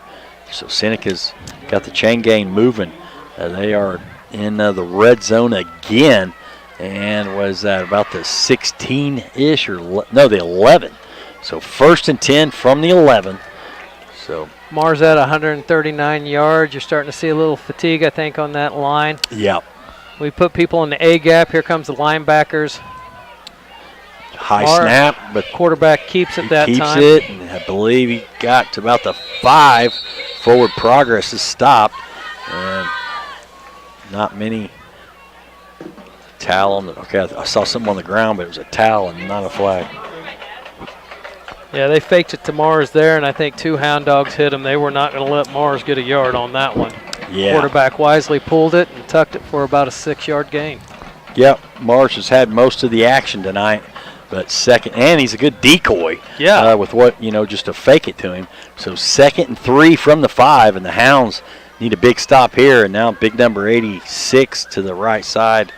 So Seneca's got the chain gang moving. They are in the red zone again. And was that about the 16-ish or no, the 11. So 1st and 10 from the 11. So Mars at 139 yards. You're starting to see a little fatigue, I think, on that line. Yep. We put people in the A gap. Here comes the linebackers. High Our snap, but quarterback keeps it that keeps time. it, and I believe he got to about the 5. Forward progress is stopped, and not many. Talon. Okay, I saw something on the ground, but it was a Talon, not a flag. Yeah, they faked it to Mars there, and I think 2 Hound Dogs hit him. They were not going to let Mars get a yard on that one. Yeah. Quarterback wisely pulled it and tucked it for about a 6-yard gain. Yep, Mars has had most of the action tonight, but second, and he's a good decoy. Yeah. With what, just to fake it to him. So 2nd and 3 from the 5, and the Hounds need a big stop here, and now big number 86 to the right side.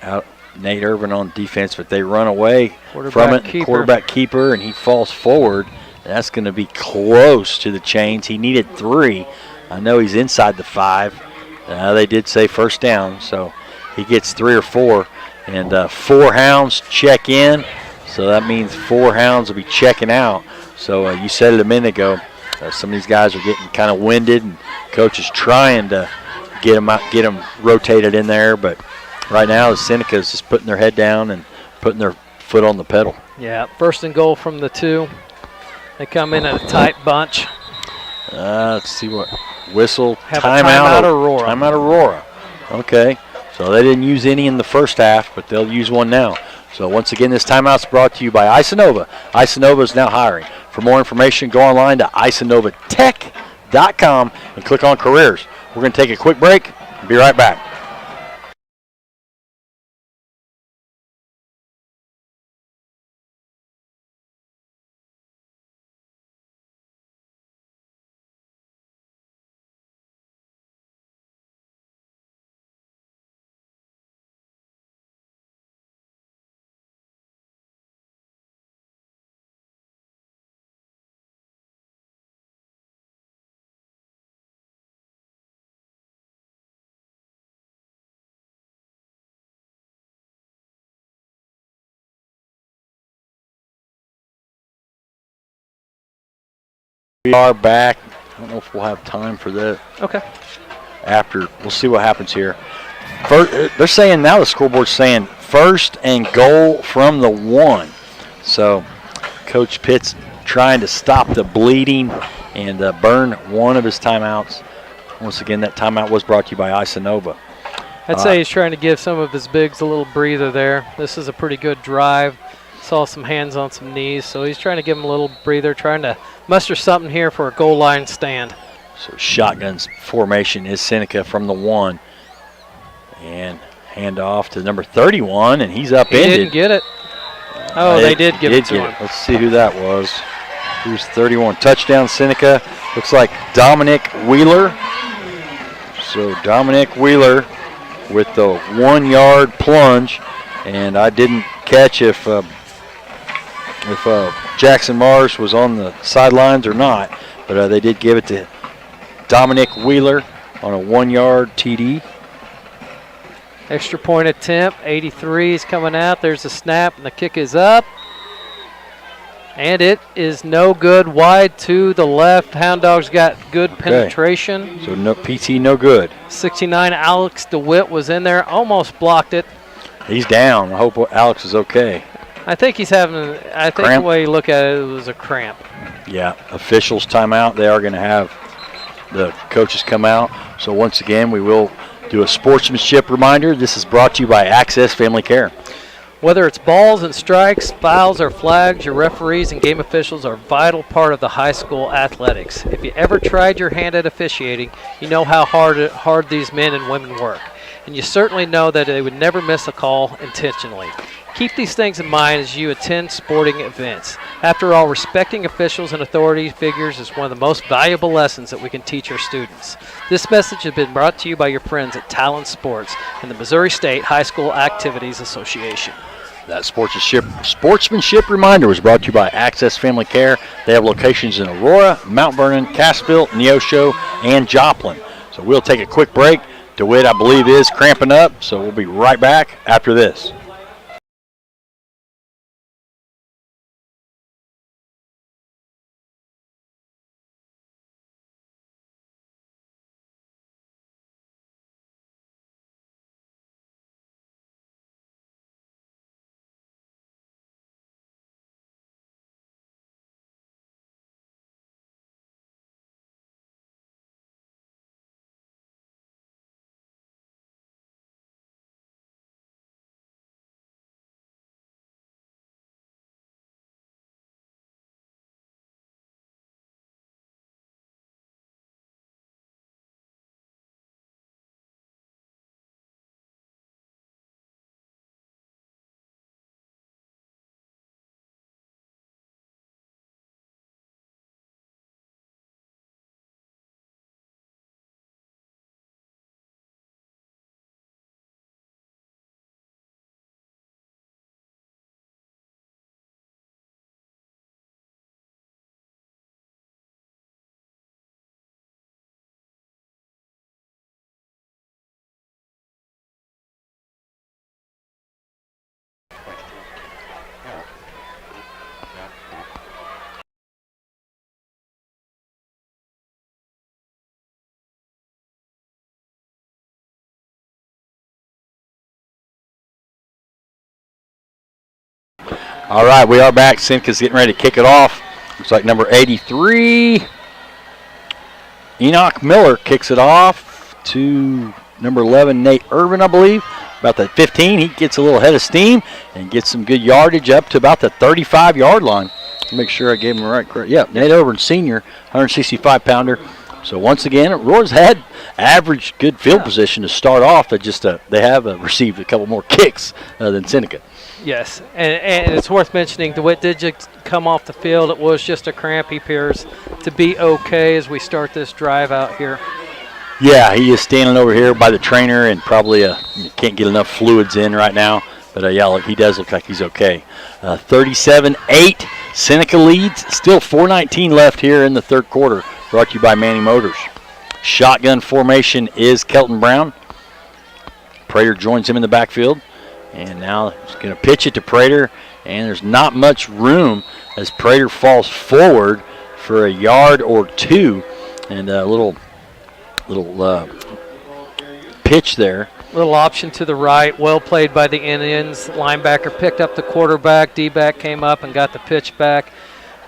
Out Nate Irvin on defense, but they run away from it. Keeper. Quarterback keeper, and he falls forward. That's going to be close to the chains. He needed 3. I know he's inside the 5. They did say first down, so he gets 3 or 4. And 4 Hounds check in, so that means 4 Hounds will be checking out. So you said it a minute ago, some of these guys are getting kind of winded, and coach is trying to get them rotated in there, but right now, the Seneca is just putting their head down and putting their foot on the pedal. Yeah, 1st and goal from the 2. They come in at a tight bunch. Let's see what whistle. Timeout Aurora. Timeout Aurora. Okay, so they didn't use any in the first half, but they'll use one now. So once again, this timeout's brought to you by Isonova. Isonova is now hiring. For more information, go online to isonovatech.com and click on careers. We're going to take a quick break and be right back. We are back. I don't know if we'll have time for that. Okay. We'll see what happens here. They're saying now, the scoreboard's saying 1st and goal from the 1. So Coach Pitt's trying to stop the bleeding and burn one of his timeouts. Once again, that timeout was brought to you by Isonova. I'd say he's trying to give some of his bigs a little breather there. This is a pretty good drive. Saw some hands on some knees, so he's trying to give him a little breather, trying to muster something here for a goal line stand. So shotguns formation is Seneca from the 1. And hand off to number 31, and he's upended. He didn't get it. Oh, they did give it to him. Let's see who that was. Who's 31? Touchdown Seneca. Looks like Dominic Wheeler. So Dominic Wheeler with the 1-yard plunge, and I didn't catch if Jackson Mars was on the sidelines or not, but they did give it to Dominic Wheeler on a 1-yard TD. Extra point attempt, 83 is coming out. There's a snap, and the kick is up. And it is no good, wide to the left. Hound Dogs got good penetration. So no PT, no good. 69, Alex DeWitt was in there, almost blocked it. He's down. I hope Alex is okay. I think he's having, the way you look at it, it was a cramp. Yeah, officials timeout. They are going to have the coaches come out. So once again, we will do a sportsmanship reminder. This is brought to you by Access Family Care. Whether it's balls and strikes, fouls or flags, your referees and game officials are a vital part of the high school athletics. If you ever tried your hand at officiating, you know how hard these men and women work. And you certainly know that they would never miss a call intentionally. Keep these things in mind as you attend sporting events. After all, respecting officials and authority figures is one of the most valuable lessons that we can teach our students. This message has been brought to you by your friends at Talon Sports and the Missouri State High School Activities Association. That sportsmanship reminder was brought to you by Access Family Care. They have locations in Aurora, Mount Vernon, Cassville, Neosho, and Joplin. So we'll take a quick break. DeWitt, I believe, is cramping up, so we'll be right back after this. All right, we are back. Seneca's getting ready to kick it off. Looks like number 83, Enoch Miller, kicks it off to number 11, Nate Irvin, I believe. About the 15, he gets a little head of steam and gets some good yardage up to about the 35-yard line. Make sure I gave him the right correct. Yeah, Nate Irvin, senior, 165-pounder. So once again, Aurora's had average good field position to start off. They have received a couple more kicks than Seneca. Yes, and it's worth mentioning DeWitt did just come off the field. It was just a cramp. He appears to be okay as we start this drive out here. Yeah, he is standing over here by the trainer and probably can't get enough fluids in right now. But, yeah, he does look like he's okay. 37-8, Seneca leads. Still 4:19 left here in the third quarter. Brought to you by Manny Motors. Shotgun formation is Kelton Brown. Prater joins him in the backfield. And now he's going to pitch it to Prater, and there's not much room as Prater falls forward for a yard or two. And a little pitch there. Little option to the right, well played by the Indians. Linebacker picked up the quarterback. D-back came up and got the pitch back.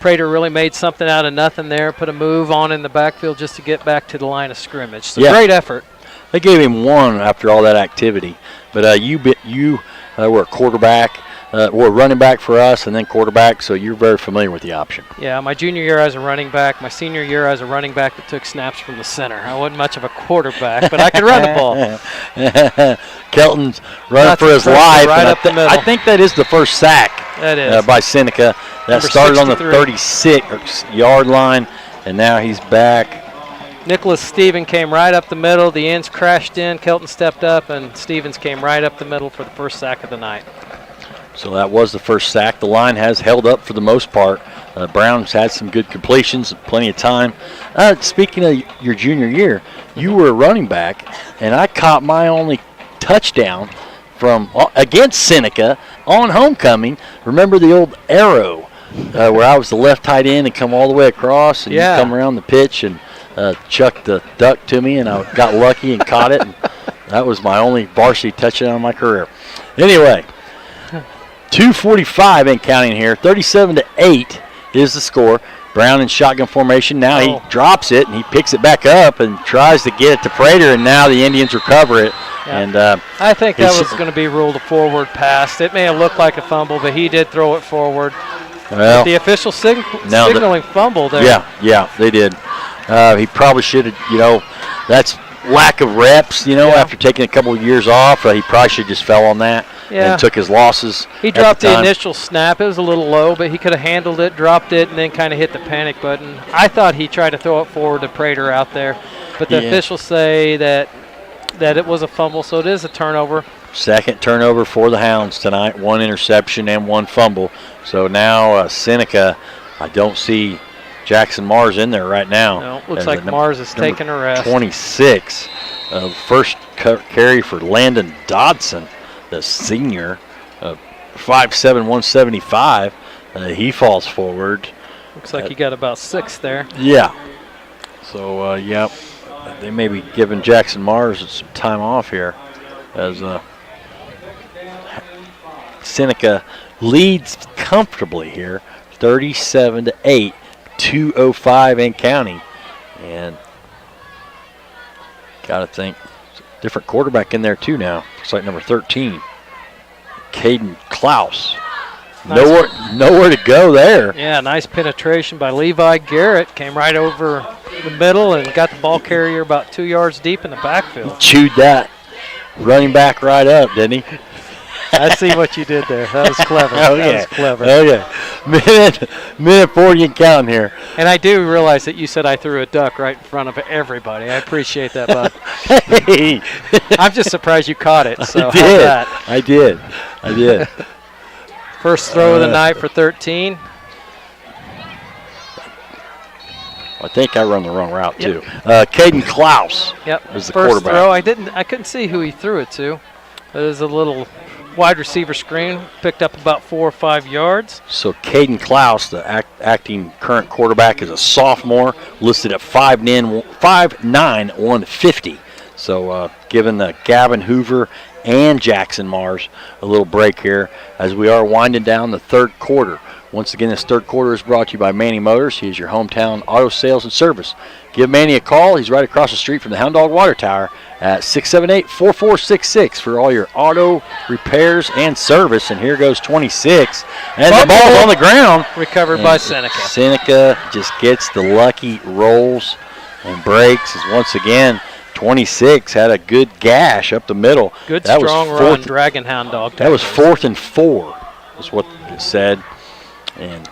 Prater really made something out of nothing there, put a move on in the backfield just to get back to the line of scrimmage. So great effort. They gave him one after all that activity. But you were a quarterback, or running back for us, and then quarterback, so you're very familiar with the option. Yeah, my junior year I was a running back. My senior year I was a running back that took snaps from the center. I wasn't much of a quarterback, but I could run the ball. Kelton's running for his life. Right up the middle. I think that is the first sack by Seneca. That Number started 63. On the 36-yard line, and now he's back. Nicholas Stevens came right up the middle. The ends crashed in. Kelton stepped up, and Stevens came right up the middle for the first sack of the night. So that was the first sack. The line has held up for the most part. Brown's had some good completions, plenty of time. Speaking of your junior year, you were a running back, and I caught my only touchdown from against Seneca on homecoming. Remember the old arrow where I was the left tight end and come all the way across, and you come around the pitch and chucked the duck to me, and I got lucky and caught it. And that was my only varsity touchdown in my career. Anyway, 2:45 ain't counting here. 37-8 is the score. Brown in shotgun formation. Now he drops it, and he picks it back up and tries to get it to Prater, and now the Indians recover it. Yeah. And I think that was going to be ruled a forward pass. It may have looked like a fumble, but he did throw it forward. Well, the official signaling fumble there. Yeah, they did. He probably should have, that's lack of reps, after taking a couple of years off. He probably should have just fell on that and took his losses. He dropped the initial snap. It was a little low, but he could have handled it, dropped it, and then kind of hit the panic button. I thought he tried to throw it forward to Prater out there, but the officials say that it was a fumble, so it is a turnover. Second turnover for the Hounds tonight, one interception and one fumble. So now Seneca, I don't see Jackson Mars in there right now. No, looks like Mars is taking a rest. 26, first carry for Landon Dodson, the senior, 5'7", 175. He falls forward. Looks like he got about 6 there. Yeah. So, they may be giving Jackson Mars some time off here as Seneca leads comfortably here, 37-8. 2:05 in counting, and gotta think different quarterback in there too now. Looks like number 13, Caden Klaus. Nowhere to go there. Yeah, nice penetration by Levi Garrett. Came right over the middle and got the ball carrier about 2 yards deep in the backfield. Chewed that running back right up, didn't he? I see what you did there. That was clever. That was clever. Okay. Minute 40 and counting here. And I do realize that you said I threw a duck right in front of everybody. I appreciate that, bud. Hey. I'm just surprised you caught it. So I did. First throw of the night for 13. I think I run the wrong route too. Caden Klaus was the First quarterback. throw. I couldn't see who he threw it to. It was a little wide receiver screen, picked up about 4 or 5 yards. So Caden Klaus, the acting current quarterback, is a sophomore, listed at 5'9", 150. So given Gavin Hoover and Jackson Mars a little break here as we are winding down the third quarter. Once again, this third quarter is brought to you by Manny Motors. He is your hometown auto sales and service. Give Manny a call. He's right across the street from the Hound Dog Water Tower at 678-4466 for all your auto repairs and service. And here goes 26. And the ball's on the ground. Recovered by Seneca. Seneca just gets the lucky rolls and breaks. As once again, 26 had a good gash up the middle. Good strong run, Dragon Hound Dog. That was 4th and 4 is what it said. And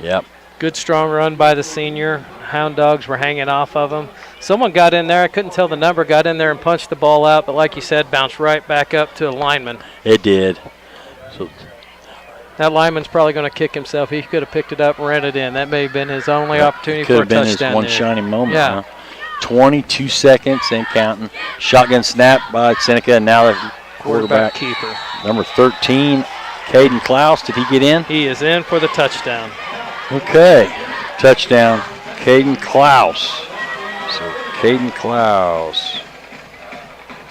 yep. Good strong run by the senior. Hound Dogs were hanging off of him. Someone got in there. I couldn't tell the number. Got in there and punched the ball out. But like you said, bounced right back up to a lineman. It did. So that lineman's probably going to kick himself. He could have picked it up and ran it in. That may have been his only opportunity for a touchdown. Could have been his one shining moment. Yeah. Huh? 22 seconds and counting. Shotgun snap by Seneca. And now the quarterback keeper. Number 13, Caden Klaus. Did he get in? He is in for the touchdown. Okay. Touchdown, Caden Klaus. So Caden Klaus.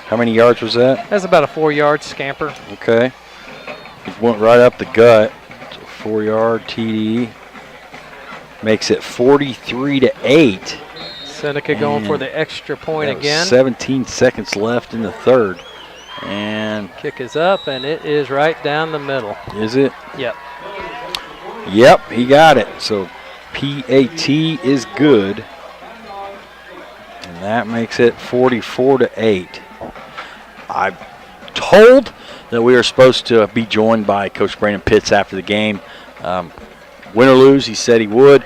How many yards was that? That's about a 4-yard scamper. Okay. It went right up the gut. So 4-yard TD. Makes it 43-8. Seneca going for the extra point again. 17 seconds left in the third. And kick is up, and it is right down the middle. Is it? Yep. Yep, he got it. So PAT is good. And that makes it 44-8. I'm told that we are supposed to be joined by Coach Brandon Pitts after the game. Win or lose, he said he would.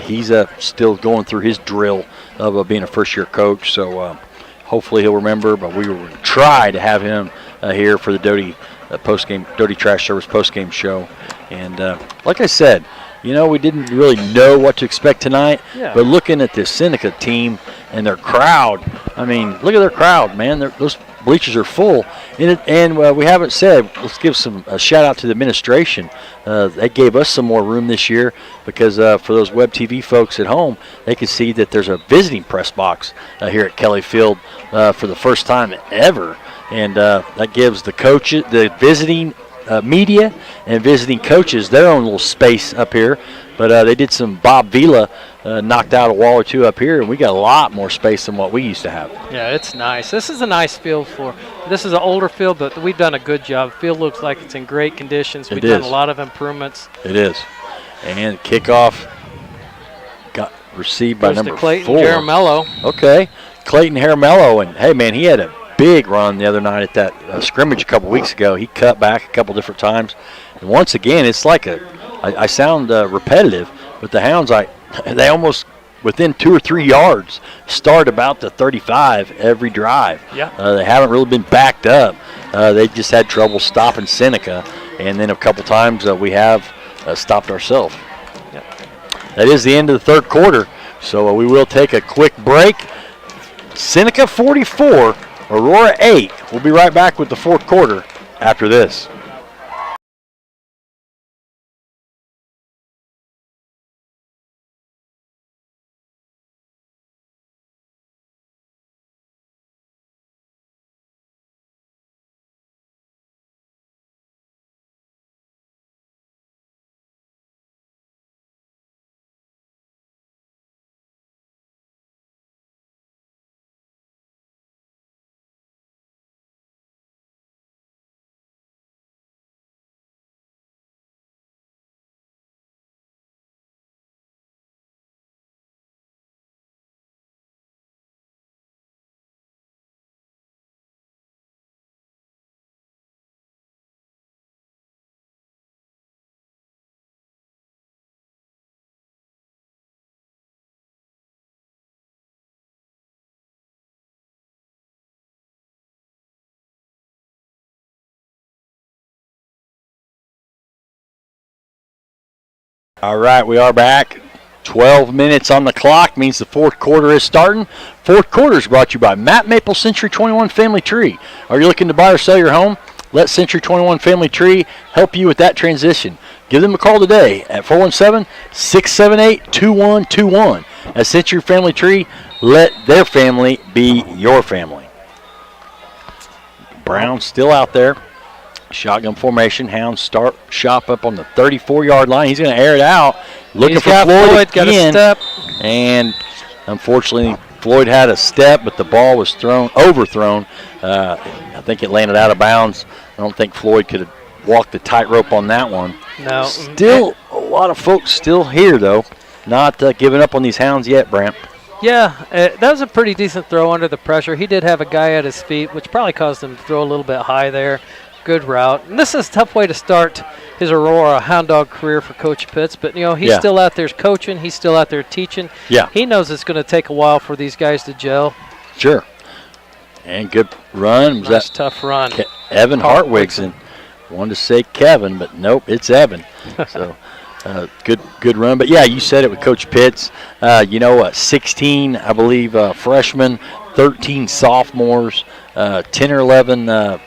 He's still going through his drill of being a first-year coach. So hopefully he'll remember, but we will try to have him here for the Doty Doty Trash Service postgame show. And like I said, we didn't really know what to expect tonight. Yeah. But looking at this Seneca team and their crowd, I mean, look at their crowd, man. Those bleachers are full. And we haven't said, let's give a shout out to the administration. They gave us some more room this year because for those web TV folks at home, they can see that there's a visiting press box here at Kelly Field for the first time ever. And that gives the coaches, the visiting media and visiting coaches their own little space up here. But they did some Bob Vila, knocked out a wall or two up here, and we got a lot more space than what we used to have. Yeah, it's nice. This is a nice field this is an older field, but we've done a good job. The field looks like it's in great conditions. We've done a lot of improvements. It is. And kickoff got received by number 4. Clayton Jaramello. Okay. Clayton Jaramello, and hey, man, he had a big run the other night at that scrimmage a couple weeks ago. He cut back a couple different times. And once again, it's like I sound repetitive, but the Hounds, they almost within 2 or 3 yards start about the 35 every drive. Yeah. They haven't really been backed up. They just had trouble stopping Seneca, and then a couple times we have stopped ourselves. Yep. That is the end of the third quarter, so we will take a quick break. Seneca 44, Aurora 8. We'll be right back with the fourth quarter after this. All right, we are back. 12 minutes on the clock means the fourth quarter is starting. Fourth quarter is brought to you by Matt Maple Century 21 Family Tree. Are you looking to buy or sell your home? Let Century 21 Family Tree help you with that transition. Give them a call today at 417-678-2121. a Century Family Tree, let their family be your family. Brown still out there. Shotgun formation. Hounds start shop up on the 34-yard line. He's going to air it out. Looking for Floyd got a again. step. And unfortunately, Floyd had a step, but the ball was overthrown. I think it landed out of bounds. I don't think Floyd could have walked the tightrope on that one. No. Still, a lot of folks still here, though. Not giving up on these hounds yet, Brant. Yeah, that was a pretty decent throw under the pressure. He did have a guy at his feet, which probably caused him to throw a little bit high there. Good route. And this is a tough way to start his Aurora hound dog career for Coach Pitts. But, he's still out there coaching. He's still out there teaching. Yeah. He knows it's going to take a while for these guys to gel. Sure. And good run. Was Nice, that tough run. Evan Hartwigson. Wanted to say Kevin, but nope, it's Evan. So good run. But, yeah, you said it with Coach Pitts. 16, I believe, freshmen, 13 sophomores, 10 or 11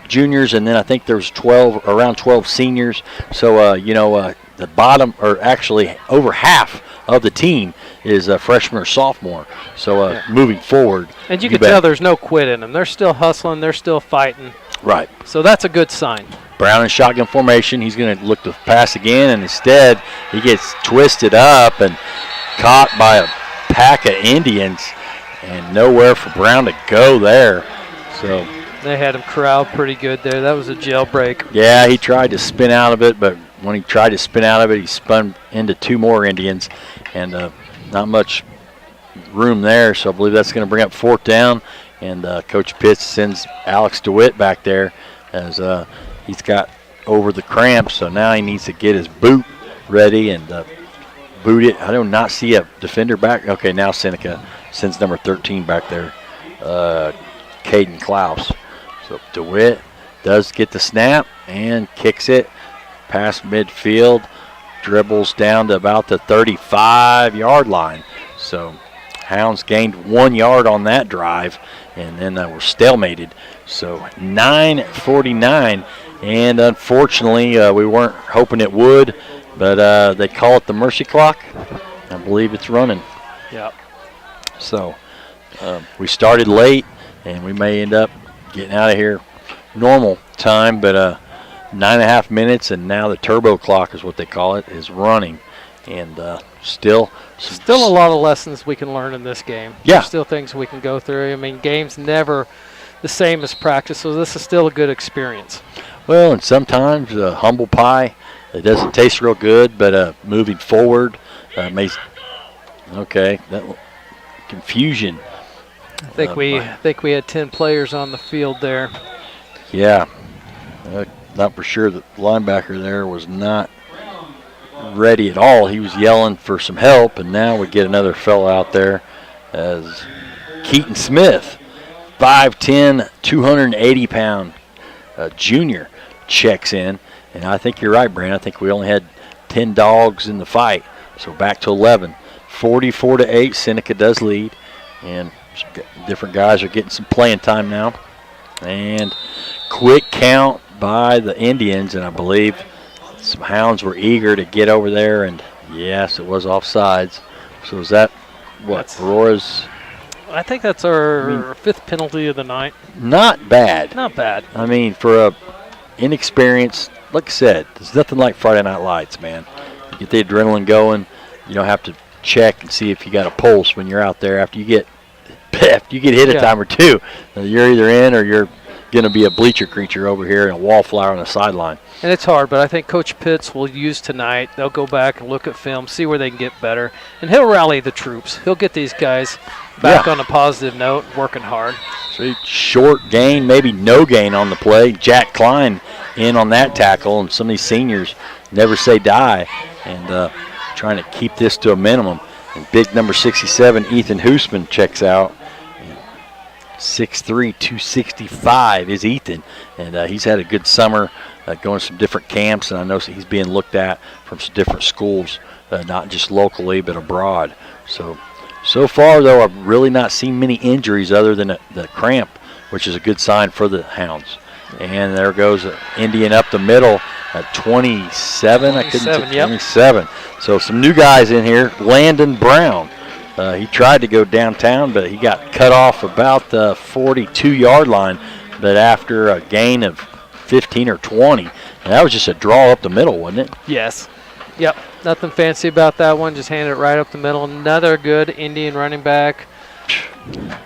juniors, and then I think there's around 12 seniors. So, the bottom, or actually over half of the team is a freshman or sophomore. So, moving forward. And you can tell there's no quit in them. They're still hustling. They're still fighting. Right. So that's a good sign. Brown in shotgun formation. He's going to look to pass again, and instead he gets twisted up and caught by a pack of Indians, and nowhere for Brown to go there. So they had him corralled pretty good there. That was a jailbreak. Yeah, he tried to spin out of it, but when he tried to spin out of it, he spun into 2 more Indians, and not much room there. So I believe that's going to bring up 4th down, and Coach Pitts sends Alex DeWitt back there as he's got over the cramps. So now he needs to get his boot ready and boot it. I do not see a defender back. Okay, now Seneca sends number 13 back there, Caden Klaus. So DeWitt does get the snap and kicks it past midfield, dribbles down to about the 35-yard line. So Hounds gained 1 yard on that drive, and then were stalemated. So 9:49, and unfortunately we weren't hoping it would, but they call it the mercy clock. I believe it's running. Yeah. So we started late, and we may end up getting out of here normal time, but 9.5 minutes, and now the turbo clock is what they call it, is running. And still a lot of lessons we can learn in this game. Yeah. There's still things we can go through. I mean, game's never the same as practice, so this is still a good experience. Well, and sometimes humble pie, it doesn't taste real good, but moving forward, that confusion. I think we had 10 players on the field there. Yeah, not for sure that the linebacker there was not ready at all. He was yelling for some help, and now we get another fellow out there as Keaton Smith, 5'10", 280-pound junior, checks in. And I think you're right, Brandon. I think we only had 10 dogs in the fight, so back to 11. 44-8, Seneca does lead, and different guys are getting some playing time now. And quick count by the Indians, and I believe some Hounds were eager to get over there, and yes, it was offsides. So is that what, Aurora's? I think that's our 5th penalty of the night. Not bad. Not bad. I mean, for a inexperienced, like I said, there's nothing like Friday Night Lights, man. Get the adrenaline going. You don't have to check and see if you got a pulse when you're out there after you get hit a time or two. You're either in or you're going to be a bleacher creature over here and a wallflower on the sideline. And it's hard, but I think Coach Pitts will use tonight. They'll go back and look at film, see where they can get better, and he'll rally the troops. He'll get these guys back on a positive note, working hard. So short gain, maybe no gain on the play. Jack Klein in on that tackle, and some of these seniors never say die, and trying to keep this to a minimum. And big number 67, Ethan Hoosman, checks out. 6'3", 265 is Ethan, and he's had a good summer going to some different camps, and I know he's being looked at from some different schools, not just locally but abroad. So far, though, I've really not seen many injuries other than the cramp, which is a good sign for the Hounds. And there goes Indian up the middle at 27. I couldn't say 27. So some new guys in here. Landon Brown He tried to go downtown, but he got cut off about the 42-yard line. But after a gain of 15 or 20, and that was just a draw up the middle, wasn't it? Yes. Yep. Nothing fancy about that one. Just handed it right up the middle. Another good Indian running back.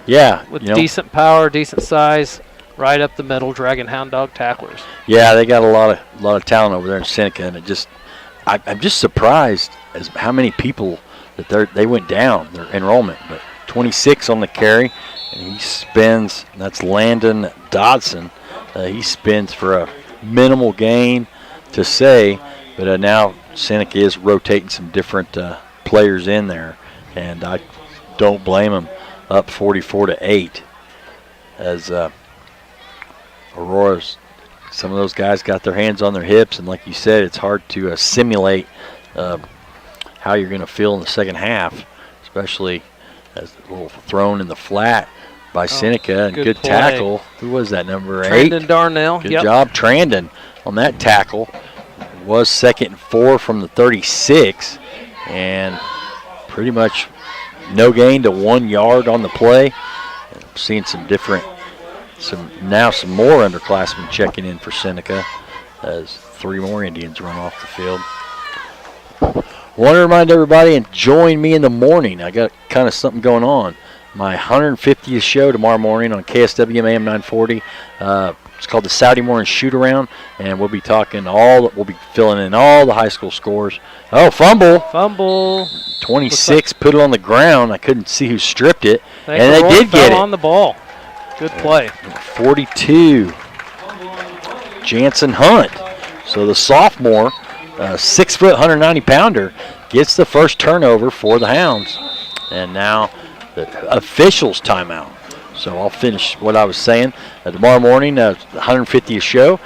Yeah. With decent power, decent size, right up the middle, dragging hound dog tacklers. Yeah, they got a lot of talent over there in Seneca, and I'm just surprised as how many people that they went down their enrollment. But 26 on the carry, and he spins. That's Landon Dodson. He spins for a minimal gain to say, but now Seneca is rotating some different players in there, and I don't blame him. Up 44-8 as Aurora's. Some of those guys got their hands on their hips, and like you said, it's hard to simulate how you're going to feel in the second half, especially as a little thrown in the flat by Seneca, and good tackle. Who was that, number 8? Trandon Darnell. Good job, Trandon, on that tackle. It was 2nd and 4 from the 36, and pretty much no gain to 1 yard on the play. I'm seeing some more underclassmen checking in for Seneca as 3 more Indians run off the field. Want to remind everybody, and join me in the morning. I got kind of something going on. My 150th show tomorrow morning on KSWM AM 940. It's called the Saturday Morning Shoot Around, and we'll be we'll be filling in all the high school scores. Oh, fumble. 26 put it on the ground. I couldn't see who stripped it, and they did get it. On the ball. Good play. 42, Jansen Hunt. So the sophomore, 6 foot, 190-pounder, gets the first turnover for the Hounds. And now the officials timeout. So I'll finish what I was saying. Tomorrow morning, the 150th show,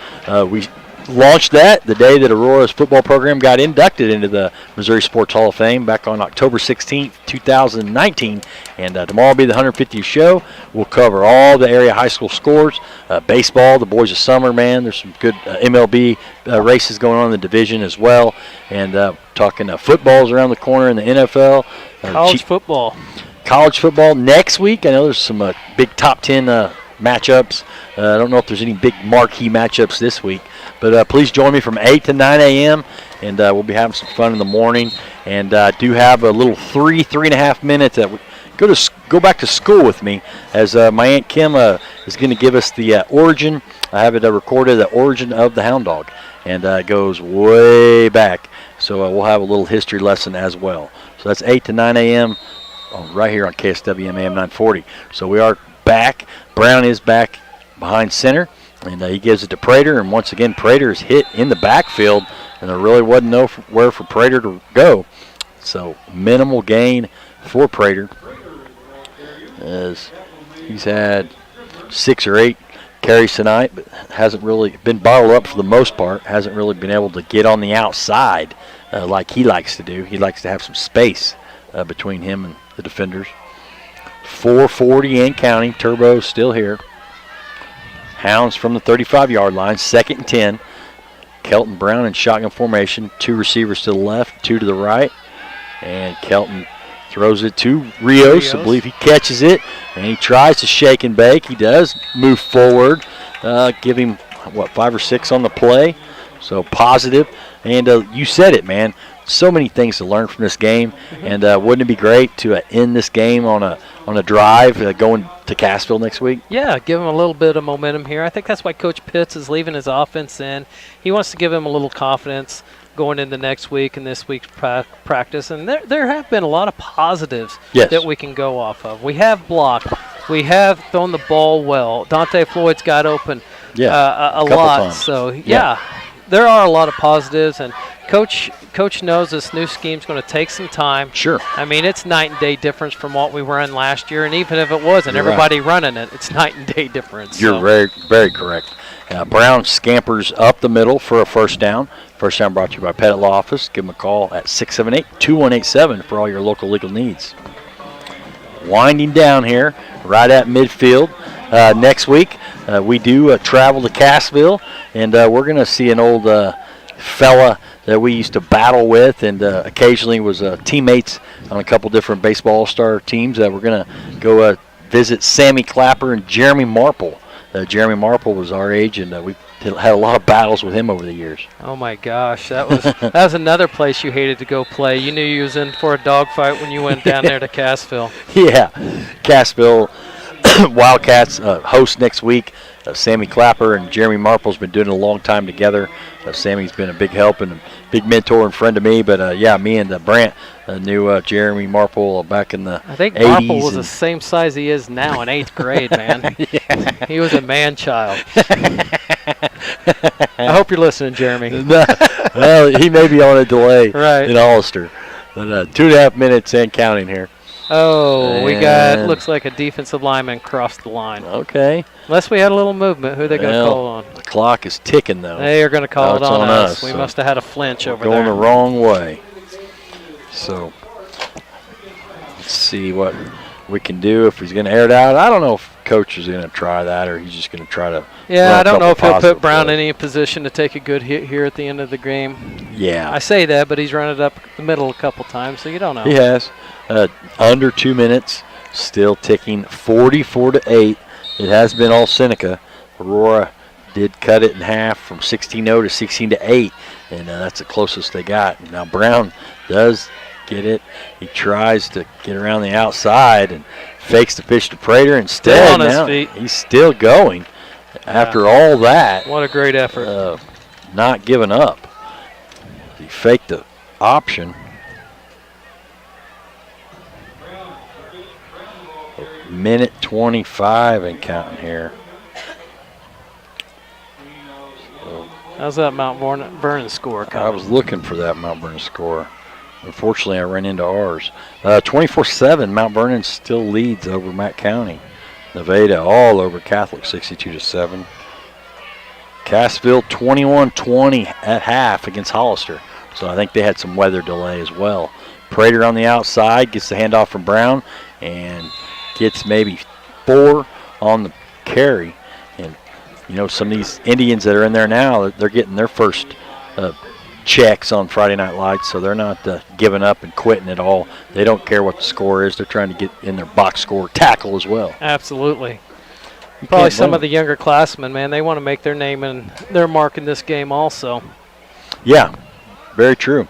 we launched that the day that Aurora's football program got inducted into the Missouri Sports Hall of Fame back on October 16th, 2019. And tomorrow will be the 150th show. We'll cover all the area high school scores. Baseball, the boys of summer, man. There's some good MLB races going on in the division as well. And talking footballs around the corner in the NFL. College football next week. I know there's some big top 10 matchups. I don't know if there's any big marquee matchups this week. But please join me from 8 to 9 a.m., and we'll be having some fun in the morning. And I do have a little 3.5 minutes that go back to school with me, as my Aunt Kim is going to give us the origin. I have it recorded, the origin of the hound dog, and it goes way back. So we'll have a little history lesson as well. So that's 8 to 9 a.m. Right here on KSWM AM 940. So we are back. Brown is back behind center. And he gives it to Prater, and once again, Prater is hit in the backfield, and there really wasn't nowhere for Prater to go. So minimal gain for Prater, as he's had 6 or 8 carries tonight, but hasn't really been bottled up for the most part. Hasn't really been able to get on the outside like he likes to do. He likes to have some space between him and the defenders. 4:40 and counting. Turbo's still here. Hounds from the 35-yard line, 2nd and 10. Kelton Brown in shotgun formation. 2 receivers to the left, 2 to the right. And Kelton throws it to Rios. I believe he catches it, and he tries to shake and bake. He does move forward. Give him, 5 or 6 on the play. So positive. And you said it, man. So many things to learn from this game. And wouldn't it be great to end this game on a drive going to Cassville next week? Yeah, give him a little bit of momentum here. I think that's why Coach Pitts is leaving his offense in. He wants to give him a little confidence going into next week and this week's practice. And there have been a lot of positives that we can go off of. We have blocked. We have thrown the ball well. Dante Floyd's got open a lot. Times. So, there are a lot of positives. And Coach knows this new scheme's going to take some time. Sure. I mean, it's night and day difference from what we ran last year, and even if it wasn't, everybody running it, it's night and day difference. You're very, very correct. Brown scampers up the middle for a first down. First down brought to you by Pettit Law Office. Give them a call at 678-2187 for all your local legal needs. Winding down here, right at midfield. Next week, we do travel to Cassville, and we're going to see an old fella that we used to battle with, and occasionally was teammates on a couple different baseball all-star teams. We're going to go visit Sammy Clapper and Jeremy Marple. Jeremy Marple was our age, and we had a lot of battles with him over the years. Oh my gosh, that was another place you hated to go play. You knew you was in for a dogfight when you went down there to Cassville. Yeah, Cassville Wildcats host next week. Sammy Clapper and Jeremy Marple's been doing it a long time together. Sammy's been a big help and a big mentor and friend to me. But yeah, me and Brant knew Jeremy Marple back in the 80s. I think Marple was the same size he is now in 8th grade, man. Yeah. He was a man-child. I hope you're listening, Jeremy. Well, he may be on a delay right. in Hollister. But 2.5 minutes and counting here. Oh, we got, looks like a defensive lineman crossed the line. Okay. Unless we had a little movement, who are they going to call on? The clock is ticking, though. They are going to call it on us. We so must have had a flinch over going there. Going the wrong way. So let's see what we can do if he's going to air it out. I don't know if Coach is going to try that or he's just going to try to. Yeah, I don't know if he'll put Brown in any position to take a good hit here at the end of the game. Yeah. I say that, but he's run it up the middle a couple times, so you don't know. He has. Under 2 minutes, still ticking 44-8. It has been all Seneca. Aurora did cut it in half from 16-0 to 16-8, and that's the closest they got. Now Brown does get it. He tries to get around the outside and fakes the pitch to Prater instead. Still on his now feet. He's still going after all that. What a great effort. Not giving up. He faked the option. Minute 25 and counting here. How's that Mount Vernon score coming? I was looking for that Mount Vernon score. Unfortunately, I ran into ours. 24-7, Mount Vernon still leads over Mack County. Nevada all over Catholic, 62-7. Cassville 21-20 at half against Hollister. So I think they had some weather delay as well. Prater on the outside gets the handoff from Brown and gets maybe 4 on the carry. And, you know, some of these Indians that are in there now, they're getting their first checks on Friday Night Lights, so they're not giving up and quitting at all. They don't care what the score is. They're trying to get in their box score tackle as well. Absolutely. Probably some of the younger classmen, man, they want to make their name and their mark in this game also. Yeah, very true.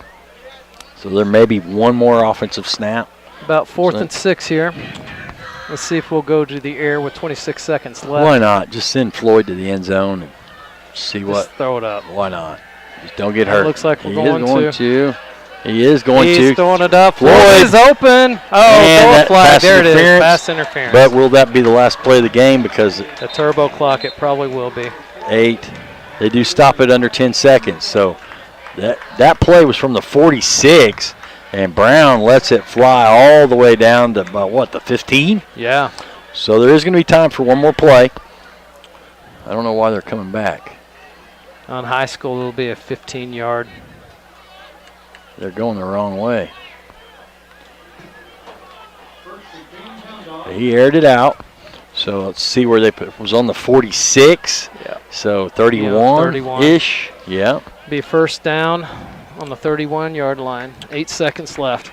So there may be one more offensive snap. About 4th and 6 here. Let's see if we'll go to the air with 26 seconds left. Why not? Just send Floyd to the end zone and see what. Just throw it up. Why not? Just don't get hurt. Looks like we're going to. He is going to. He's throwing it up. Floyd is open. Oh, goal flag. There it is. Pass interference. But will that be the last play of the game? Because the turbo clock, it probably will be. 8. They do stop it under 10 seconds. So that play was from the 46, and Brown lets it fly all the way down to about, what, the 15? Yeah. So there is going to be time for one more play. I don't know why they're coming back. On high school, it'll be a 15-yard. They're going the wrong way. He aired it out. So let's see where they put it. Was on the 46. Yeah. So 31-ish. Yeah. Be first down on the 31-yard line. 8 seconds left.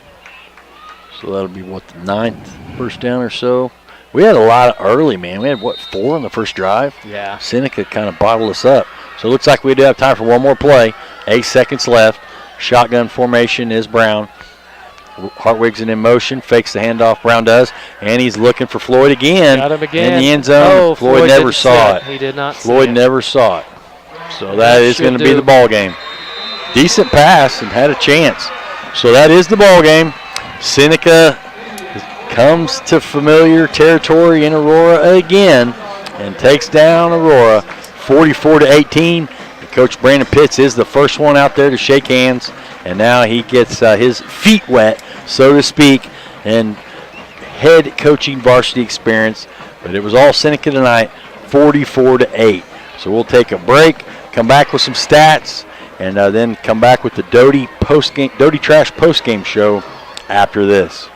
So that'll be, what, the 9th first down or so. We had a lot of early, man. We had, what, 4 on the first drive? Yeah. Seneca kind of bottled us up. So it looks like we do have time for one more play. 8 seconds left. Shotgun formation is Brown. Hartwig's in motion, fakes the handoff. Brown does, and he's looking for Floyd again. Got him again. In the end zone. Oh, Floyd never saw it. He did not see Floyd it. never saw it. So that is going to be the ball game. Decent pass and had a chance. So that is the ball game. Seneca comes to familiar territory in Aurora again and takes down Aurora 44-18. Coach Brandon Pitts is the first one out there to shake hands, and now he gets his feet wet, so to speak, and head coaching varsity experience. But it was all Seneca tonight, 44-8. So we'll take a break, come back with some stats, and then come back with the Doty Trash postgame show after this.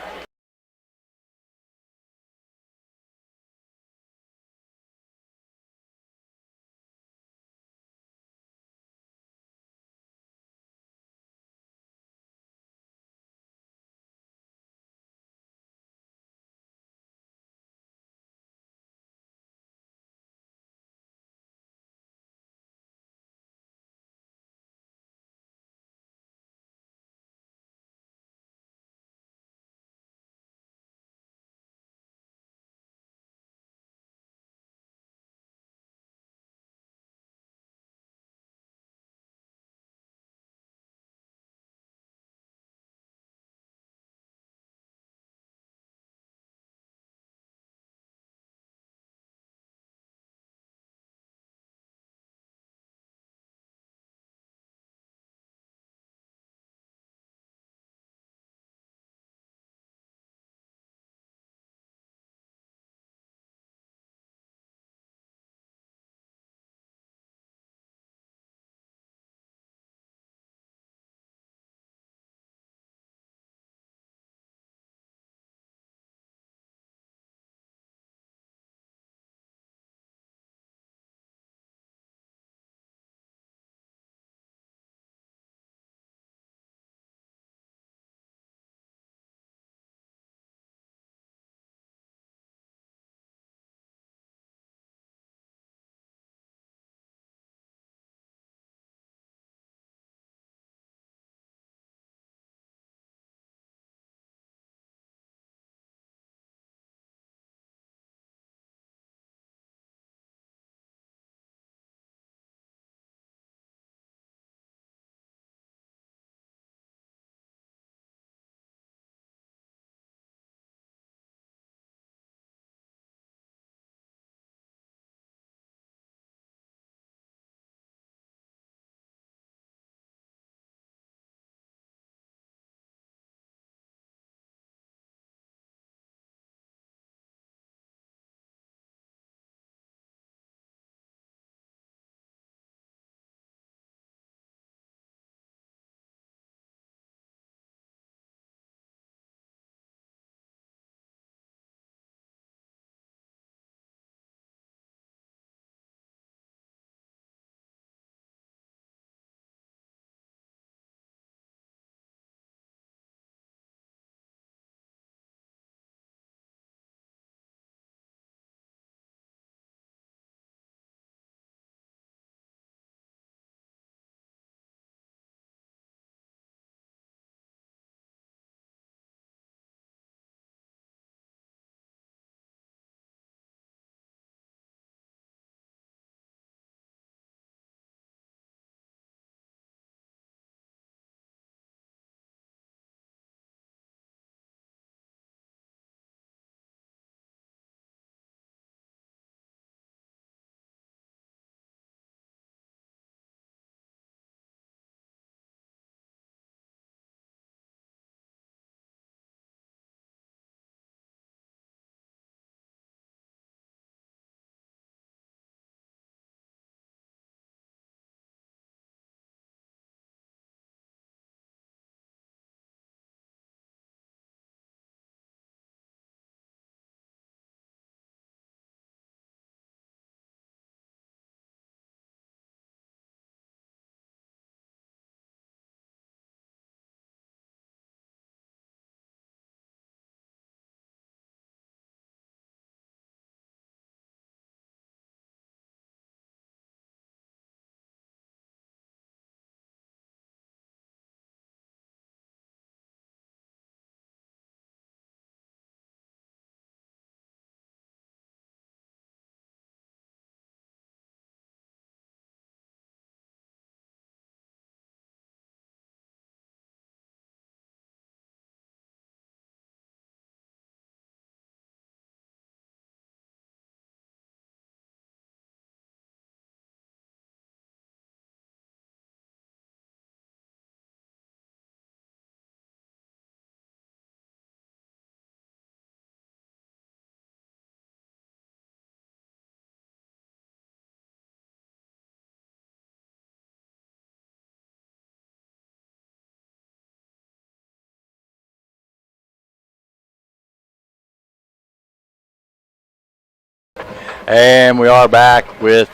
And we are back with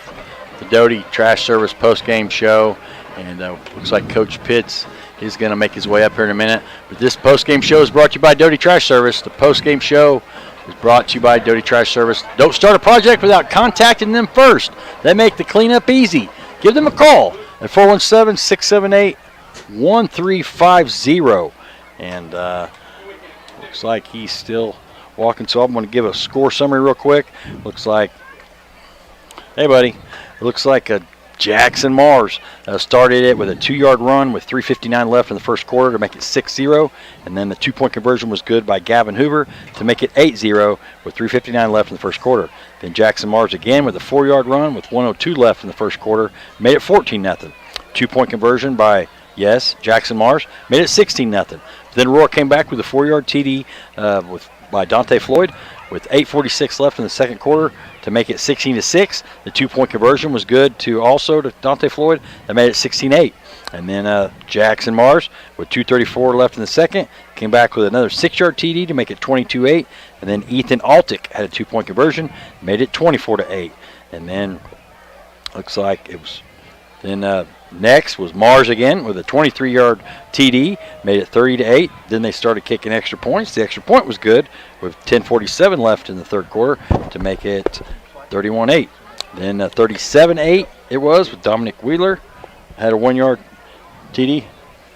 the Doty Trash Service post-game show. And looks like Coach Pitts is going to make his way up here in a minute. But this post-game show is brought to you by Doty Trash Service. The post-game show is brought to you by Doty Trash Service. Don't start a project without contacting them first. They make the cleanup easy. Give them a call at 417-678-1350. And looks like he's still walking, so I'm going to give a score summary real quick. Looks like, hey, buddy, it looks like Jackson Mars started it with a 2-yard run with 3:59 left in the first quarter to make it 6-0, and then the 2-point conversion was good by Gavin Hoover to make it 8-0 with 3:59 left in the first quarter. Then Jackson Mars again with a 4-yard run with 1:02 left in the first quarter, made it 14-0. 2-point conversion by, yes, Jackson Mars, made it 16-0. Then Aurora came back with a 4-yard TD by Dante Floyd with 8:46 left in the second quarter to make it 16-6. The 2-point conversion was good to Dante Floyd. That made it 16-8. And then Jackson Mars with 2:34 left in the second came back with another 6-yard TD to make it 22-8. And then Ethan Altick had a 2-point conversion, made it 24-8. And then looks like it was then next was Mars again with a 23-yard TD, made it 30-8. Then they started kicking extra points. The extra point was good with 10:47 left in the third quarter to make it 31-8. Then 37-8 it was with Dominic Wheeler, had a 1-yard TD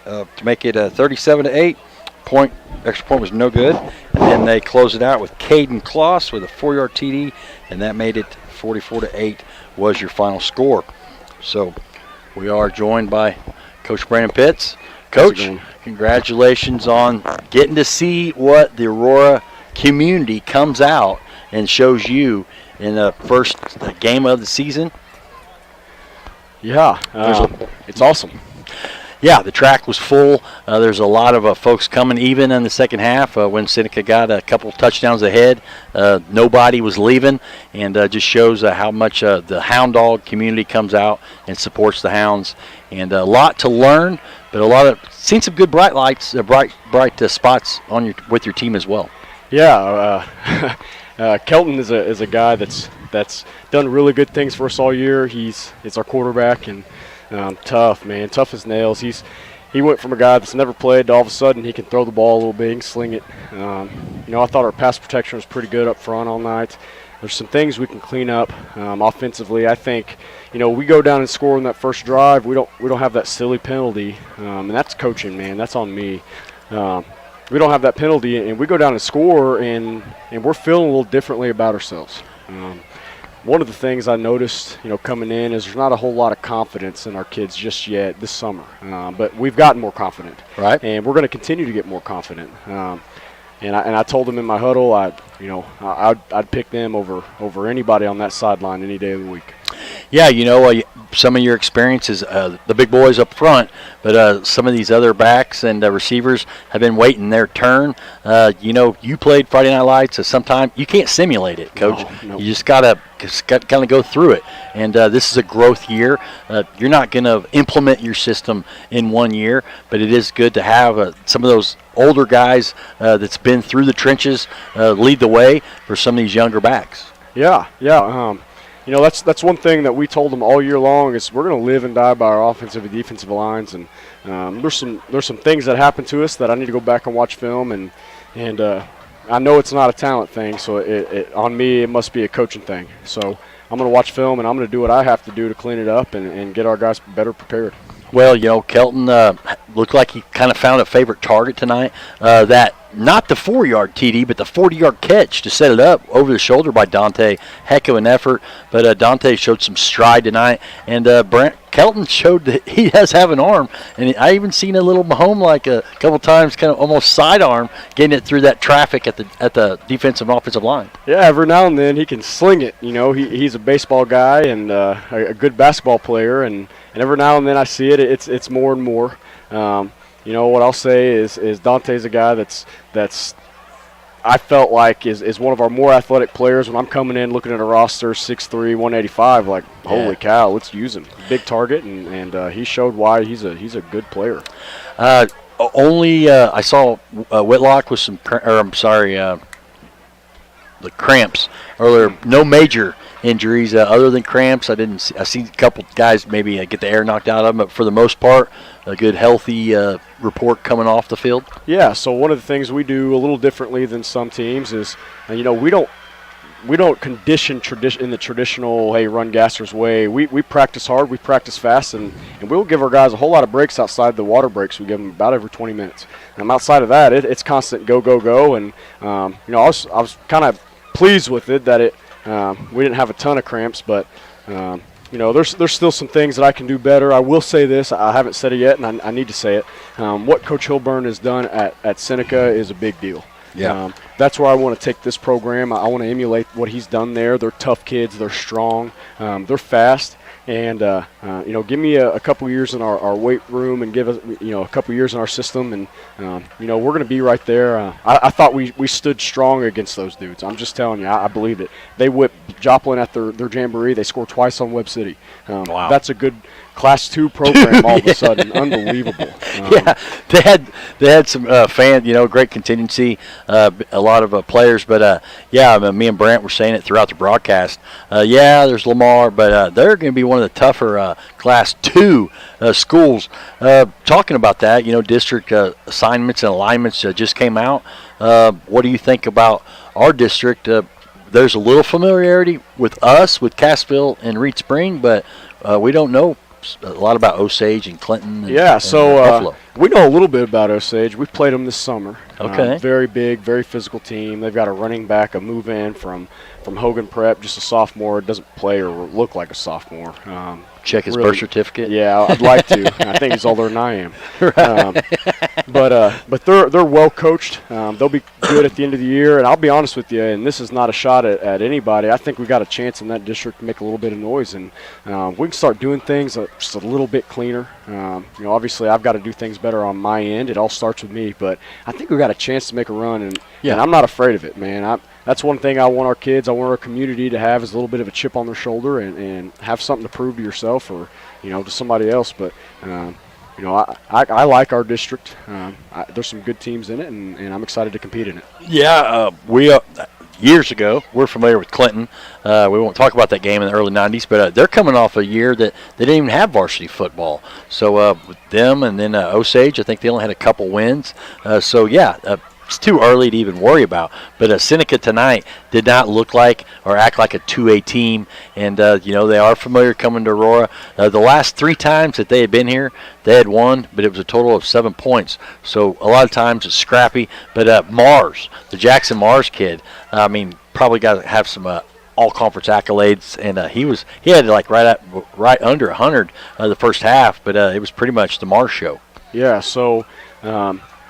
to make it 37-8. Extra point was no good. And then they closed it out with Caden Kloss with a 4-yard TD, and that made it 44-8 was your final score. So we are joined by Coach Brandon Pitts. Coach, congratulations on getting to see what the Aurora community comes out and shows you in the first game of the season. Yeah, it's awesome. Yeah, the track was full. There's a lot of folks coming even in the second half when Seneca got a couple touchdowns ahead. Nobody was leaving, and just shows how much the Hound Dog community comes out and supports the Hounds. And a lot to learn, but seen some good bright lights, bright spots on with your team as well. Yeah, Kelton is a guy that's done really good things for us all year. He's our quarterback, and tough, man, tough as nails. He went from a guy that's never played to all of a sudden he can throw the ball a little bit, he can sling it. I thought our pass protection was pretty good up front all night. There's some things we can clean up offensively. I think, we go down and score on that first drive. We don't have that silly penalty, and that's coaching, man. That's on me. We don't have that penalty, and we go down and score, and we're feeling a little differently about ourselves. One of the things I noticed, coming in is there's not a whole lot of confidence in our kids just yet this summer, but we've gotten more confident, right? And we're going to continue to get more confident. And I told them in my huddle, I'd pick them over anybody on that sideline any day of the week. Yeah, some of your experiences, the big boys up front, but some of these other backs and receivers have been waiting their turn. You played Friday Night Lights, so sometimes you can't simulate it, Coach. No. You just got to kind of go through it. And this is a growth year. You're not going to implement your system in 1 year, but it is good to have some of those older guys that's been through the trenches lead the way for some of these younger backs. Yeah. That's one thing that we told them all year long is we're going to live and die by our offensive and defensive lines, and there's some things that happen to us that I need to go back and watch film, and I know it's not a talent thing, so on me it must be a coaching thing. So I'm going to watch film, and I'm going to do what I have to do to clean it up and get our guys better prepared. Well, Kelton looked like he kind of found a favorite target tonight. That not the 4-yard TD, but the 40-yard catch to set it up over the shoulder by Dante. Heck of an effort, but Dante showed some stride tonight, and Kelton showed that he does have an arm, and I even seen a little Mahomes a couple times, kind of almost sidearm, getting it through that traffic at the defensive and offensive line. Yeah, every now and then he can sling it. He's a baseball guy and a good basketball player, and every now and then I see it. It's more and more. What I'll say is Dante's a guy that's I felt like is one of our more athletic players. When I'm coming in looking at a roster 6'3", 185, holy cow, let's use him. Big target, and he showed why he's a good player. I saw Whitlock with the cramps earlier. No major injuries other than cramps. I see a couple guys maybe get the air knocked out of them, but for the most part, a good healthy report coming off the field. Yeah. So one of the things we do a little differently than some teams is, we don't condition in the traditional, hey, run gassers way. We practice hard, we practice fast, and we'll give our guys a whole lot of breaks outside the water breaks. We give them about every 20 minutes. Outside of that, it's constant go, go, go. And, I was kind of pleased with it that we didn't have a ton of cramps, but, there's still some things that I can do better. I will say this. I haven't said it yet, and I need to say it. What Coach Hilburn has done at Seneca is a big deal. Yeah. That's where I want to take this program. I want to emulate what he's done there. They're tough kids. They're strong. They're fast. And, give me a couple years in our weight room and give us, a couple years in our system. And, we're going to be right there. I thought we stood strong against those dudes. I'm just telling you, I believe it. They whipped Joplin at their jamboree. They scored twice on Webb City. Wow. That's a good Class 2 program all of a sudden. Unbelievable. Yeah, they had some fans, great contingency, a lot of players. But, me and Brant were saying it throughout the broadcast. There's Lamar, but they're going to be one of the tougher Class 2 schools. Talking about that, district assignments and alignments just came out. What do you think about our district? There's a little familiarity with us, with Cassville and Reed Spring, but we don't know a lot about Osage and Clinton and Buffalo. We know a little bit about Osage. We've played them this summer. Okay. Very big, very physical team. They've got a running back, a move-in from Hogan Prep, just a sophomore. Doesn't play or look like a sophomore. Check his birth certificate. Yeah, I'd like to. I think he's older than I am. Right. But they're well coached. They'll be good at the end of the year. And I'll be honest with you, and this is not a shot at anybody. I think we got a chance in that district to make a little bit of noise, and we can start doing things just a little bit cleaner. Obviously I've got to do things better on my end. It all starts with me, but I think we got a chance to make a run, and I'm not afraid of it, man. That's one thing I want our kids, I want our community to have, is a little bit of a chip on their shoulder and have something to prove to yourself or, to somebody else. But, I like our district. There's some good teams in it, and I'm excited to compete in it. Yeah, we years ago, we're familiar with Clinton. We won't talk about that game in the early 90s, but they're coming off a year that they didn't even have varsity football. So with them and then Osage, I think they only had a couple wins. It's too early to even worry about. But Seneca tonight did not look like or act like a 2A team. And, they are familiar coming to Aurora. The last 3 times that they had been here, they had won, but it was a total of 7 points. So a lot of times it's scrappy. But Mars, the Jackson Mars kid, probably got to have some all-conference accolades. And he had like right under 100 the first half. But it was pretty much the Mars show. Yeah, so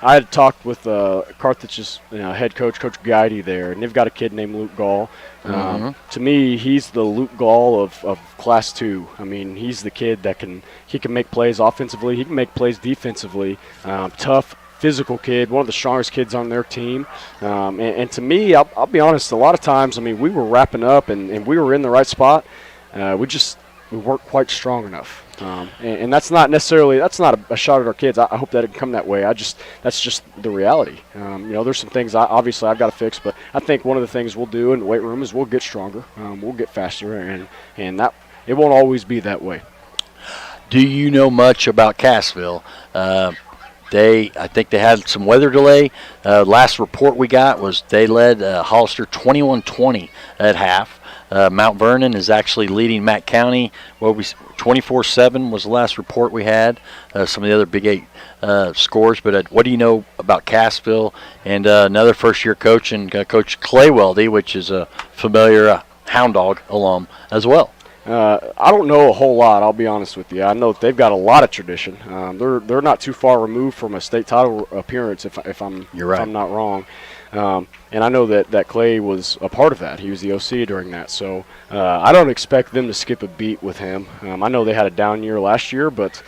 I had talked with Carthage's head coach, Coach Guidey there, and they've got a kid named Luke Gall. To me, he's the Luke Gall of Class 2. He's the kid that can make plays offensively. He can make plays defensively. Tough, physical kid, one of the strongest kids on their team. And to me, I'll be honest, a lot of times, we were wrapping up and we were in the right spot. We weren't quite strong enough. And that's not a shot at our kids. I hope that it can come that way. That's just the reality. There's some things obviously I've got to fix, but I think one of the things we'll do in the weight room is we'll get stronger, we'll get faster, and that it won't always be that way. Do you know much about Cassville? I think they had some weather delay. Last report we got was they led Hollister 21-20 at half. Mount Vernon is actually leading Mack County. 24-7 was the last report we had. Some of the other Big 8 scores. But what do you know about Cassville? And another first-year coach, and Coach Clay Weldy, which is a familiar Hound Dog alum as well. I don't know a whole lot, I'll be honest with you. I know that they've got a lot of tradition. They're not too far removed from a state title appearance, if I'm not wrong. And I know that Clay was a part of that. He was the OC during that. So I don't expect them to skip a beat with him. I know they had a down year last year, but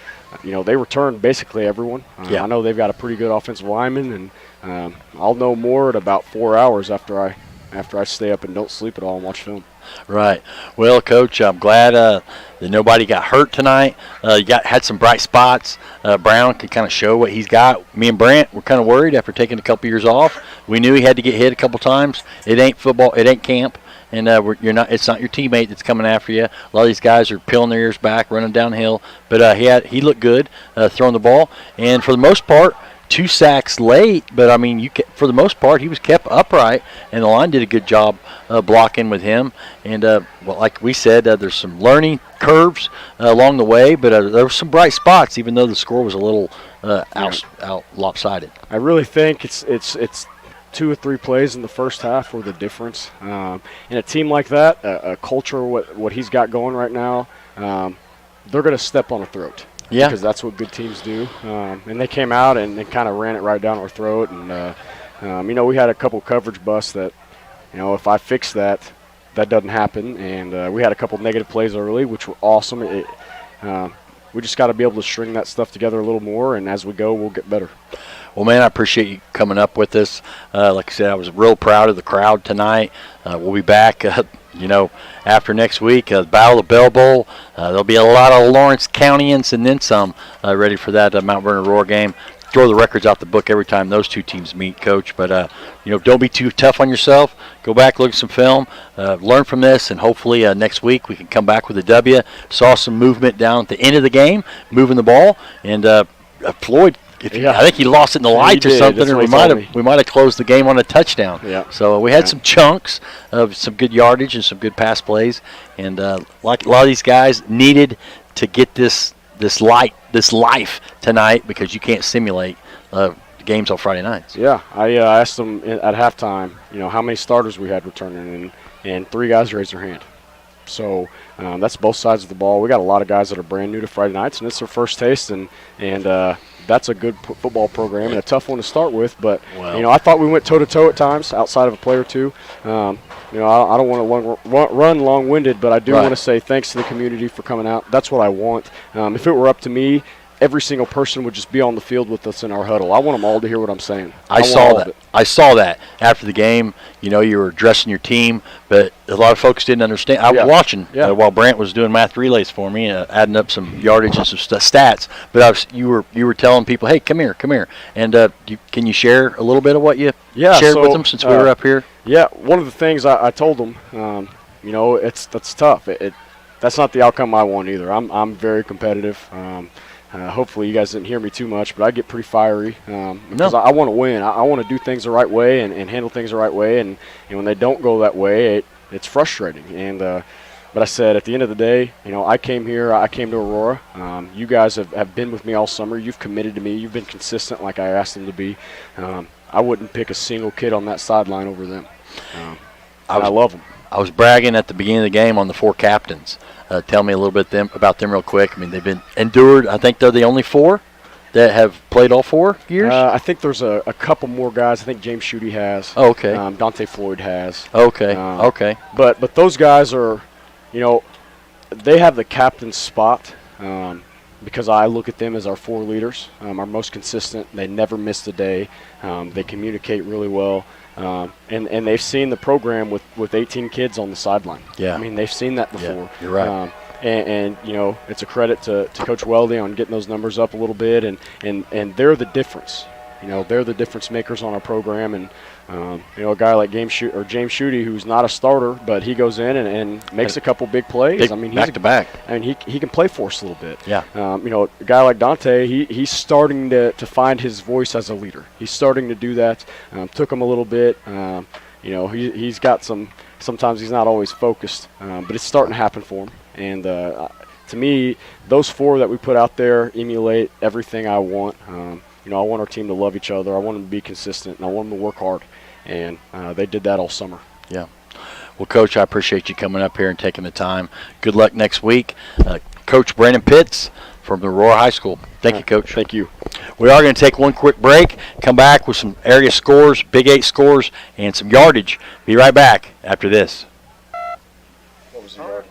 they returned basically everyone. I know they've got a pretty good offensive lineman, and I'll know more in about 4 hours after I after I stay up and don't sleep at all and watch film. Right. Well, Coach, I'm glad that nobody got hurt tonight. You had some bright spots. Brown could kind of show what he's got. Me and Brant were kind of worried after taking a couple years off. We knew he had to get hit a couple times. It ain't football. It ain't camp. And you're not. It's not your teammate that's coming after you. A lot of these guys are peeling their ears back, running downhill. But he looked good throwing the ball. And for the most part, 2 sacks late, but I mean, for the most part, he was kept upright, and the line did a good job blocking with him. And well, like we said, there's some learning curves along the way, but there were some bright spots, even though the score was a little out lopsided. I really think it's 2 or 3 plays in the first half were the difference. In a team like that, a culture what he's got going right now, they're going to step on a throat. Yeah. Because that's what good teams do. And they came out and they kind of ran it right down our throat. And, we had a couple coverage busts that, if I fix that, that doesn't happen. And we had a couple negative plays early, which were awesome. We just got to be able to string that stuff together a little more, and as we go, we'll get better. Well, man, I appreciate you coming up with us. Like I said, I was real proud of the crowd tonight. We'll be back, after next week, Battle of the Bell Bowl. There'll be a lot of Lawrence Countyans and then some ready for that Mount Vernon Aurora game. Throw the records out the book every time those 2 teams meet, Coach. But, don't be too tough on yourself. Go back, look at some film, learn from this, and hopefully next week we can come back with a W. Saw some movement down at the end of the game, moving the ball, and Floyd, I think he lost it in the lights or something, and we might have closed the game on a touchdown. Yeah. So we had some chunks of some good yardage and some good pass plays, and like a lot of these guys needed to get this life tonight, because you can't simulate games on Friday nights. Yeah, I asked them at halftime, how many starters we had returning, and 3 guys raised their hand. So that's both sides of the ball. We got a lot of guys that are brand new to Friday nights, and it's their first taste, and that's a good football program and a tough one to start with. But I thought we went toe-to-toe at times outside of a play or 2. I don't want to run long-winded, but I do want to say thanks to the community for coming out. That's what I want. If it were up to me, every single person would just be on the field with us in our huddle. I want them all to hear what I'm saying. I saw that after the game. You were addressing your team, but a lot of folks didn't understand. I was watching while Brant was doing math relays for me, adding up some yardage and some stats. But you were telling people, hey, come here. And can you share a little bit of what you shared with them since we were up here? Yeah, one of the things I told them, that's tough. That's not the outcome I want either. I'm very competitive. Hopefully you guys didn't hear me too much, but I get pretty fiery because I want to win. I want to do things the right way and handle things the right way, and when they don't go that way, it's frustrating. But I said at the end of the day, I came here, I came to Aurora. You guys have been with me all summer. You've committed to me. You've been consistent like I asked them to be. I wouldn't pick a single kid on that sideline over them. I love them. I was bragging at the beginning of the game on the 4 captains. Tell me a little bit about them real quick. I mean, they've been endured. I think they're the only 4 that have played all 4 years. I think there's a couple more guys. I think James Schutte has. Oh, okay. Dante Floyd has. Okay. Okay. But those guys are, they have the captain's spot because I look at them as our 4 leaders, our most consistent. They never miss a day. They communicate really well. And they've seen the program with 18 kids on the sideline. Yeah. I mean, they've seen that before. Yeah, you're right. And it's a credit to Coach Weldy on getting those numbers up a little bit, and they're the difference. They're the difference makers on our program, and a guy like James Schutte, who's not a starter, but he goes in and makes a couple big plays. I mean, he's back to back. I mean, he can play for us a little bit. Yeah. A guy like Dante, he's starting to find his voice as a leader. He's starting to do that. Took him a little bit. He's got some. Sometimes he's not always focused, but it's starting to happen for him. And to me, those 4 that we put out there emulate everything I want. I want our team to love each other. I want them to be consistent, and I want them to work hard. And they did that all summer. Yeah. Well, Coach, I appreciate you coming up here and taking the time. Good luck next week. Coach Brandon Pitts from Aurora High School. Thank you, Coach. Thank you. We are going to take one quick break, come back with some area scores, Big 8 scores, and some yardage. Be right back after this. What was the yardage?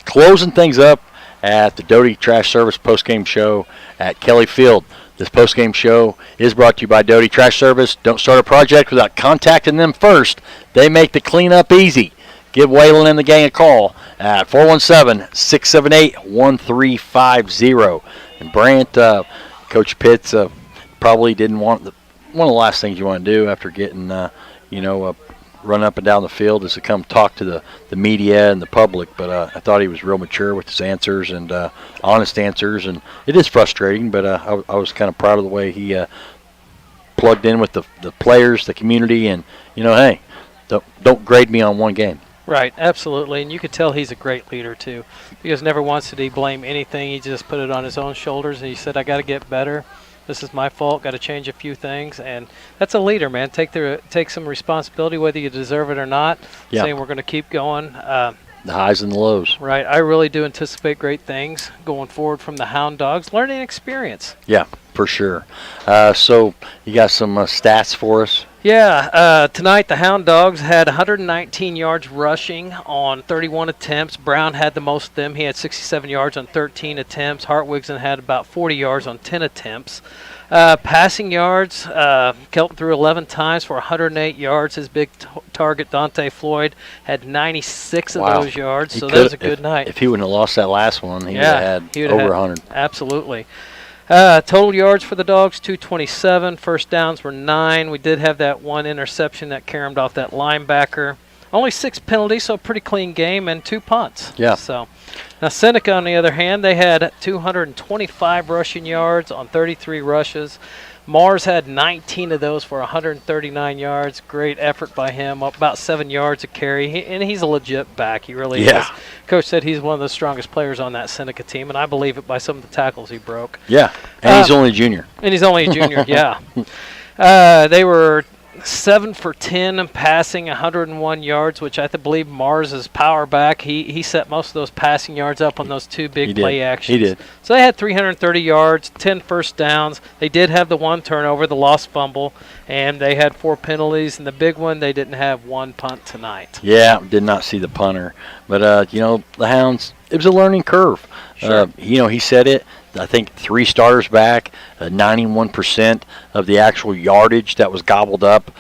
closing things up at the Doty Trash Service postgame show at Kelly Field. This postgame show is brought to you by Doty Trash Service. Don't start a project without contacting them first. They make the cleanup easy. Give Waylon and the gang a call at 417-678-1350. And Brant, Coach Pitts probably didn't want one of the last things you want to do after getting, run up and down the field is to come talk to the media and the public. But I thought he was real mature with his answers and honest answers. And it is frustrating, but I was kind of proud of the way he plugged in with the players, the community, and, hey, don't grade me on one game. Right, absolutely. And you could tell he's a great leader, too, because never once did he blame anything. He just put it on his own shoulders, and he said, I got to get better. This is my fault. Got to change a few things. And that's a leader, man. Take some responsibility, whether you deserve it or not. Yeah. Saying we're going to keep going. The highs and the lows. Right. I really do anticipate great things going forward from the Hound Dogs. Learning experience. Yeah, for sure. So you got some stats for us? Yeah, tonight the Hound Dogs had 119 yards rushing on 31 attempts. Brown had the most of them. He had 67 yards on 13 attempts. Hartwigson had about 40 yards on 10 attempts. Passing yards, Kelton threw 11 times for 108 yards. His big target, Dante Floyd, had 96 of those yards, so that was a good night. If he wouldn't have lost that last one, he would have had over 100. Absolutely. Total yards for the Dogs, 227. First downs were 9. We did have that one interception that caromed off that linebacker. Only 6 penalties, so a pretty clean game, and 2 punts. Yeah. So now Seneca, on the other hand, they had 225 rushing yards on 33 rushes. Mars had 19 of those for 139 yards. Great effort by him, about 7 yards a carry. And he's a legit back. He really is. Coach said he's one of the strongest players on that Seneca team, and I believe it by some of the tackles he broke. Yeah, and he's only a junior. And he's only a junior, yeah. They were 7 for 10 passing, 101 yards, which I believe Mars is power back. He set most of those passing yards up on those 2 big play actions. He did. So they had 330 yards, 10 first downs. They did have the 1 turnover, the lost fumble, and they had 4 penalties. And the big one, they didn't have 1 punt tonight. Yeah, did not see the punter. But, the Hounds, it was a learning curve. Sure. He said it. I think 3 starters back, 91% of the actual yardage that was gobbled up,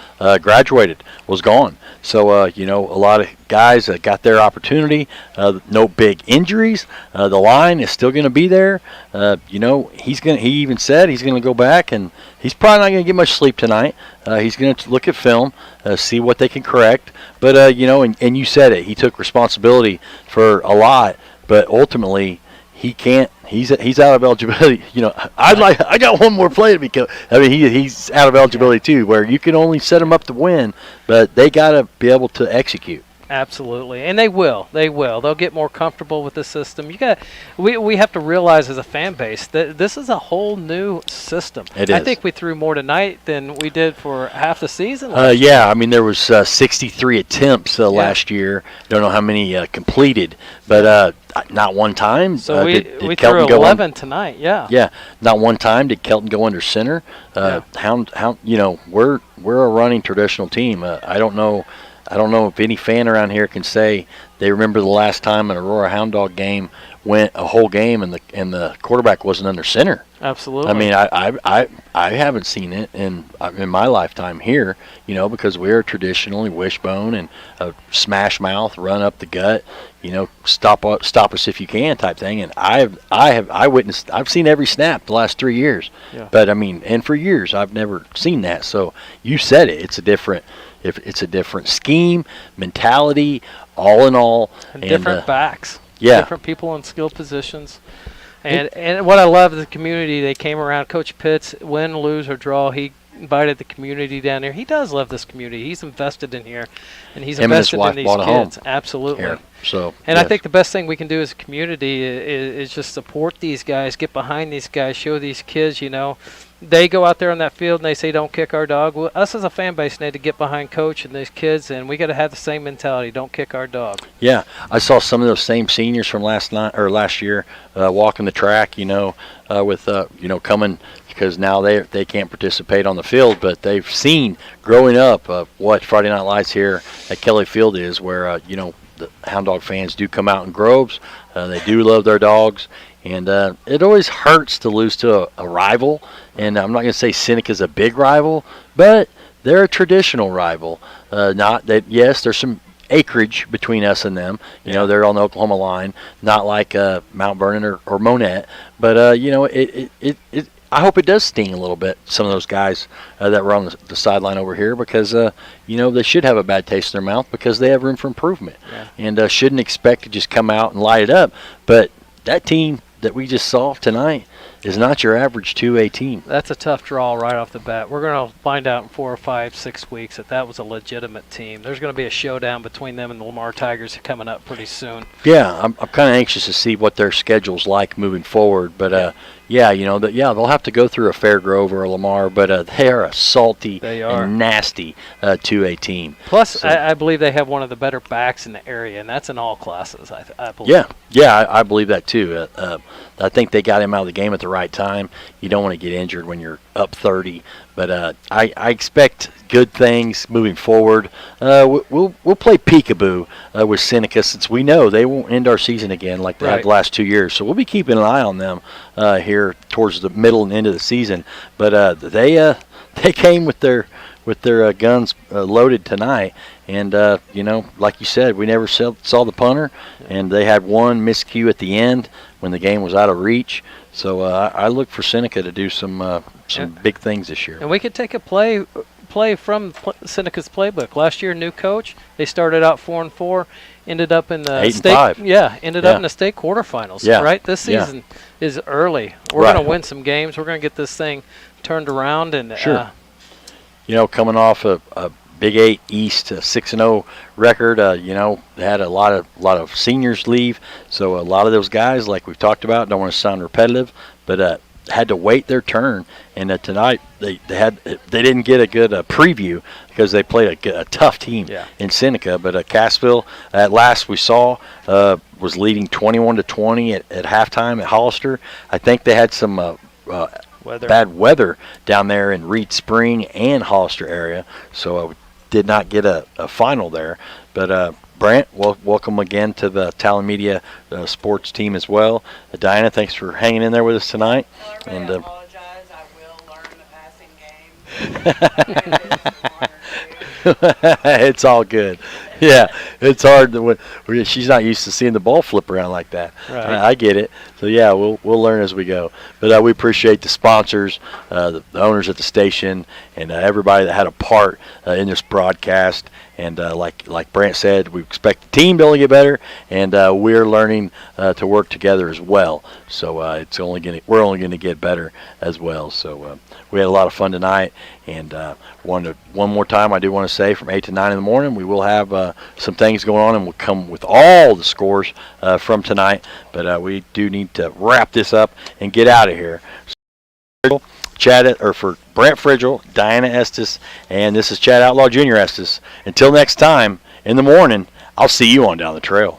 graduated, was gone. So, a lot of guys got their opportunity. No big injuries. The line is still going to be there. He even said he's going to go back, and he's probably not going to get much sleep tonight. He's going to look at film, see what they can correct. But, and you said it. He took responsibility for a lot, but ultimately he can't. He's out of eligibility. I got one more play to be killed. I mean, he's out of eligibility too, where you can only set him up to win, but they got to be able to execute. Absolutely, and they will. They'll get more comfortable with the system. We have to realize as a fan base that this is a whole new system. It is. I think we threw more tonight than we did for half the season. Yeah, I mean there was 63 attempts last year. Don't know how many completed, but not one time. So we did threw 11 tonight. Yeah. Yeah, not one time did Kelton go under center. Hound, we're a running traditional team. I don't know if any fan around here can say they remember the last time an Aurora Hound Dog game went a whole game and the quarterback wasn't under center. Absolutely. I mean, I haven't seen it in my lifetime here, because we're traditionally wishbone and a smash mouth, run up the gut, stop us if you can type thing. And I've seen every snap the last 3 years. Yeah. But I mean, and for years I've never seen that. So you said it. It's a different scheme, mentality, all in all, and different backs. Yeah. Different people in skilled positions. And what I love is the community. They came around. Coach Pitts, win, lose, or draw, he invited the community down there. He does love this community. He's invested in here, and he's invested in these kids. Absolutely. Here. So, and I think the best thing we can do as a community is just support these guys, get behind these guys, show these kids, they go out there on that field and they say, don't kick our dog. Well, us as a fan base need to get behind Coach and these kids, and we got to have the same mentality. Don't kick our dog. Yeah, I saw some of those same seniors from last year walking the track, with coming because now they can't participate on the field, but they've seen growing up what Friday Night Lights here at Kelly Field is, where the Hound Dog fans do come out in groves. They do love their dogs. And it always hurts to lose to a rival. And I'm not going to say Seneca's a big rival, but they're a traditional rival. Not that, yes, there's some acreage between us and them. You know, they're on the Oklahoma line, not like Mount Vernon or Monette. But, you know, I hope it does sting a little bit, some of those guys that were on the sideline over here, because, you know, they should have a bad taste in their mouth because they have room for improvement. Yeah. And shouldn't expect to just come out and light it up. But that team that we just saw tonight is not your average 2A team. That's a tough draw right off the bat. We're going to find out in 4 or 5, 6 weeks that was a legitimate team. There's going to be a showdown between them and the Lamar Tigers coming up pretty soon. Yeah, I'm kind of anxious to see what their schedule's like moving forward. But, yeah, you know, they'll have to go through a Fairgrove or a Lamar, but they are a salty and nasty 2A team. Plus, so, I believe they have one of the better backs in the area, and that's in all classes, I believe. Yeah, I believe that too. I think they got him out of the game at the right time. You don't want to get injured when you're up 30. But I expect good things moving forward. We'll play peekaboo with Seneca, since we know they won't end our season again like they had the last 2 years. So we'll be keeping an eye on them here towards the middle and end of the season. But they came with their guns loaded tonight. And, you know, like you said, we never saw the punter. And they had one miscue at the end when the game was out of reach. So I look for Seneca to do some big things this year. And we could take a play from Seneca's playbook. Last year, new coach. They started out 4-4, ended up in the 8-5. Yeah, ended up in the state quarterfinals. Yeah. Right. This season is early. We're going to win some games. We're going to get this thing turned around. And sure. You know, coming off a Big 8 East 6-0 record, you know, they had a lot of seniors leave, so a lot of those guys, like we've talked about, don't want to sound repetitive, but had to wait their turn. And tonight they didn't get a good preview because they played a tough team in Seneca. But Cassville, at last we saw, was leading 21-20 at halftime at Hollister. I think they had some bad weather down there in Reed Spring and Hollister area, so did not get a final there. But Brant, welcome again to the Talon Media sports team as well. Diana, thanks for hanging in there with us tonight. Well, I apologize. I will learn the passing game. It's all good. Yeah, it's hard she's not used to seeing the ball flip around like that. Right. I get it. So yeah, we'll learn as we go. But we appreciate the sponsors, the owners at the station, and everybody that had a part in this broadcast. And like Brant said, we expect the team to only get better, and we're learning to work together as well. So we're only gonna get better as well. So we had a lot of fun tonight, and one more time I do want to say, from 8 to 9 in the morning, we will have some things going on, and we'll come with all the scores from tonight. But we do need to wrap this up and get out of here. For Brant Frigel, Diana Estes, and this is Chad Outlaw Jr. Estes. Until next time, in the morning, I'll see you on down the trail.